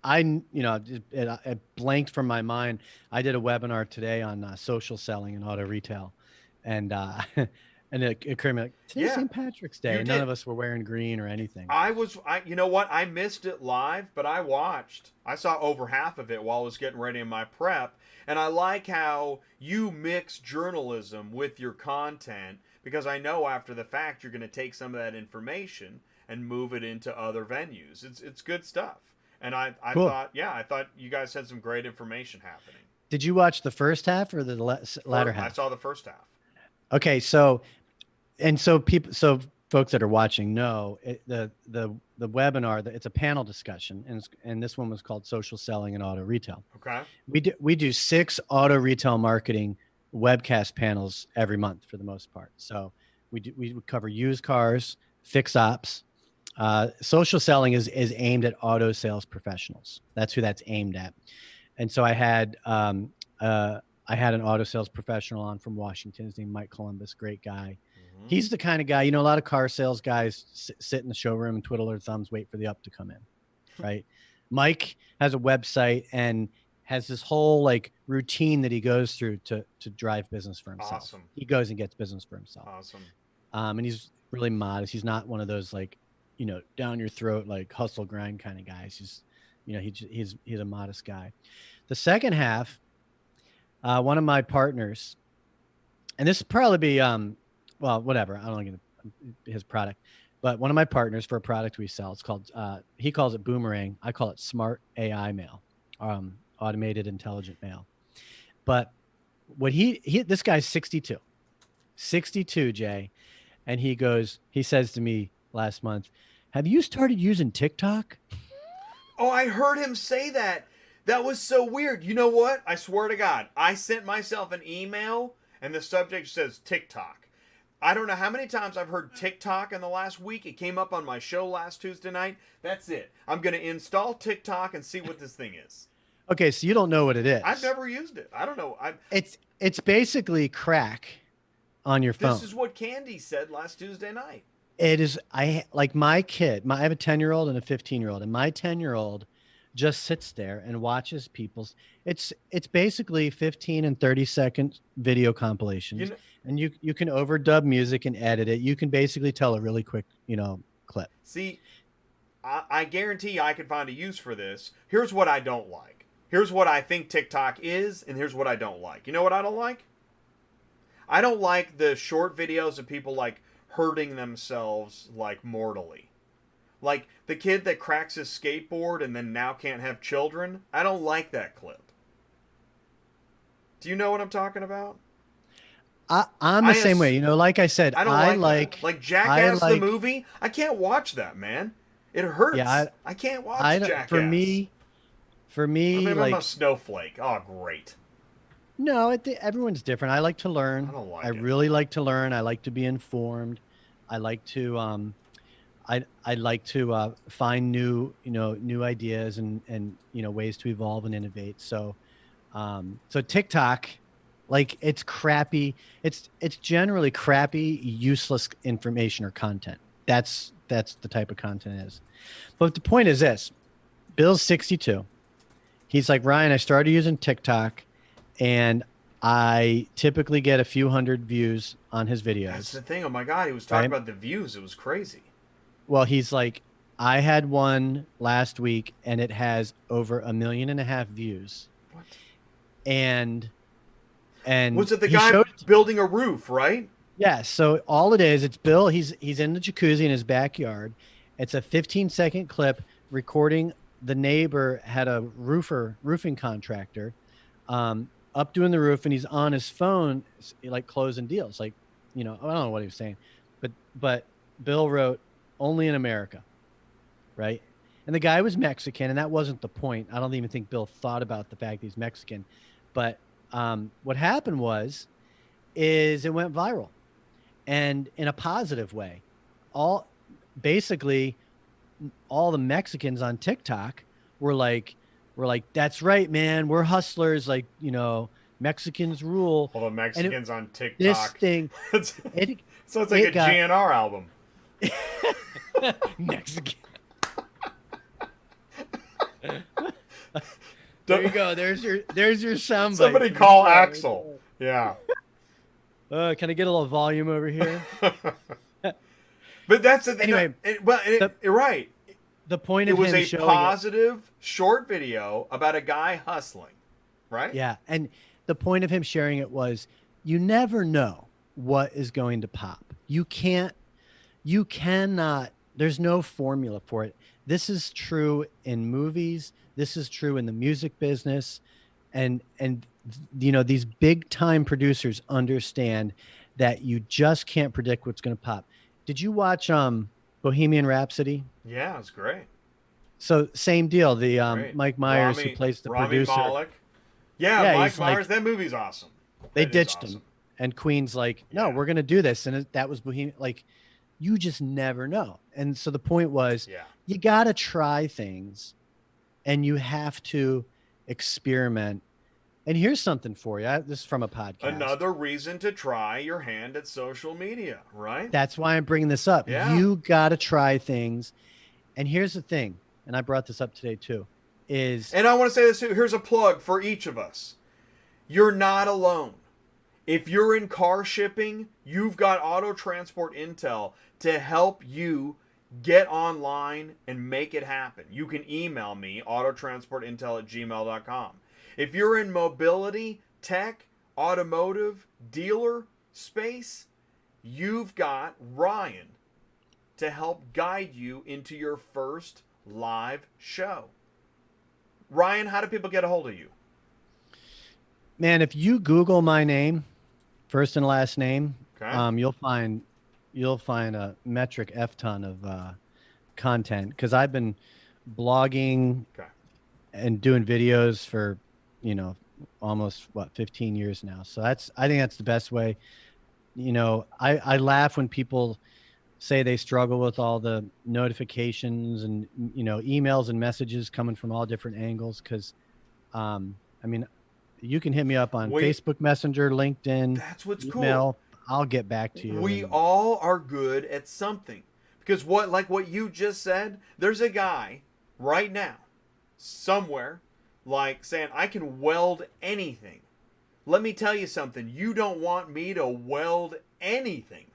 it blanked from my mind. I did a webinar today on social selling and auto retail, and and it occurred to me like, today's St. Patrick's Day, and none of us were wearing green or anything. You know what? I missed it live, but I watched. I saw over half of it while I was getting ready in my prep, and I like how you mix journalism with your content, because I know after the fact you're going to take some of that information and move it into other venues. It's good stuff. And I cool. thought you guys had some great information happening. Did you watch the first half or the latter half? I saw the first half. Okay, so folks that are watching know the webinar. It's a panel discussion, and this one was called Social Selling and Auto Retail. Okay. We do 6 auto retail marketing webcast panels every month for the most part. So we cover used cars, fix ops. Social selling is aimed at auto sales professionals. That's who that's aimed at. And so I had an auto sales professional on from Washington. His name Mike Columbus, great guy. Mm-hmm. He's the kind of guy, a lot of car sales guys sit in the showroom and twiddle their thumbs, wait for the up to come in, right? Mike has a website and has this whole like routine that he goes through to drive business for himself. Awesome. He goes and gets business for himself. Awesome. And he's really modest. He's not one of those like, down your throat, like hustle grind kind of guys. He's a modest guy. The second half, one of my partners, and this will probably be, whatever. I don't get his product, but one of my partners for a product we sell, it's called, he calls it Boomerang. I call it Smart AI Mail, automated intelligent mail. But what this guy's 62, Jay. And he says to me last month, have you started using TikTok? Oh, I heard him say that. That was so weird. You know what? I swear to God, I sent myself an email and the subject says TikTok. I don't know how many times I've heard TikTok in the last week. It came up on my show last Tuesday night. That's it. I'm going to install TikTok and see what this thing is. Okay, so you don't know what it is. I've never used it. I don't know. It's basically crack on your phone. This is what Candy said last Tuesday night. It is. Like my kid. I have a 10-year-old and a 15-year-old, and my 10-year-old just sits there and watches people's. It's basically 15 and 30-second video compilations, and you can overdub music and edit it. You can basically tell a really quick clip. See, I guarantee you I can find a use for this. Here's what I don't like. Here's what I think TikTok is, and here's what I don't like. You know what I don't like? I don't like the short videos of people like hurting themselves like mortally. Like the kid that cracks his skateboard and then now can't have children. I don't like that clip. Do you know what I'm talking about? I'm the same way. Like I said, I don't like Jackass the movie. I can't watch that, man. It hurts. Yeah, I can't watch Jackass. For me, maybe I'm a snowflake. Oh, great. No, everyone's different. I like to learn. I really like to learn. I like to be informed. I like to I like to find new ideas and ways to evolve and innovate. So So TikTok, like it's crappy. It's generally crappy, useless information or content. That's the type of content it is. But the point is this: Bill's 62. He's like, Ryan, I started using TikTok, and I typically get a few hundred views on his videos. That's the thing. Oh my God, he was talking about the views. It was crazy. Well, he's like, I had one last week, and it has over 1.5 million views. What? And was it the guy building a roof, right? Yeah. So all it is, it's Bill. He's in the jacuzzi in his backyard. It's a 15-second clip recording. The neighbor had a roofing contractor up doing the roof, and he's on his phone, like closing deals. Like, I don't know what he was saying, but Bill wrote only in America. Right. And the guy was Mexican, and that wasn't the point. I don't even think Bill thought about the fact that he's Mexican, but what happened is it went viral, and in a positive way. Basically all the Mexicans on TikTok were like, that's right, man. We're hustlers. Like, Mexicans rule. All the Mexicans on TikTok. This thing. Sounds like a GNR album. Mexican. There you go. There's your soundbite. Somebody call Axel. Yeah. Can I get a little volume over here? But that's the thing. Anyway, you're right. The point of it was a positive short video about a guy hustling, right? Yeah, and the point of him sharing it was, you never know what is going to pop. You cannot. There's no formula for it. This is true in movies. This is true in the music business, and these big time producers understand that you just can't predict what's going to pop. Did you watch Bohemian Rhapsody? Yeah, it was great. So same deal. The Mike Myers, who plays the producer. Malek. Yeah, Mike Myers. That movie's awesome. They ditched him, and Queen's like, no, we're going to do this, and that was Bohemian. Like, you just never know. And so the point was, you got to try things, and you have to experiment. And here's something for you. This is from a podcast. Another reason to try your hand at social media, right? That's why I'm bringing this up. Yeah. You got to try things. And here's the thing, and I brought this up today too, and I want to say this too. Here's a plug for each of us. You're not alone. If you're in car shipping, you've got Auto Transport Intel to help you get online and make it happen. You can email me, autotransportintel@gmail.com. If you're in mobility, tech, automotive, dealer space, you've got Ryan to help guide you into your first live show. Ryan, how do people get a hold of you? Man, if you Google my name, first and last name, okay, you'll find a metric F ton of content, because I've been blogging and doing videos for almost 15 years now. So I think that's the best way. I laugh when people say they struggle with all the notifications and emails and messages coming from all different angles, because you can hit me up on Facebook Messenger, LinkedIn. That's what's email. Cool. I'll get back to you. We all are good at something, because what you just said, there's a guy right now somewhere saying, I can weld anything. Let me tell you something. You don't want me to weld anything.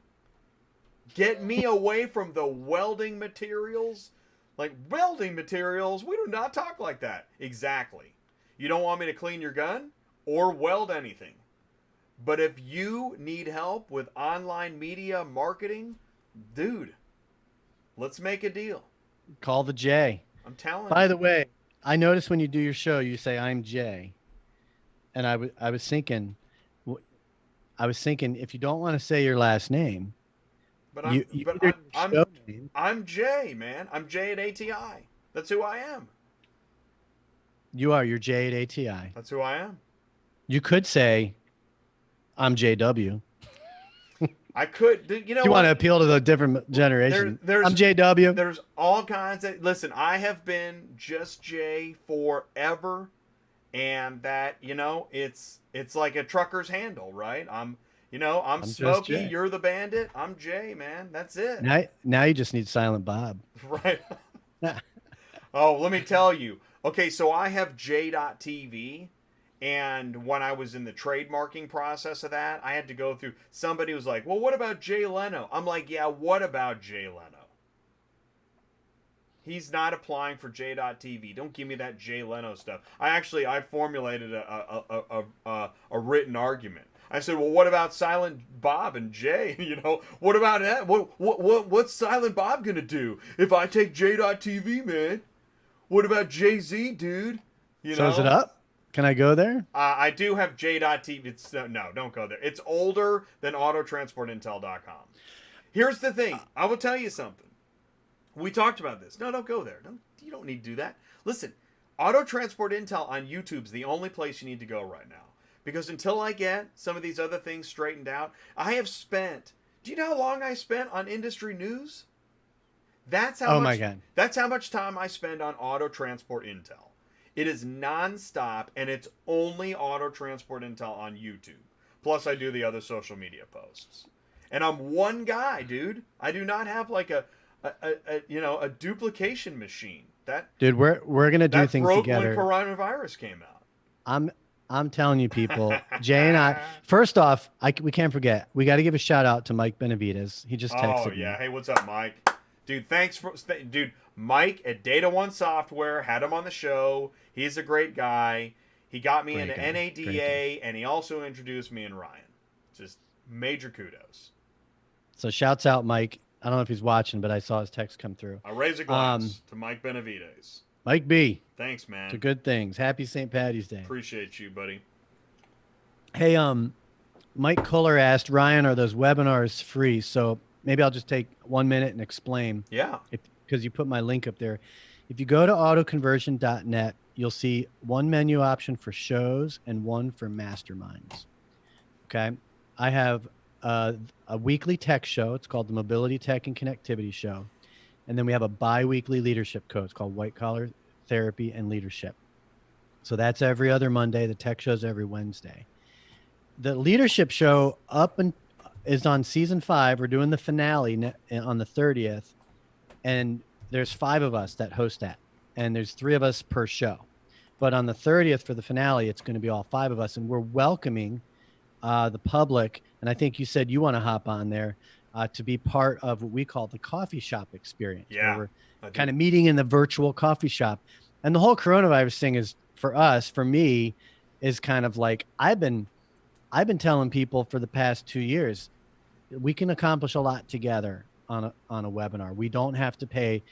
Get me away from the welding materials. Like, welding materials, we do not talk like that. Exactly. You don't want me to clean your gun or weld anything. But if you need help with online media marketing, dude, let's make a deal. Call the J. I'm telling you. By the way, I noticed when you do your show, you say I'm Jay, and I was thinking, if you don't want to say your last name, but I'm Jay, man. I'm Jay at ATI. That's who I am. You're Jay at ATI. That's who I am. You could say, I'm JW. I could. You want to appeal to the different generation. I'm JW. There's all kinds of. Listen, I have been just Jay forever, and that, it's like a trucker's handle, right? I'm I'm just Smokey, Jay. you're the bandit, I'm Jay, man. That's it. Now you just need Silent Bob. Right. Oh, let me tell you. Okay, so I have J.TV, and when I was in the trademarking process of that, I had to go through. Somebody was like, well, what about Jay Leno? I'm like, yeah, what about Jay Leno? He's not applying for J.TV. Don't give me that Jay Leno stuff. I formulated a written argument. I said, well, what about Silent Bob and Jay? What about that? What's Silent Bob gonna do if I take J.TV, man? What about Jay-Z, dude? So is it up? Can I go there? I do have J.TV. It's no, don't go there. It's older than autotransportintel.com. Here's the thing. I will tell you something. We talked about this. No, don't go there. You don't need to do that. Listen, Auto Transport Intel on YouTube's the only place you need to go right now. Because until I get some of these other things straightened out, I have spent... Do you know how long I spent on industry news? That's how my God. That's how much time I spend on Auto Transport Intel. It is nonstop, and it's only Auto Transport Intel on YouTube. Plus, I do the other social media posts. And I'm one guy, dude. I do not have like a duplication machine. Dude, we're gonna do things together. That broke when coronavirus came out. I'm telling you, people. Jay and I. First off, we can't forget. We got to give a shout out to Mike Benavides. He just texted me. Oh yeah. Hey, what's up, Mike? Dude, Mike at Data One Software had him on the show. He's a great guy. He got me into NADA, and he also introduced me and Ryan. Just major kudos. So shouts out, Mike. I don't know if he's watching, but I saw his text come through. I raise a glass to Mike Benavides. Mike B. Thanks, man. To good things. Happy St. Patty's Day. Appreciate you, buddy. Hey, Mike Kohler asked, Ryan, are those webinars free? So maybe I'll just take 1 minute and explain. Yeah. Because you put my link up there. If you go to autoconversion.net, you'll see one menu option for shows and one for masterminds. Okay. I have a weekly tech show. It's called the Mobility Tech and Connectivity Show. And then we have a bi-weekly leadership coach called White Collar Therapy and Leadership. So that's every other Monday. The tech show's every Wednesday. The leadership show is on season 5. We're doing the finale on the 30th. And there's 5 of us that host that. And there's 3 of us per show. But on the 30th for the finale, it's going to be all 5 of us. And we're welcoming the public. And I think you said you want to hop on there to be part of what we call the coffee shop experience. Yeah. Where we're kind of meeting in the virtual coffee shop. And the whole coronavirus thing is, for me, is kind of like, I've been telling people for the past 2 years, we can accomplish a lot together on a webinar. We don't have to pay,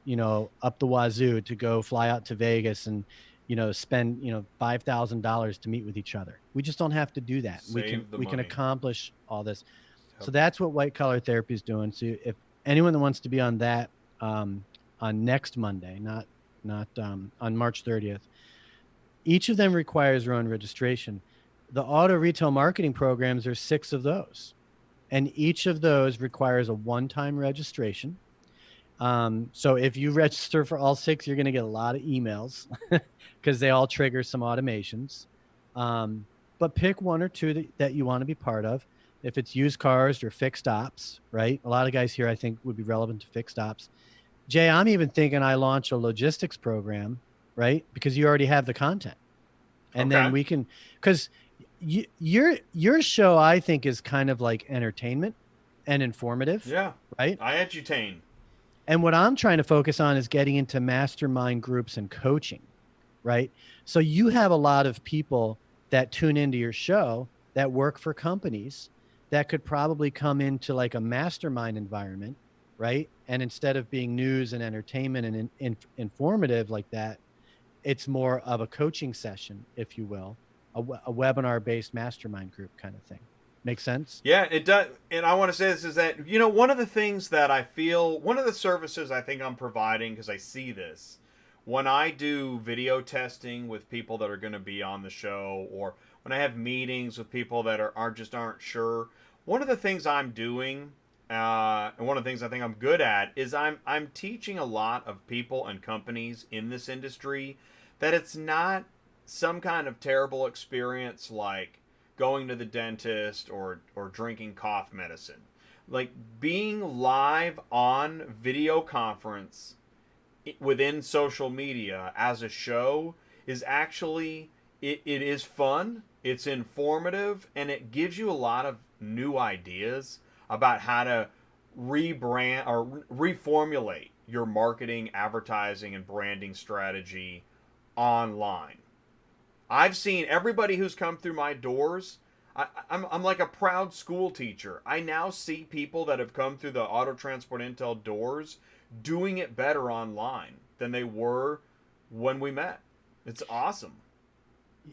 up the wazoo to go fly out to Vegas and, spend, $5,000 to meet with each other. We just don't have to do that. We can accomplish all this. Yep. So that's what White Collar Therapy is doing. So if anyone that wants to be on that on next Monday, not on March 30th, each of them requires their own registration. The auto retail marketing programs, there's 6 of those. And each of those requires a one-time registration. So if you register for all 6, you're going to get a lot of emails because they all trigger some automations. But pick 1 or 2 that you want to be part of. If it's used cars or fixed ops, right? A lot of guys here, I think, would be relevant to fixed ops. Jay, I'm even thinking I launch a logistics program, right? Because you already have the content. And then we can, because your show, I think, is kind of like entertainment and informative. Yeah. Right? I edutain. And what I'm trying to focus on is getting into mastermind groups and coaching, right? So you have a lot of people that tune into your show that work for companies that could probably come into like a mastermind environment, right? And instead of being news and entertainment and informative like that, it's more of a coaching session, if you will, a webinar-based mastermind group kind of thing. Make sense? Yeah, it does. And I want to say this is that, one of the things that I feel, one of the services I think I'm providing, because I see this, when I do video testing with people that are going to be on the show, or when I have meetings with people that aren't sure, one of the things I'm doing, and one of the things I think I'm good at, is I'm teaching a lot of people and companies in this industry that it's not some kind of terrible experience like going to the dentist or drinking cough medicine. Like being live on video conference within social media as a show is actually it is fun, it's informative, and it gives you a lot of new ideas about how to rebrand or reformulate your marketing, advertising, and branding strategy online. I've seen everybody who's come through my doors. I'm like a proud school teacher. I now see people that have come through the Auto Transport Intel doors doing it better online than they were when we met. It's awesome.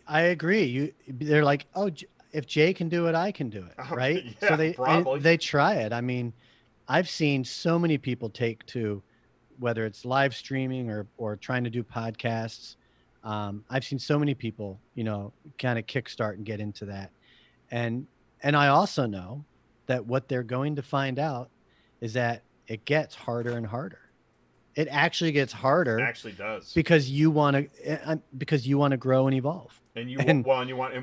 I agree. They're like, oh, if Jay can do it, I can do it, right? Yeah, so probably. they try it. I mean, I've seen so many people take to, whether it's live streaming or trying to do podcasts. I've seen so many people, kind of kickstart and get into that. And I also know that what they're going to find out is that it gets harder and harder. It actually gets harder. It actually does. Because you want to grow and evolve. And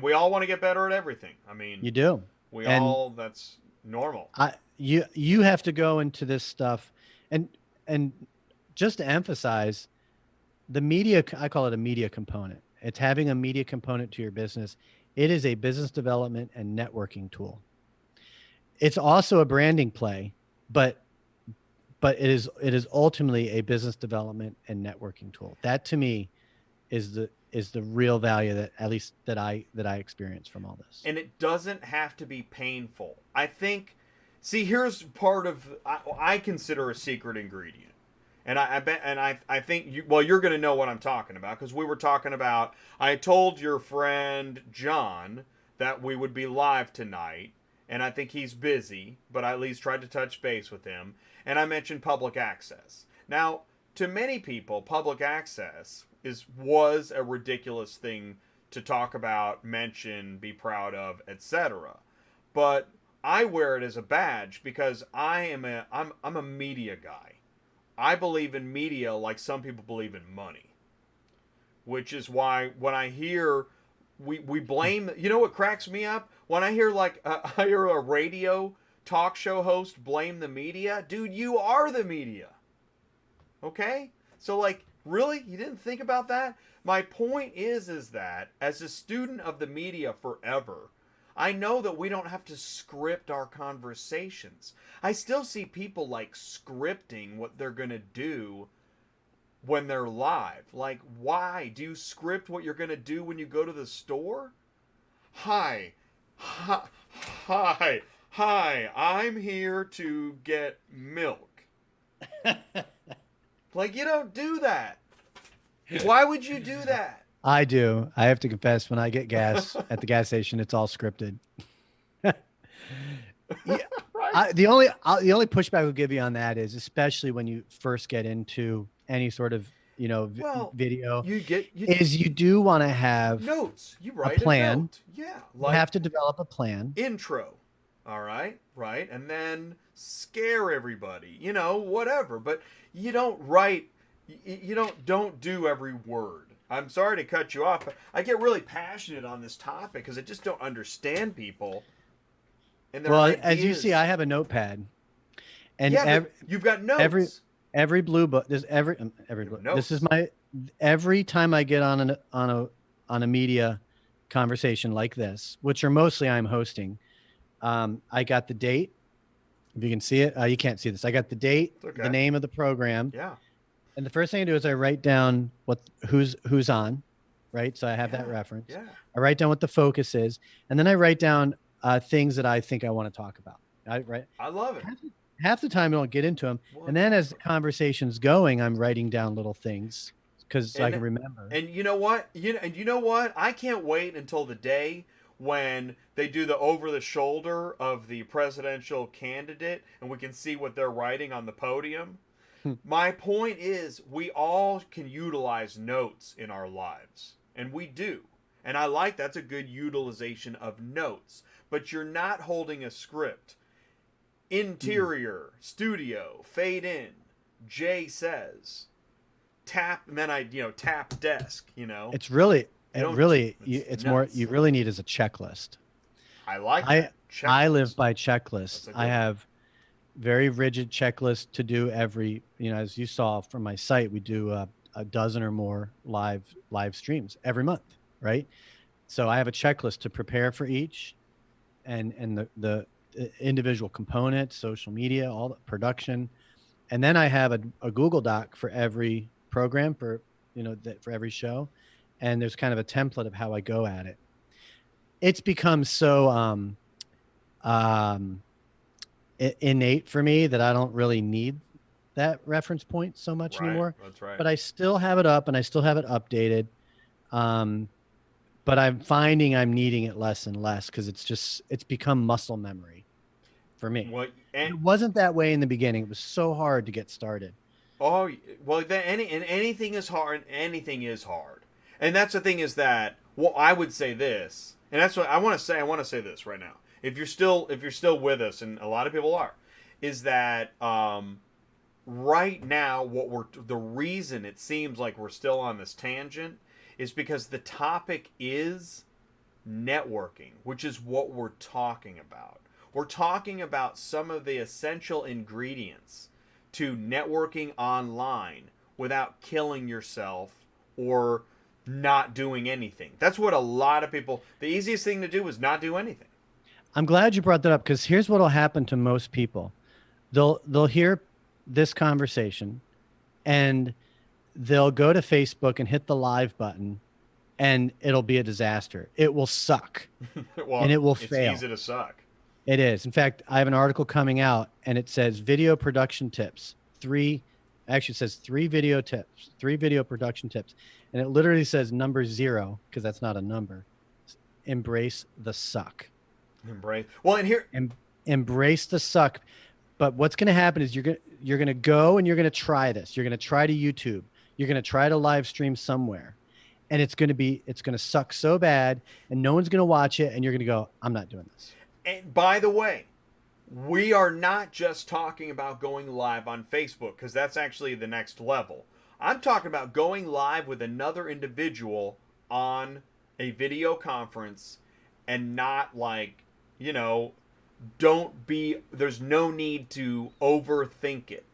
we all want to get better at everything. I mean, you do. That's normal. You have to go into this stuff and just to emphasize the media, I call it a media component. It's having a media component to your business. It is a business development and networking tool. It's also a branding play, but it is ultimately a business development and networking tool. That to me is the real value that I experience from all this. And it doesn't have to be painful. I think. See, here's part of I consider a secret ingredient. And I think you're going to know what I'm talking about, because we were talking about, I told your friend John that we would be live tonight, and I think he's busy, but I at least tried to touch base with him, and I mentioned public access. Now, to many people, public access was a ridiculous thing to talk about, mention, be proud of, etc. But I wear it as a badge because I'm a media guy. I believe in media like some people believe in money, which is why when I hear we blame, what cracks me up? When I hear I hear a radio talk show host blame the media. Dude, you are the media. Okay? So really? You didn't think about that? My point is that as a student of the media forever, I know that we don't have to script our conversations. I still see people scripting what they're going to do when they're live. Why? Do you script what you're going to do when you go to the store? Hi, I'm here to get milk. You don't do that. Why would you do that? I do. I have to confess, when I get gas at the gas station, it's all scripted. Yeah, Right. the only pushback I'll give you on that is, especially when you first get into any sort of video, you do want to have notes. You write a plan. Note. Yeah, you have to develop a plan. Intro. All right, and then scare everybody. Whatever. But you don't write. You don't do every word. I'm sorry to cut you off, but I get really passionate on this topic because I just don't understand people. And their ideas. As you see, I have a notepad, and you've got notes. Every blue book. There's every this is every time I get on a media conversation like this, which are mostly I'm hosting. I got the date. If you can see it, you can't see this. I got the date, the name of the program. Yeah. And the first thing I do is I write down who's on, right? So I have that reference. Yeah. I write down what the focus is, and then I write down things that I think I want to talk about. I love it. Half the time I don't get into them, and then as the conversation's going, I'm writing down little things because I can remember. And you know what? You know what? I can't wait until the day when they do the over the shoulder of the presidential candidate, and we can see what they're writing on the podium. My point is, we all can utilize notes in our lives, and we do. And I like that's a good utilization of notes, but you're not holding a script. Interior, studio, fade in, Jay says, tap, and then I tap desk, It's really, You It don't. really, It's it's more, nuts. you really need is a checklist. I like I that. I live Checklist. by That's checklists. a I good one. have very rigid checklists to do every, as you saw from my site, we do a dozen or more live streams every month, right? So I have a checklist to prepare for each, and the individual components, social media, all the production, and then I have a Google Doc for every program, for that for every show, and there's kind of a template of how I go at it. It's become so um innate for me that I don't really need that reference point so much Right. anymore. That's right. But I still have it up and I still have it updated. Um, but I'm finding I'm needing it less and less because it's become muscle memory for me. Well, And and it wasn't that way in the beginning. It was so hard to get started. oh well, then anything is hard. Anything is hard, and that's the thing is that well, I would say this, and that's what I want to say. I want to say this right now. If you're still with us, and a lot of people are, is that right now the reason it seems like we're still on this tangent is because the topic is networking, which is what we're talking about. We're talking about some of the essential ingredients to networking online without killing yourself or not doing anything. That's what a lot of people, the easiest thing to do is not do anything. I'm glad you brought that up because here's what will happen to most people. They'll hear this conversation and they'll go to Facebook and hit the live button and it'll be a disaster. It will suck Well, and it will it's fail. easy to suck. It is. In fact, I have an article coming out and it says video production tips. Actually it says three video tips, three video production tips. And it literally says number 0, because that's not a number. Embrace the suck. Embrace. Well, and here, Embrace the suck. But what's going to happen is you're going to go and you're going to try this. You're going to try to YouTube. You're going to try to live stream somewhere. And it's going to suck so bad and no one's going to watch it. And you're going to go, I'm not doing this. and by the way, we are not just talking about going live on Facebook because that's actually the next level. I'm talking about going live with another individual on a video conference and not there's no need to overthink it.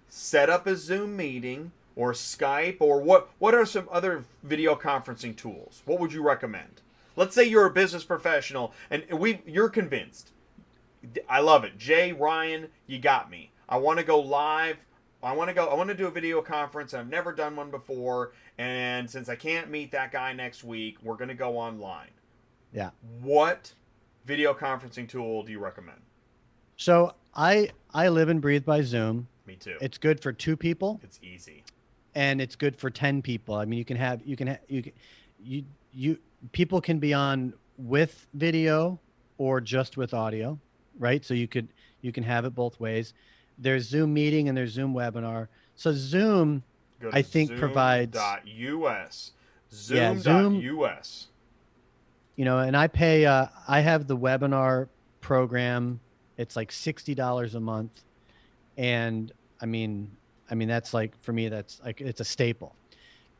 Set up a Zoom meeting or Skype or what are some other video conferencing tools? What would you recommend? Let's say you're a business professional and you're convinced. I love it. Jay, Ryan, you got me. I want to go live. I want to do a video conference. I've never done one before. And since I can't meet that guy next week, we're going to go online. Yeah. What video conferencing tool do you recommend? So I live and breathe by Zoom. Me too. It's good for 2 people It's easy. and it's good for 10 people. I mean, people can be on with video or just with audio, right? So you can have it both ways. There's Zoom meeting and there's Zoom webinar. So Zoom, Go to I think provides Zoom.us. Yeah, Zoom. Zoom.us. And I have the webinar program. It's like $60 a month. And I mean, that's like, for me, that's like, it's a staple.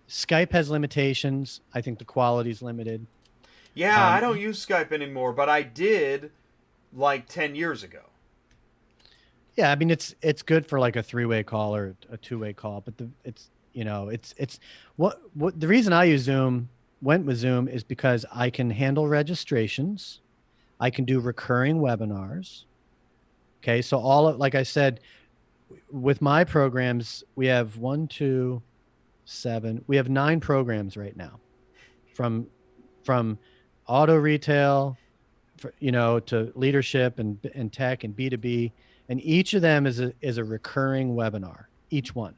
Skype has limitations. I think the quality's limited. Yeah, I don't use Skype anymore, but I did like 10 years ago. Yeah, I mean it's good for like a 3-way call or a 2-way call, but what the reason I went with Zoom is because I can handle registrations, I can do recurring webinars. Okay, so like I said, with my programs, we have 1, 2, 7. We have 9 programs right now, from auto retail, to leadership and tech and B2B. And each of them is a recurring webinar, each one,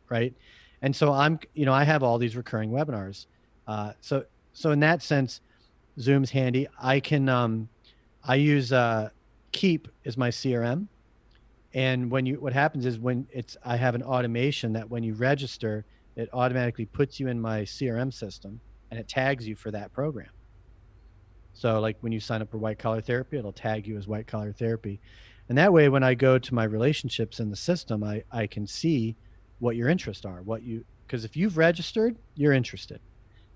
right? And so I have all these recurring webinars. So in that sense, Zoom's handy. I use Keep as my CRM. And what happens is I have an automation that when you register, it automatically puts you in my CRM system and it tags you for that program. So like when you sign up for White Collar Therapy, it'll tag you as White Collar Therapy. And that way, when I go to my relationships in the system, I can see what your interests are, because if you've registered, you're interested.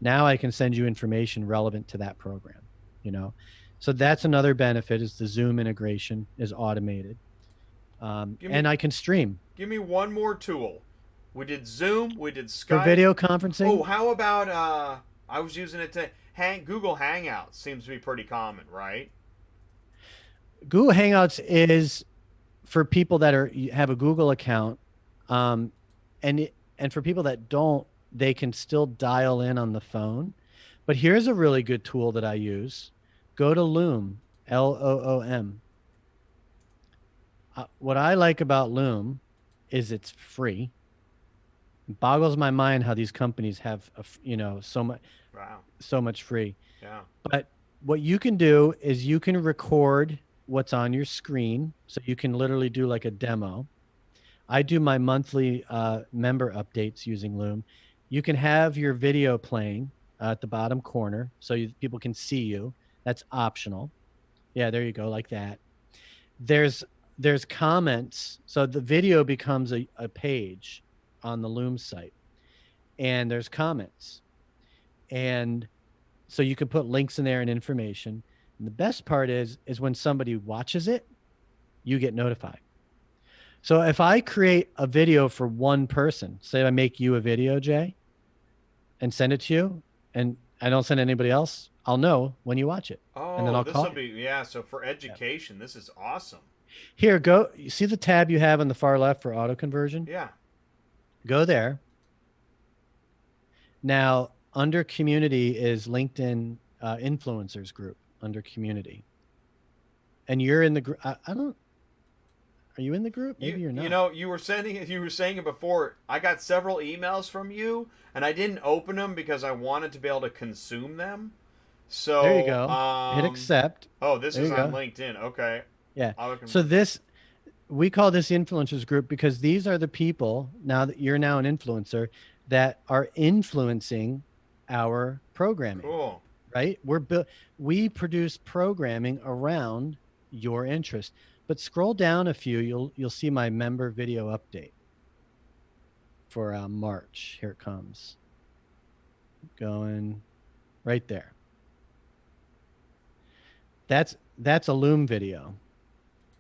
Now I can send you information relevant to that program, you know? So that's another benefit is the Zoom integration is automated. And I can stream Give me one more tool. We did Zoom. We did for Skype. video Oh, conferencing. how about I was using it to Google Hangouts seems to be pretty common, right? Google Hangouts is for people that have a Google account, and for people that don't, they can still dial in on the phone. But here's a really good tool that I use. Go to Loom, Loom. What I like about Loom is it's free. It boggles my mind how these companies have, Wow. so much free. Yeah. But what you can do is you can record what's on your screen. So you can literally do like a demo. I do my monthly member updates using Loom. You can have your video playing at the bottom corner so people can see you. That's optional. Yeah, there you go, like that. There's comments. So the video becomes a page on the Loom site. And there's comments. And so you can put links in there and information. And the best part is when somebody watches it, you get notified. So if I create a video for one person, say I make you a video, Jay, and send it to you, and I don't send anybody else, I'll know when you watch it. And then Oh, I'll this call will you. be so for education, this is awesome. Here, go. You see the tab you have on the far left for auto conversion? Yeah. Go there. Now, under community is LinkedIn influencers group under community. And you're in the group. I don't. Are you in the group? Maybe you're not. You know, you were saying it before. I got several emails from you, and I didn't open them because I wanted to be able to consume them. So There you go. Hit accept. Oh, this There is you on go. LinkedIn. Okay. Yeah. I'll look So we call this influencers group because these are the people, now that you're now an influencer, that are influencing our programming. Cool. Right? We produce programming around your interest. But scroll down a few, you'll see my member video update for March. Here it comes. Going right there. That's a Loom video,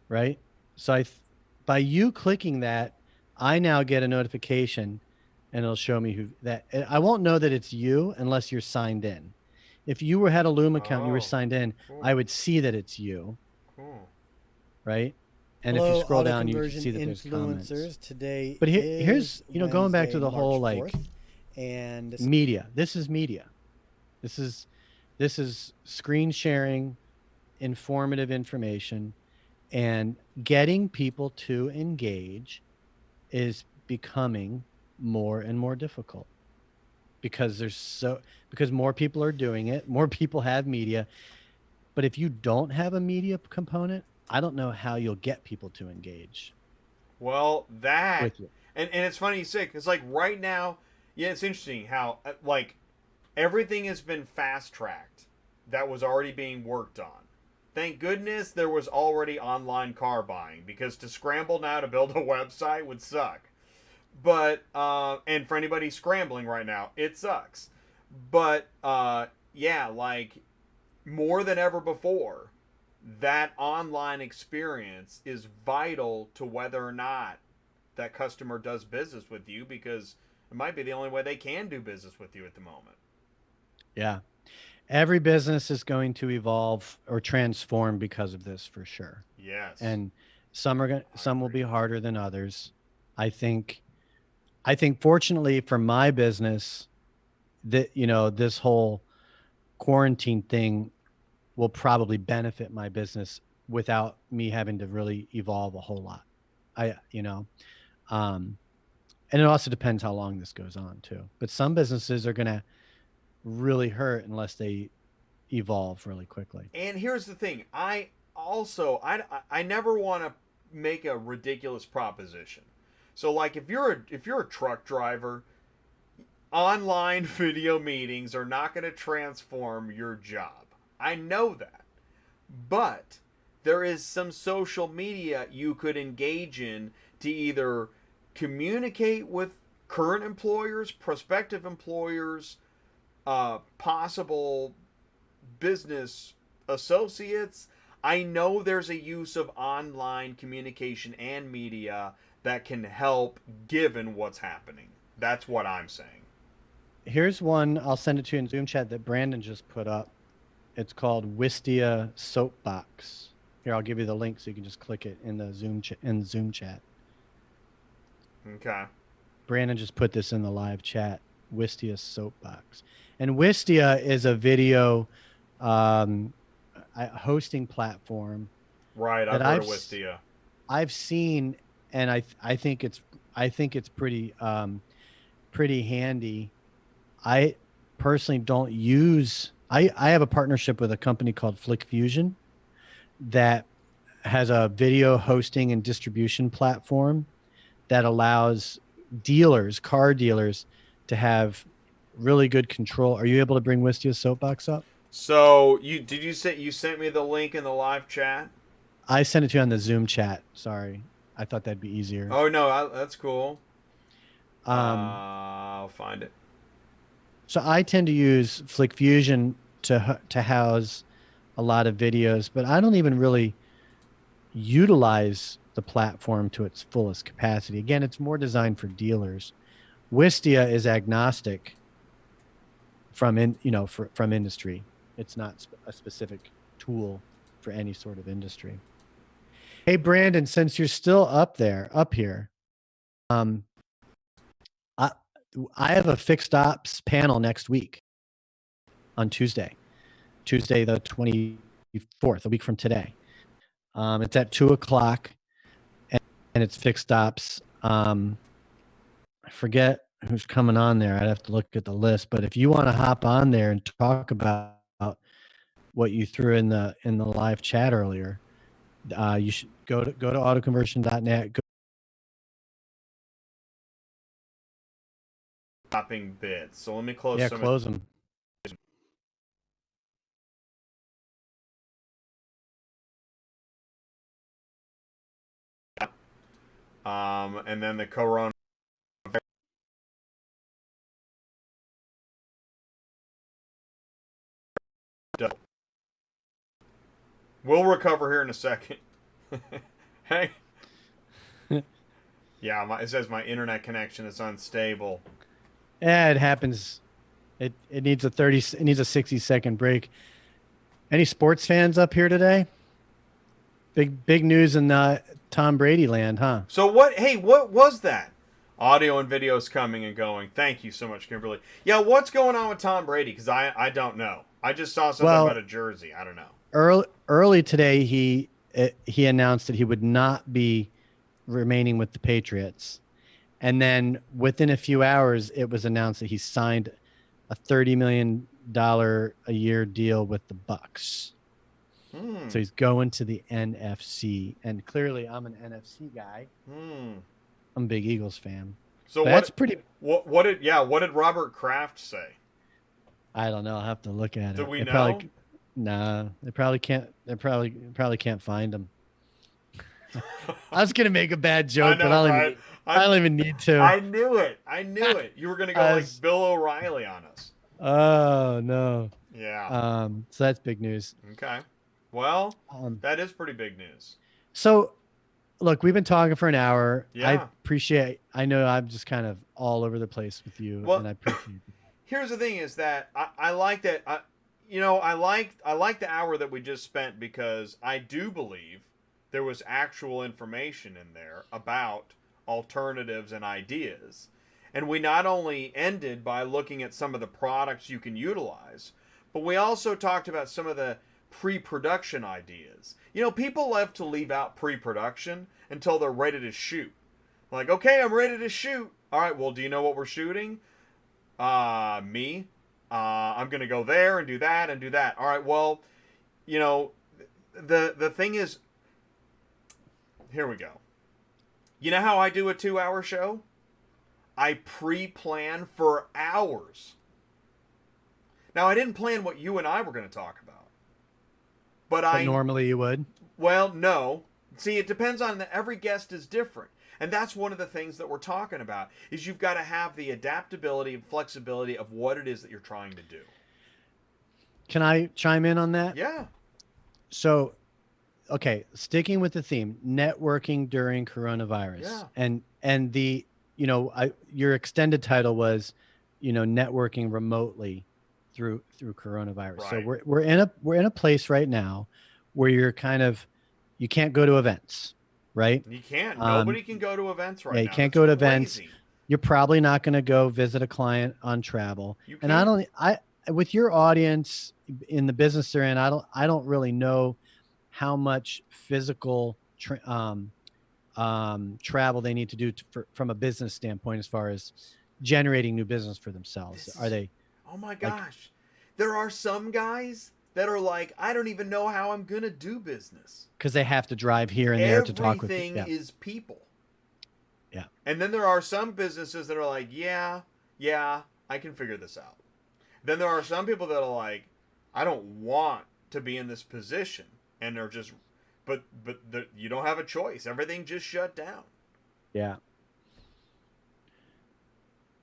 right? So by you clicking that, I now get a notification and it'll show me I won't know that it's you unless you're signed in. If you had a Loom account and you were signed in, cool. I would see that it's you. Cool. Right? And Hello, if you scroll auto down, you can conversion see that there's influencers. comments. Today But here's, going back to the Wednesday, whole March like 4th, and media. This is media. This is screen sharing, informative information, and getting people to engage is becoming more and more difficult because because more people are doing it, more people have media. But if you don't have a media component, I don't know how you'll get people to engage. Well, that With you. and it's funny you say, because like right now, yeah, it's interesting how like everything has been fast tracked that was already being worked on. Thank goodness there was already online car buying, because to scramble now to build a website would suck. But and for anybody scrambling right now, it sucks. But yeah, like more than ever before, that online experience is vital to whether or not that customer does business with you, because it might be the only way they can do business with you at the moment. Yeah. Every business is going to evolve or transform because of this, for sure. Yes. And some will be harder than others. I think fortunately for my business that, this whole quarantine thing will probably benefit my business without me having to really evolve a whole lot. And it also depends how long this goes on too. But some businesses are going to really hurt unless they evolve really quickly. And here's the thing. I never want to make a ridiculous proposition. So like if you're a truck driver, online video meetings are not going to transform your job. I know that. But there is some social media you could engage in to either communicate with current employers, prospective employers, possible business associates. I know there's a use of online communication and media that can help given what's happening. That's what I'm saying. Here's one. I'll send it to you in Zoom chat that Brandon just put up. It's called Wistia Soapbox. Here, I'll give you the link so you can just click it in the Zoom chat. Okay. Brandon just put this in the live chat. Wistia Soapbox, and Wistia is a video hosting platform. Right, I've heard of Wistia. I've seen, and I think it's pretty pretty handy. I personally don't use. I have a partnership with a company called Flick Fusion that has a video hosting and distribution platform that allows car dealers, to have really good control. Are you able to bring Wistia's Soapbox up? So did you say you sent me the link in the live chat? I sent it to you on the Zoom chat. Sorry, I thought that'd be easier. Oh no, that's cool. I'll find it. So I tend to use Flick Fusion to house a lot of videos, but I don't even really utilize the platform to its fullest capacity. Again, it's more designed for dealers. Wistia is agnostic from industry. It's not a specific tool for any sort of industry. Hey Brandon, since you're still up here, I have a fixed ops panel next week on Tuesday the 24th, a week from today. It's at 2:00 and it's fixed ops. I forget who's coming on there. I'd have to look at the list, but if you want to hop on there and talk about what you threw in the live chat earlier, you should go to autoconversion.net. Stopping bits. So let me close. Yeah, close them. And then the corona. We'll recover here in a second. Hey. Yeah, it says my internet connection is unstable. Yeah, it happens. It needs a 60-second break. Any sports fans up here today? Big news in Tom Brady land, huh? So what was that? Audio and videos coming and going. Thank you so much, Kimberly. Yeah, what's going on with Tom Brady? Because I don't know. I just saw something about a jersey. I don't know. Early today, he announced that he would not be remaining with the Patriots, and then within a few hours, it was announced that he signed a $30 million a year deal with the Bucks. So he's going to the NFC, and clearly I'm an NFC guy. I'm a big Eagles fan. So that's pretty. What did Robert Kraft say? I don't know. I'll have to look at it. Do we know? Nah, they probably can't. They probably can't find him. I was gonna make a bad joke, but I don't even need to. I knew it. You were gonna go like Bill O'Reilly on us. Oh no. Yeah. So that's big news. Okay. Well, that is pretty big news. So, look, we've been talking for an hour. Yeah. I know I'm just kind of all over the place with you, and I appreciate it. Here's the thing: is that I like that. I like the hour that we just spent because I do believe there was actual information in there about alternatives and ideas, and we not only ended by looking at some of the products you can utilize, but we also talked about some of the pre-production ideas. People love to leave out pre-production until they're ready to shoot. Like, okay, I'm ready to shoot. All right, well, do you know what we're shooting? Me. I'm going to go there and do that and do that. All right, well, the thing is, here we go. You know how I do a 2-hour show? I pre-plan for hours. Now, I didn't plan what you and I were going to talk about. But normally you would? Well, no, See, it depends on every guest is different. And that's one of the things that we're talking about is you've got to have the adaptability and flexibility of what it is that you're trying to do. Can I chime in on that? Yeah. So, okay, sticking with the theme, networking during coronavirus. Yeah. And the, your extended title was, networking remotely through coronavirus. Right. So we're in a place right now where you can't go to events, right? You can't. Nobody can go to events right now. You can't That's go to crazy. events. You're probably not going to go visit a client on travel. You And can't. with your audience in the business they're in, I don't really know how much physical travel they need to do from a business standpoint as far as generating new business for themselves. Are they? Oh my gosh. There are some guys that are like, I don't even know how I'm going to do business. Because they have to drive here and there to talk with people. Everything is people. Yeah. And then there are some businesses that are like, yeah, I can figure this out. Then there are some people that are like, I don't want to be in this position. And they're just, but you don't have a choice. Everything just shut down. Yeah.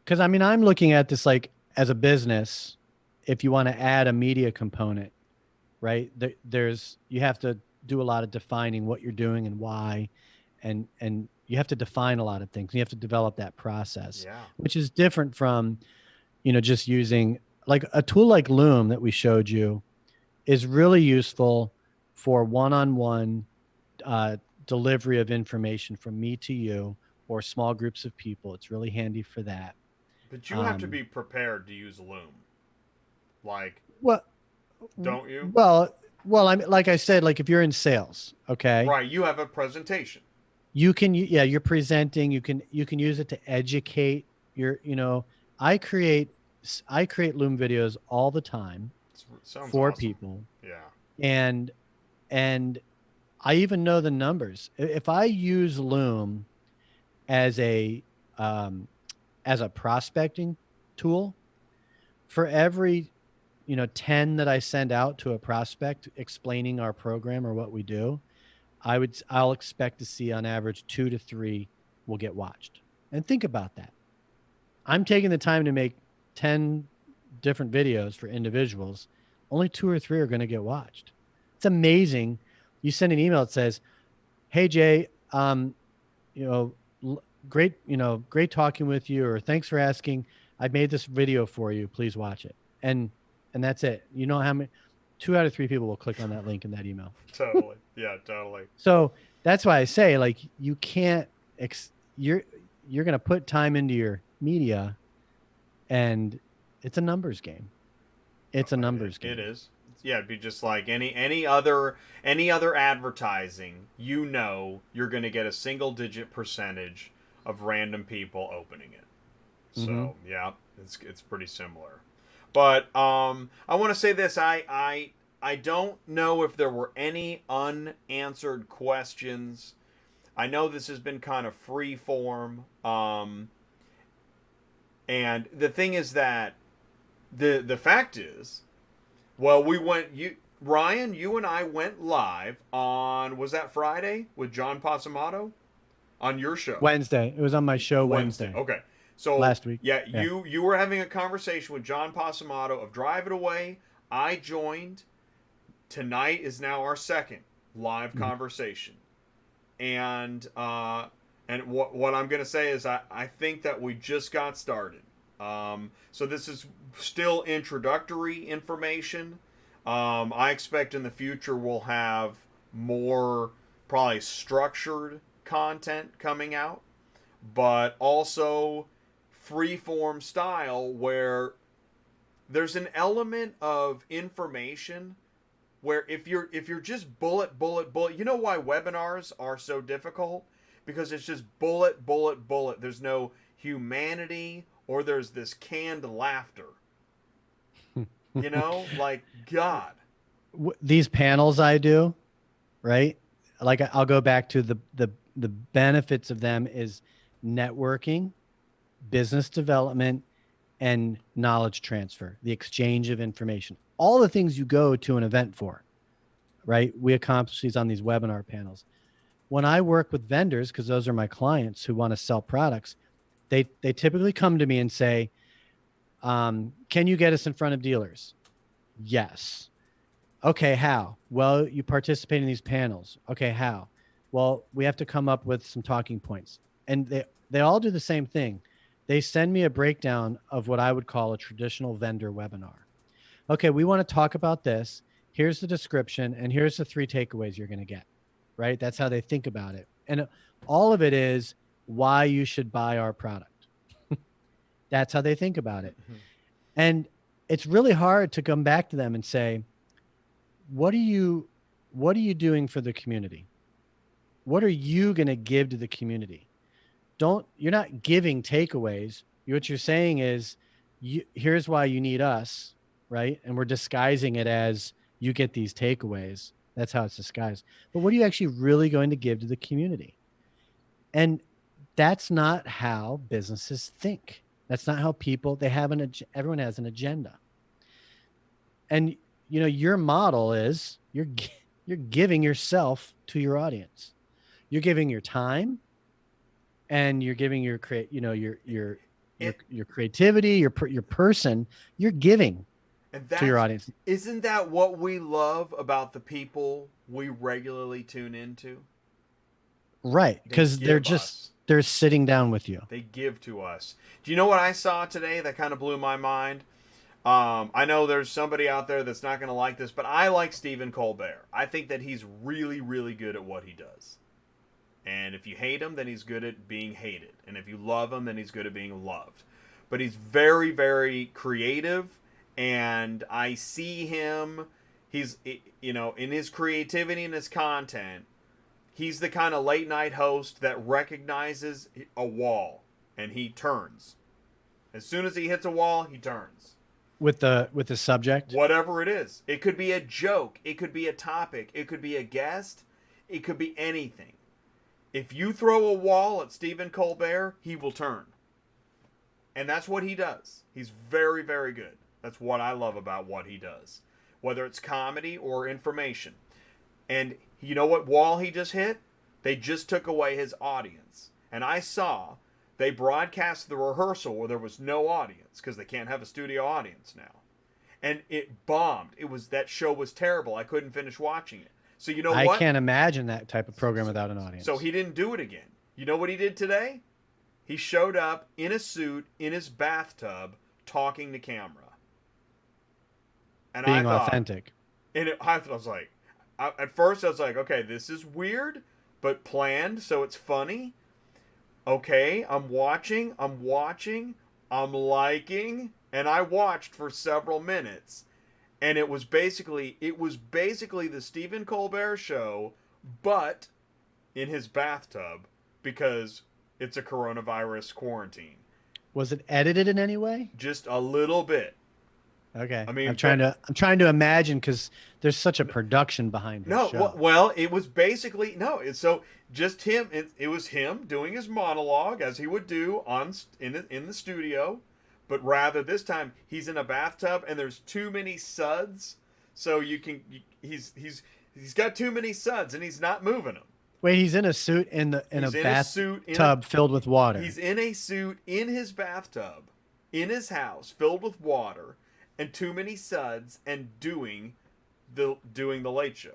Because I'm looking at this like as a business, if you want to add a media component, right? You have to do a lot of defining what you're doing and why, and you have to define a lot of things. You have to develop that process, which is different from, just using like a tool like Loom that we showed you is really useful for one-on-one delivery of information from me to you or small groups of people. It's really handy for that. But you have to be prepared to use Loom. Like, what? Don't you? Well, like I said, like if you're in sales, okay, right? You have a presentation. You can, you're presenting. You can use it to educate I create Loom videos all the time for awesome. people. Yeah. And I even know the numbers. If I use Loom as a prospecting tool, for every 10 that I send out to a prospect explaining our program or what we do, I'll expect to see on average 2 to 3 will get watched. And think about that. I'm taking the time to make 10 different videos for individuals. Only 2 or 3 are going to get watched. It's amazing. You send an email that says, "Hey Jay, great talking with you," or "Thanks for asking. I made this video for you. Please watch it." And that's it. You know how many? 2 out of 3 people will click on that link in that email. Totally. Yeah, totally. So that's why I say, like, you can't. You're going to put time into your media, and it's a numbers game. It's a numbers game. It is. Yeah, it'd be just like any other advertising. You're going to get a single-digit percentage of random people opening it. So yeah, it's pretty similar. But I want to say this. I don't know if there were any unanswered questions. I know this has been kind of free form. And the thing is that the fact is, well, Ryan, you and I went live on, was that Friday with John Pasamato on your show? Wednesday. It was on my show Wednesday. Okay. So last week. Yeah, you were having a conversation with John Pasamato of Drive It Away. I joined. Tonight is now our second live conversation. And what I'm going to say is I think that we just got started. So this is still introductory information. I expect in the future we'll have more probably structured content coming out, but also free-form style where there's an element of information where if you're just bullet, you know why webinars are so difficult? Because it's just bullet. There's no humanity, or there's this canned laughter. Like, God. These panels I do, right? Like, I'll go back to the benefits of them is networking, business development, and knowledge transfer, the exchange of information. All the things you go to an event for, right? We accomplish these on these webinar panels. when I work with vendors, because those are my clients who want to sell products, they typically come to me and say, can you get us in front of dealers? Yes. Okay, how? Well, you participate in these panels. Okay, how? Well, we have to come up with some talking points. And they all do the same thing. They send me a breakdown of what I would call a traditional vendor webinar. Okay, we want to talk about this. Here's the description, and here's the 3 takeaways you're going to get, right? That's how they think about it. And all of it is why you should buy our product. That's how they think about it. Mm-hmm. And it's really hard to come back to them and say, what are you doing for the community? What are you going to give to the community? You're not giving takeaways. What you're saying is, here's why you need us, right? And we're disguising it as you get these takeaways. That's how it's disguised. But what are you actually really going to give to the community? And that's not how businesses think. That's not how people, everyone has an agenda. And your model is you're giving yourself to your audience. You're giving your time, and you're giving your creativity, your person. You're giving to your audience. Isn't that what we love about the people we regularly tune into? Right, because they're sitting down with you. They give to us. Do you know what I saw today that kind of blew my mind? I know there's somebody out there that's not going to like this, but I like Stephen Colbert. I think that he's really, really good at what he does. And if you hate him, then he's good at being hated. And if you love him, then he's good at being loved. But he's very, very creative. And I see him, he's, in his creativity and his content, he's the kind of late night host that recognizes a wall and he turns. As soon as he hits a wall, he turns. With the subject? Whatever it is. It could be a joke. It could be a topic. It could be a guest. It could be anything. If you throw a wall at Stephen Colbert, he will turn. And that's what he does. He's very, very good. That's what I love about what he does. Whether it's comedy or information. And you know what wall he just hit? They just took away his audience. And I saw they broadcast the rehearsal where there was no audience because they can't have a studio audience now. And it bombed. That show was terrible. I couldn't finish watching it. So you know what? I can't imagine that type of program without an audience. So he didn't do it again. You know what he did today? He showed up in a suit in his bathtub talking to camera. And being authentic. And I was like, at first I was like, okay, this is weird, but planned, so it's funny. Okay, I'm watching, I'm liking, and I watched for several minutes. And it was basically the Stephen Colbert show, but in his bathtub because it's a coronavirus quarantine. Was it edited in any way? Just a little bit. Okay. I mean, I'm trying to imagine because there's such a production behind this show. Well, it was basically so just him. It was him doing his monologue as he would do in the studio. But rather this time he's in a bathtub and there's too many suds, so he's got too many suds and he's not moving them. Wait, he's in a suit in a bathtub filled with water. He's in a suit in his bathtub in his house filled with water and too many suds and doing the Late Show.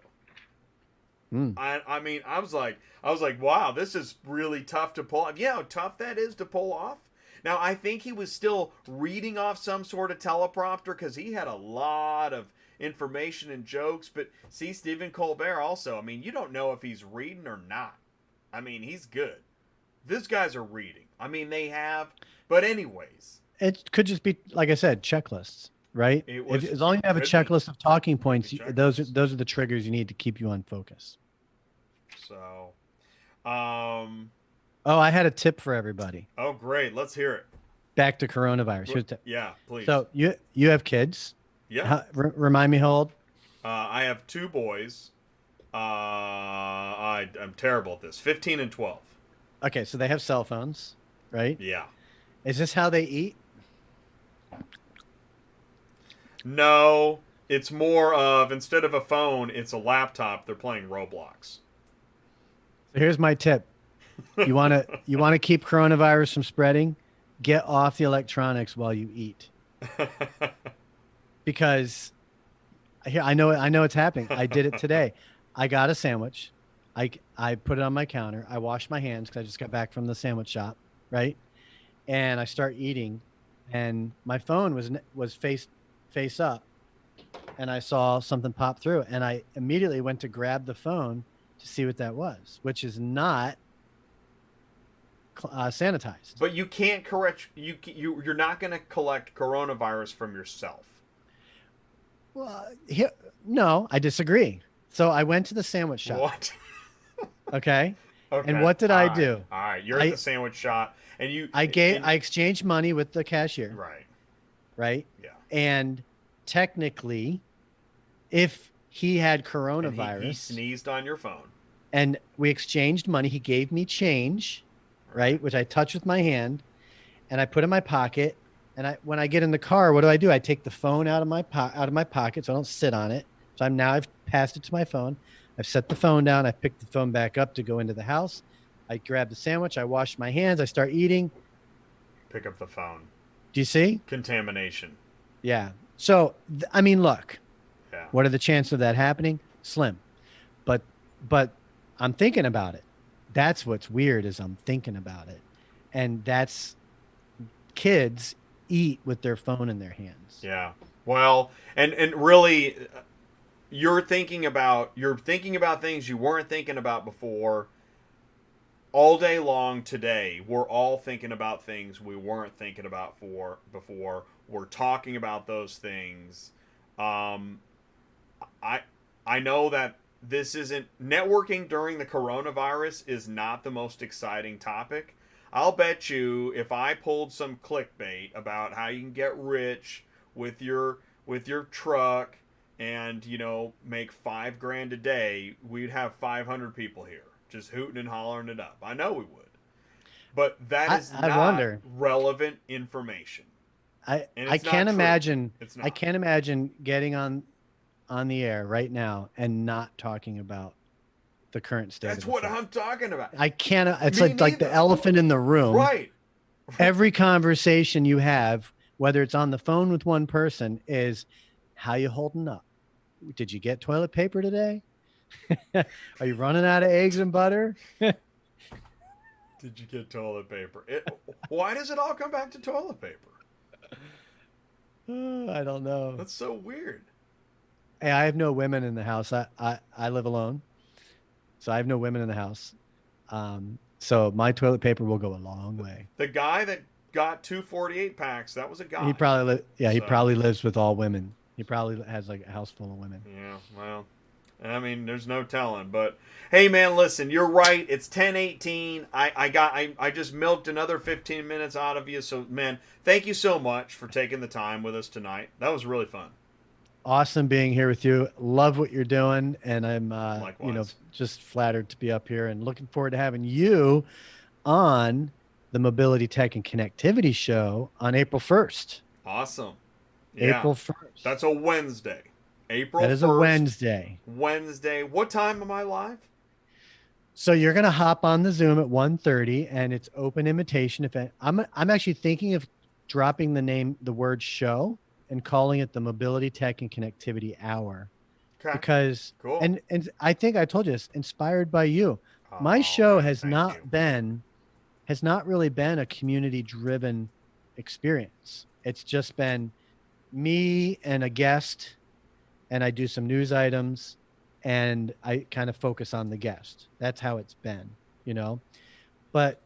I mean, I was like, wow, this is really tough to pull off. Yeah, how tough that is to pull off. Now, I think he was still reading off some sort of teleprompter because he had a lot of information and jokes. But see, Stephen Colbert also, I mean, you don't know if he's reading or not. I mean, he's good. These guys are reading. I mean, they have. But anyways. It could just be, like I said, checklists, right? As long as you have a checklist of talking points, those are the triggers you need to keep you on focus. So, Oh, I had a tip for everybody. Oh, great. Let's hear it. Back to coronavirus. Yeah, please. So you have kids. Yeah. Remind me how old? I have 2 boys. I'm terrible at this. 15 and 12. Okay, so they have cell phones, right? Yeah. Is this how they eat? No, it's more of, instead of a phone, it's a laptop. They're playing Roblox. Here's my tip. You want to keep coronavirus from spreading? Get off the electronics while you eat. Because here I know it's happening. I did it today. I got a sandwich. I put it on my counter. I washed my hands because I just got back from the sandwich shop, right? And I start eating, and my phone was face up, and I saw something pop through, and I immediately went to grab the phone to see what that was, which is not sanitized. But you can't you're not going to collect coronavirus from yourself. Well, no, I disagree. So I went to the sandwich shop. What? Okay. Okay. And what did I do? All right. You're at the sandwich shop, and I exchanged money with the cashier. Right. Right. Yeah. And technically, if he had coronavirus, and he sneezed on your phone, and we exchanged money, he gave me change, right, which I touched with my hand, and I put in my pocket. And when I get in the car, what do? I take the phone out of my pocket, so I don't sit on it. So I've passed it to my phone. I've set the phone down. I picked the phone back up to go into the house. I grab the sandwich. I wash my hands. I start eating. Pick up the phone. Do you see? Contamination. Yeah. So, I mean, look, Yeah. What are the chances of that happening? Slim. But I'm thinking about it. That's what's weird is I'm thinking about it. And that's kids eat with their phone in their hands. Yeah. Well, and really you're thinking about things you weren't thinking about before. All day long today, we're all thinking about things we weren't thinking about before. We're talking about those things. I know that this isn't networking during the coronavirus is not the most exciting topic. I'll bet you if I pulled some clickbait about how you can get rich with your truck and, make $5,000 a day, we'd have 500 people here just hooting and hollering it up. I know we would. But that is not relevant information. I can't imagine getting on the air right now and not talking about the current state. That's what I'm talking about. I can't. It's like the elephant in the room. Right. Every conversation you have, whether it's on the phone with one person, is how you holding up? Did you get toilet paper today? Are you running out of eggs and butter? Did you get toilet paper? Why does it all come back to toilet paper? I don't know. That's so weird. Hey, I have no women in the house. I live alone, so I have no women in the house. So my toilet paper will go a long way. The guy that got 248 packs, that was a guy. He probably lives with all women. He probably has like a house full of women. Yeah, well, I mean, there's no telling. But hey, man, listen, you're right. It's 10:18. I just milked another 15 minutes out of you. So, man, thank you so much for taking the time with us tonight. That was really fun. Awesome being here with you. Love what you're doing, and I'm just flattered to be up here and looking forward to having you on the Mobility Tech and Connectivity Show on April 1st. Awesome. Yeah. April 1st. That's a Wednesday. April 1st. That is a Wednesday. Wednesday. What time am I live? So you're going to hop on the Zoom at 1:30, and it's open invitation. I'm actually thinking of dropping the word show and calling it the Mobility Tech and Connectivity Hour. Okay. Because cool. And I think I told you this, inspired by you. My show has not really been a community driven experience. It's just been me and a guest, and I do some news items, and I kind of focus on the guest. That's how it's been, But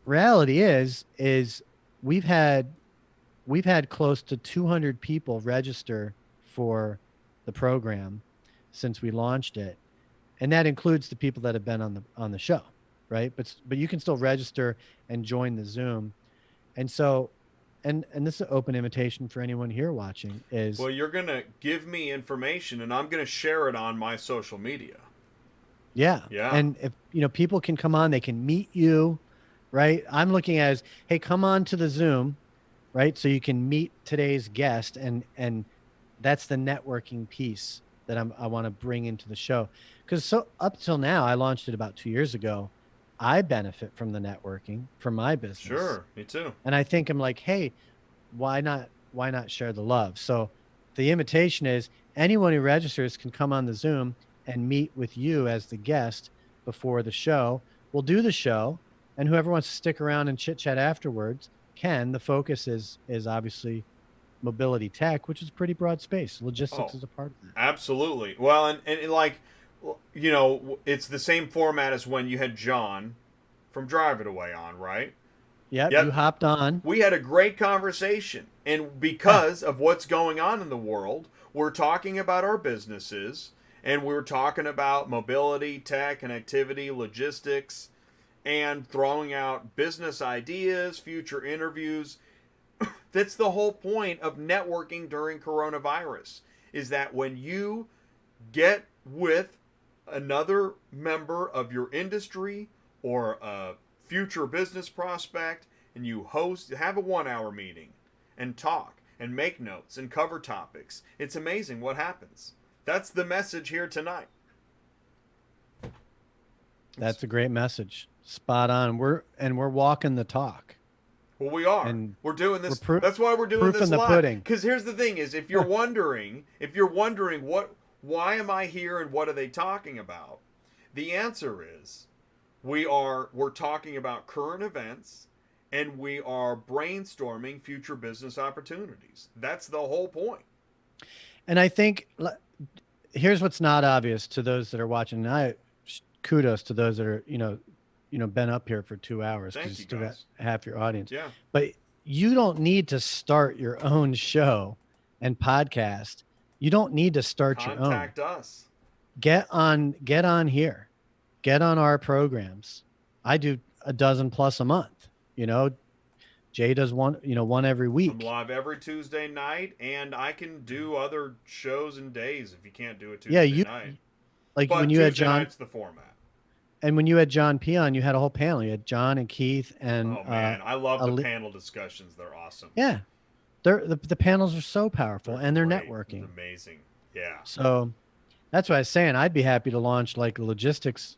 reality is we've had close to 200 people register for the program since we launched it, and that includes the people that have been on the show, right? But you can still register and join the Zoom, and so. And this is an open invitation for anyone here watching well, you're going to give me information and I'm going to share it on my social media. Yeah. And if, people can come on, they can meet you, right? I'm looking at hey, come on to the Zoom, right? So you can meet today's guest, and that's the networking piece that I want to bring into the show. because so up till now, I launched it about 2 years ago. I benefit from the networking for my business. Sure, me too. And I think I'm like, hey, why not share the love? So the invitation is anyone who registers can come on the Zoom and meet with you as the guest before the show. We'll do the show, and whoever wants to stick around and chit chat afterwards can. The focus is obviously mobility tech, which is a pretty broad space. Logistics is a part of that. Absolutely. Well, and like, you know, it's the same format as when you had John from Drive It Away on, right? Yep, Yep. you hopped on. We had a great conversation. And because of what's going on in the world, we're talking about our businesses, and we're talking about mobility, tech, connectivity, logistics, and throwing out business ideas, future interviews. That's the whole point of networking during coronavirus, is that when you get with another member of your industry or a future business prospect, and you have a 1-hour meeting and talk and make notes and cover topics. It's amazing what happens. That's the message here tonight. That's a great message. Spot on. We're walking the talk. Well, we are. And we're doing this. we're That's why we're doing proof this in the live. pudding. Because here's the thing: is if you're wondering why am I here and what are they talking about? The answer is we're talking about current events, and we are brainstorming future business opportunities. That's the whole point. And I think here's what's not obvious to those that are watching. And kudos to those that are been up here for 2 hours, Thank because you, you still got guys. half your audience. Yeah. But you don't need to start your own show and podcast. You don't need to start your own. Contact us. Get on here. Get on our programs. I do a dozen plus a month. Jay does one every week. I'm live every Tuesday night, and I can do other shows and days if you can't do it Tuesday night. Like but when you Tuesday had John, night's the format. and when you had John P on, you had a whole panel. You had John and Keith and Oh man, I love the panel discussions. They're awesome. Yeah, the panels are so powerful, and they're great. networking. It's amazing. Yeah. So that's what I was saying. I'd be happy to launch like a logistics,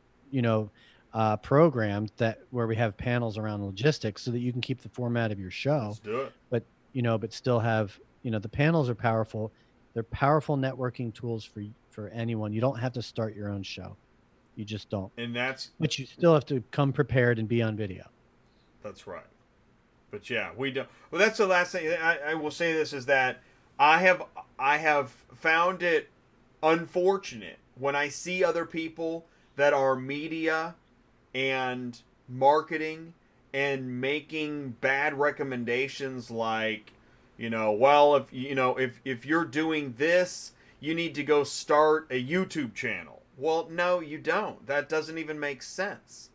program where we have panels around logistics, so that you can keep the format of your show. Let's do it. But still have, the panels are powerful. They're powerful networking tools for anyone. You don't have to start your own show. You just don't. But you still have to come prepared and be on video. That's right. But yeah, we don't. Well, that's the last thing I will say. This is that I have found it unfortunate when I see other people that are media and marketing and making bad recommendations, like, if you're doing this, you need to go start a YouTube channel. Well, no, you don't. That doesn't even make sense.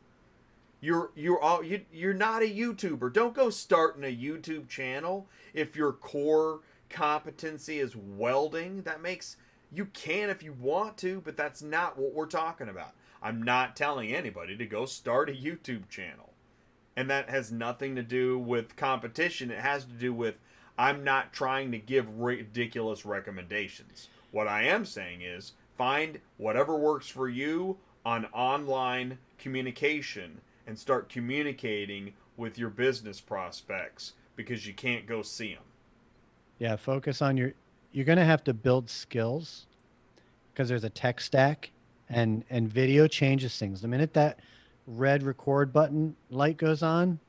You're not a YouTuber. Don't go starting a YouTube channel if your core competency is welding. You can if you want to, but that's not what we're talking about. I'm not telling anybody to go start a YouTube channel. And that has nothing to do with competition. It has to do with, I'm not trying to give ridiculous recommendations. What I am saying is, find whatever works for you on online communication and start communicating with your business prospects, because you can't go see them. Yeah, focus on you're going to have to build skills, because there's a tech stack, and video changes things. The minute that red record button light goes on,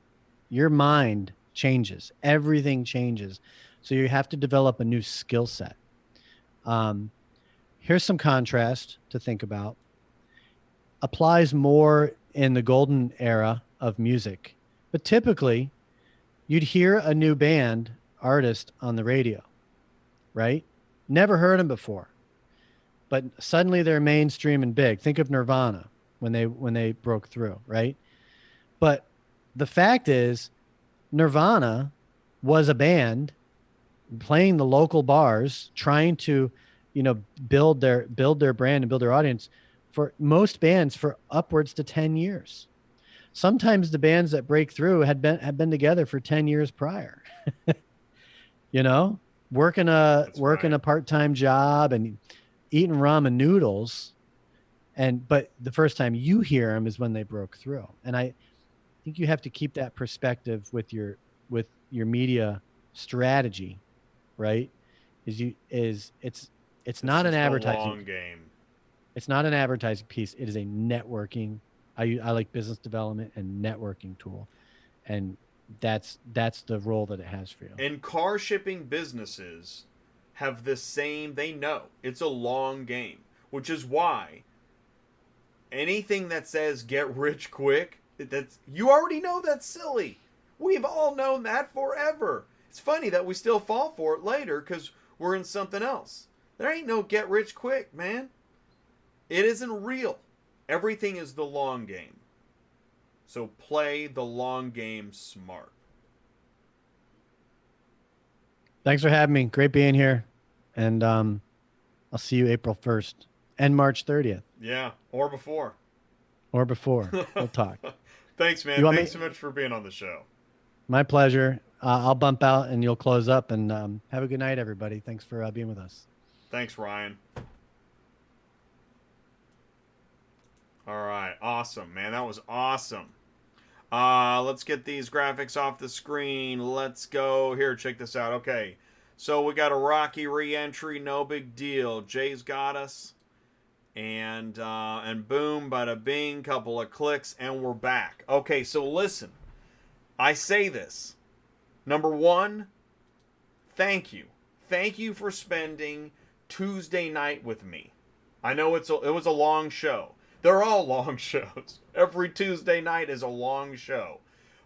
your mind changes. Everything changes. So you have to develop a new skill set. Here's some contrast to think about. Applies more in the golden era of music, but typically you'd hear a new band artist on the radio, right? Never heard them before, but suddenly they're mainstream and big. Think of Nirvana when they broke through, right? But the fact is, Nirvana was a band playing the local bars, trying to, build their brand and build their audience, for most bands for upwards to 10 years. Sometimes the bands that break through had been together for 10 years prior. Working a part-time job and eating ramen noodles But the first time you hear them is when they broke through. And I think you have to keep that perspective with your media strategy, right? It's not an just a advertising. long game. It's not an advertising piece. It is a networking. I like business development and networking tool, and that's the role that it has for you. And car shipping businesses have the same. They know it's a long game, which is why anything that says get rich quick, that's, you already know that's silly. We've all known that forever. It's funny that we still fall for it later because we're in something else. There ain't no get rich quick, man. It isn't real. Everything is the long game. So play the long game smart. Thanks for having me. Great being here. And I'll see you April 1st and March 30th. Yeah, or before. Or before. We'll talk. Thanks, man. Thanks so much for being on the show. My pleasure. I'll bump out and you'll close up. And have a good night, everybody. Thanks for being with us. Thanks, Ryan. All right. Awesome, man. That was awesome. Let's get these graphics off the screen. Let's go. Here, check this out. Okay. So we got a Rocky re-entry. No big deal. Jay's got us. And boom, bada bing, couple of clicks, and we're back. Okay, so listen. I say this. Number one, thank you. Thank you for spending Tuesday night with me. I know it was a long show. They're all long shows. Every Tuesday night is a long show.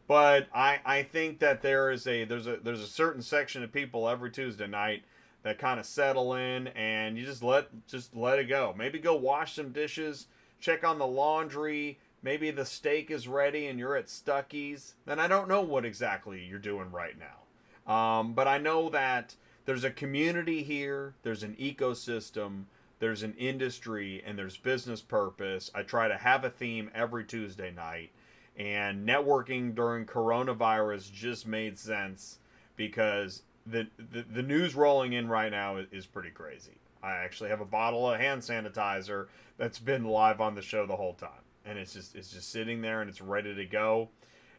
But I think that there's a certain section of people every Tuesday night that kind of settle in and you just let it go. Maybe go wash some dishes, check on the laundry, maybe the steak is ready and you're at Stuckey's. Then I don't know what exactly you're doing right now. But I know that there's a community here, there's an ecosystem, there's an industry, and there's business purpose. I try to have a theme every Tuesday night. And networking during coronavirus just made sense because the news rolling in right now is pretty crazy. I actually have a bottle of hand sanitizer that's been live on the show the whole time. And it's just sitting there and it's ready to go.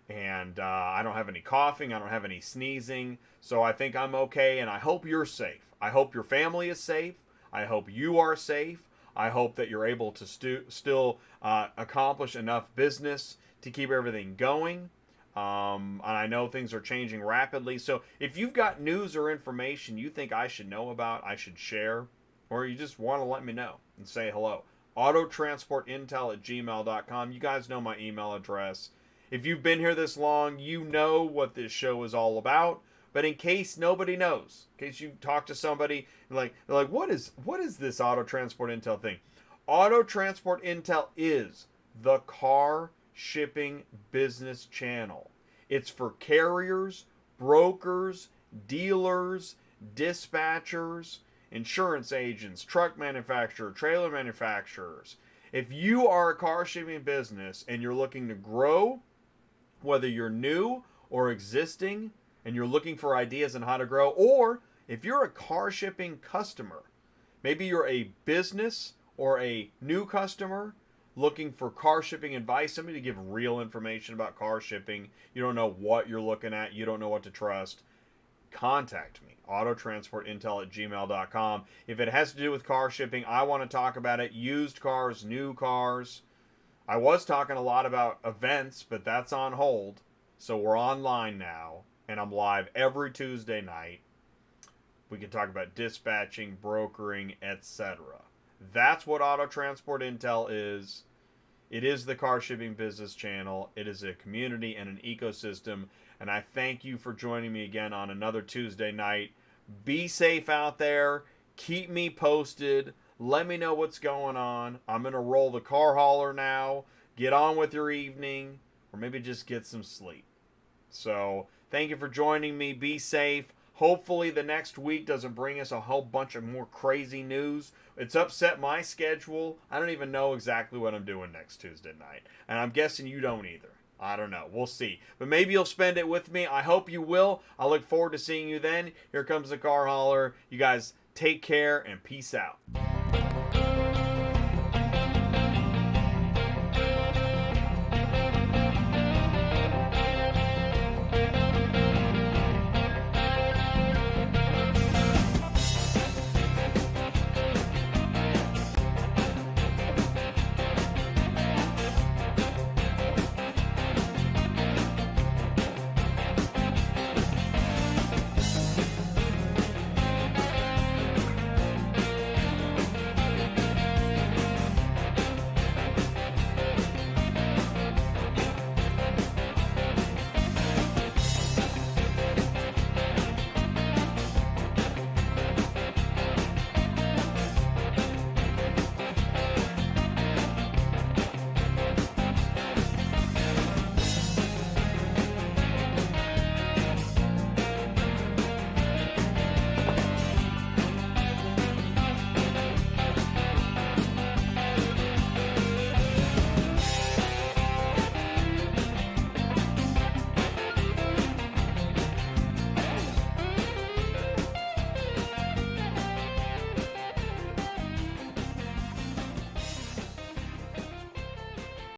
And I don't have any coughing. I don't have any sneezing. So I think I'm okay. And I hope you're safe. I hope your family is safe. I hope you are safe. I hope that you're able to still accomplish enough business to keep everything going. And I know things are changing rapidly. So if you've got news or information you think I should know about, I should share, or you just want to let me know and say hello, autotransportintel@gmail.com. You guys know my email address. If you've been here this long, you know what this show is all about. But in case nobody knows, in case you talk to somebody and they're like, what is this Auto Transport Intel thing? Auto Transport Intel is the car shipping business channel. It's for carriers, brokers, dealers, dispatchers, insurance agents, truck manufacturers, trailer manufacturers. If you are a car shipping business and you're looking to grow, whether you're new or existing, and you're looking for ideas on how to grow, or if you're a car shipping customer, maybe you're a business or a new customer looking for car shipping advice, somebody to give real information about car shipping, you don't know what you're looking at, you don't know what to trust, contact me, autotransportintel@gmail.com. If it has to do with car shipping, I want to talk about it, used cars, new cars. I was talking a lot about events, but that's on hold, so we're online now. And I'm live every Tuesday night. We can talk about dispatching, brokering, etc. That's what Auto Transport Intel is. It is the car shipping business channel. It is a community and an ecosystem. And I thank you for joining me again on another Tuesday night. Be safe out there. Keep me posted. Let me know what's going on. I'm going to roll the car hauler now. Get on with your evening. Or maybe just get some sleep. So thank you for joining me. Be safe. Hopefully the next week doesn't bring us a whole bunch of more crazy news. It's upset my schedule. I don't even know exactly what I'm doing next Tuesday night. And I'm guessing you don't either. I don't know. We'll see. But maybe you'll spend it with me. I hope you will. I look forward to seeing you then. Here comes the car hauler. You guys take care and peace out.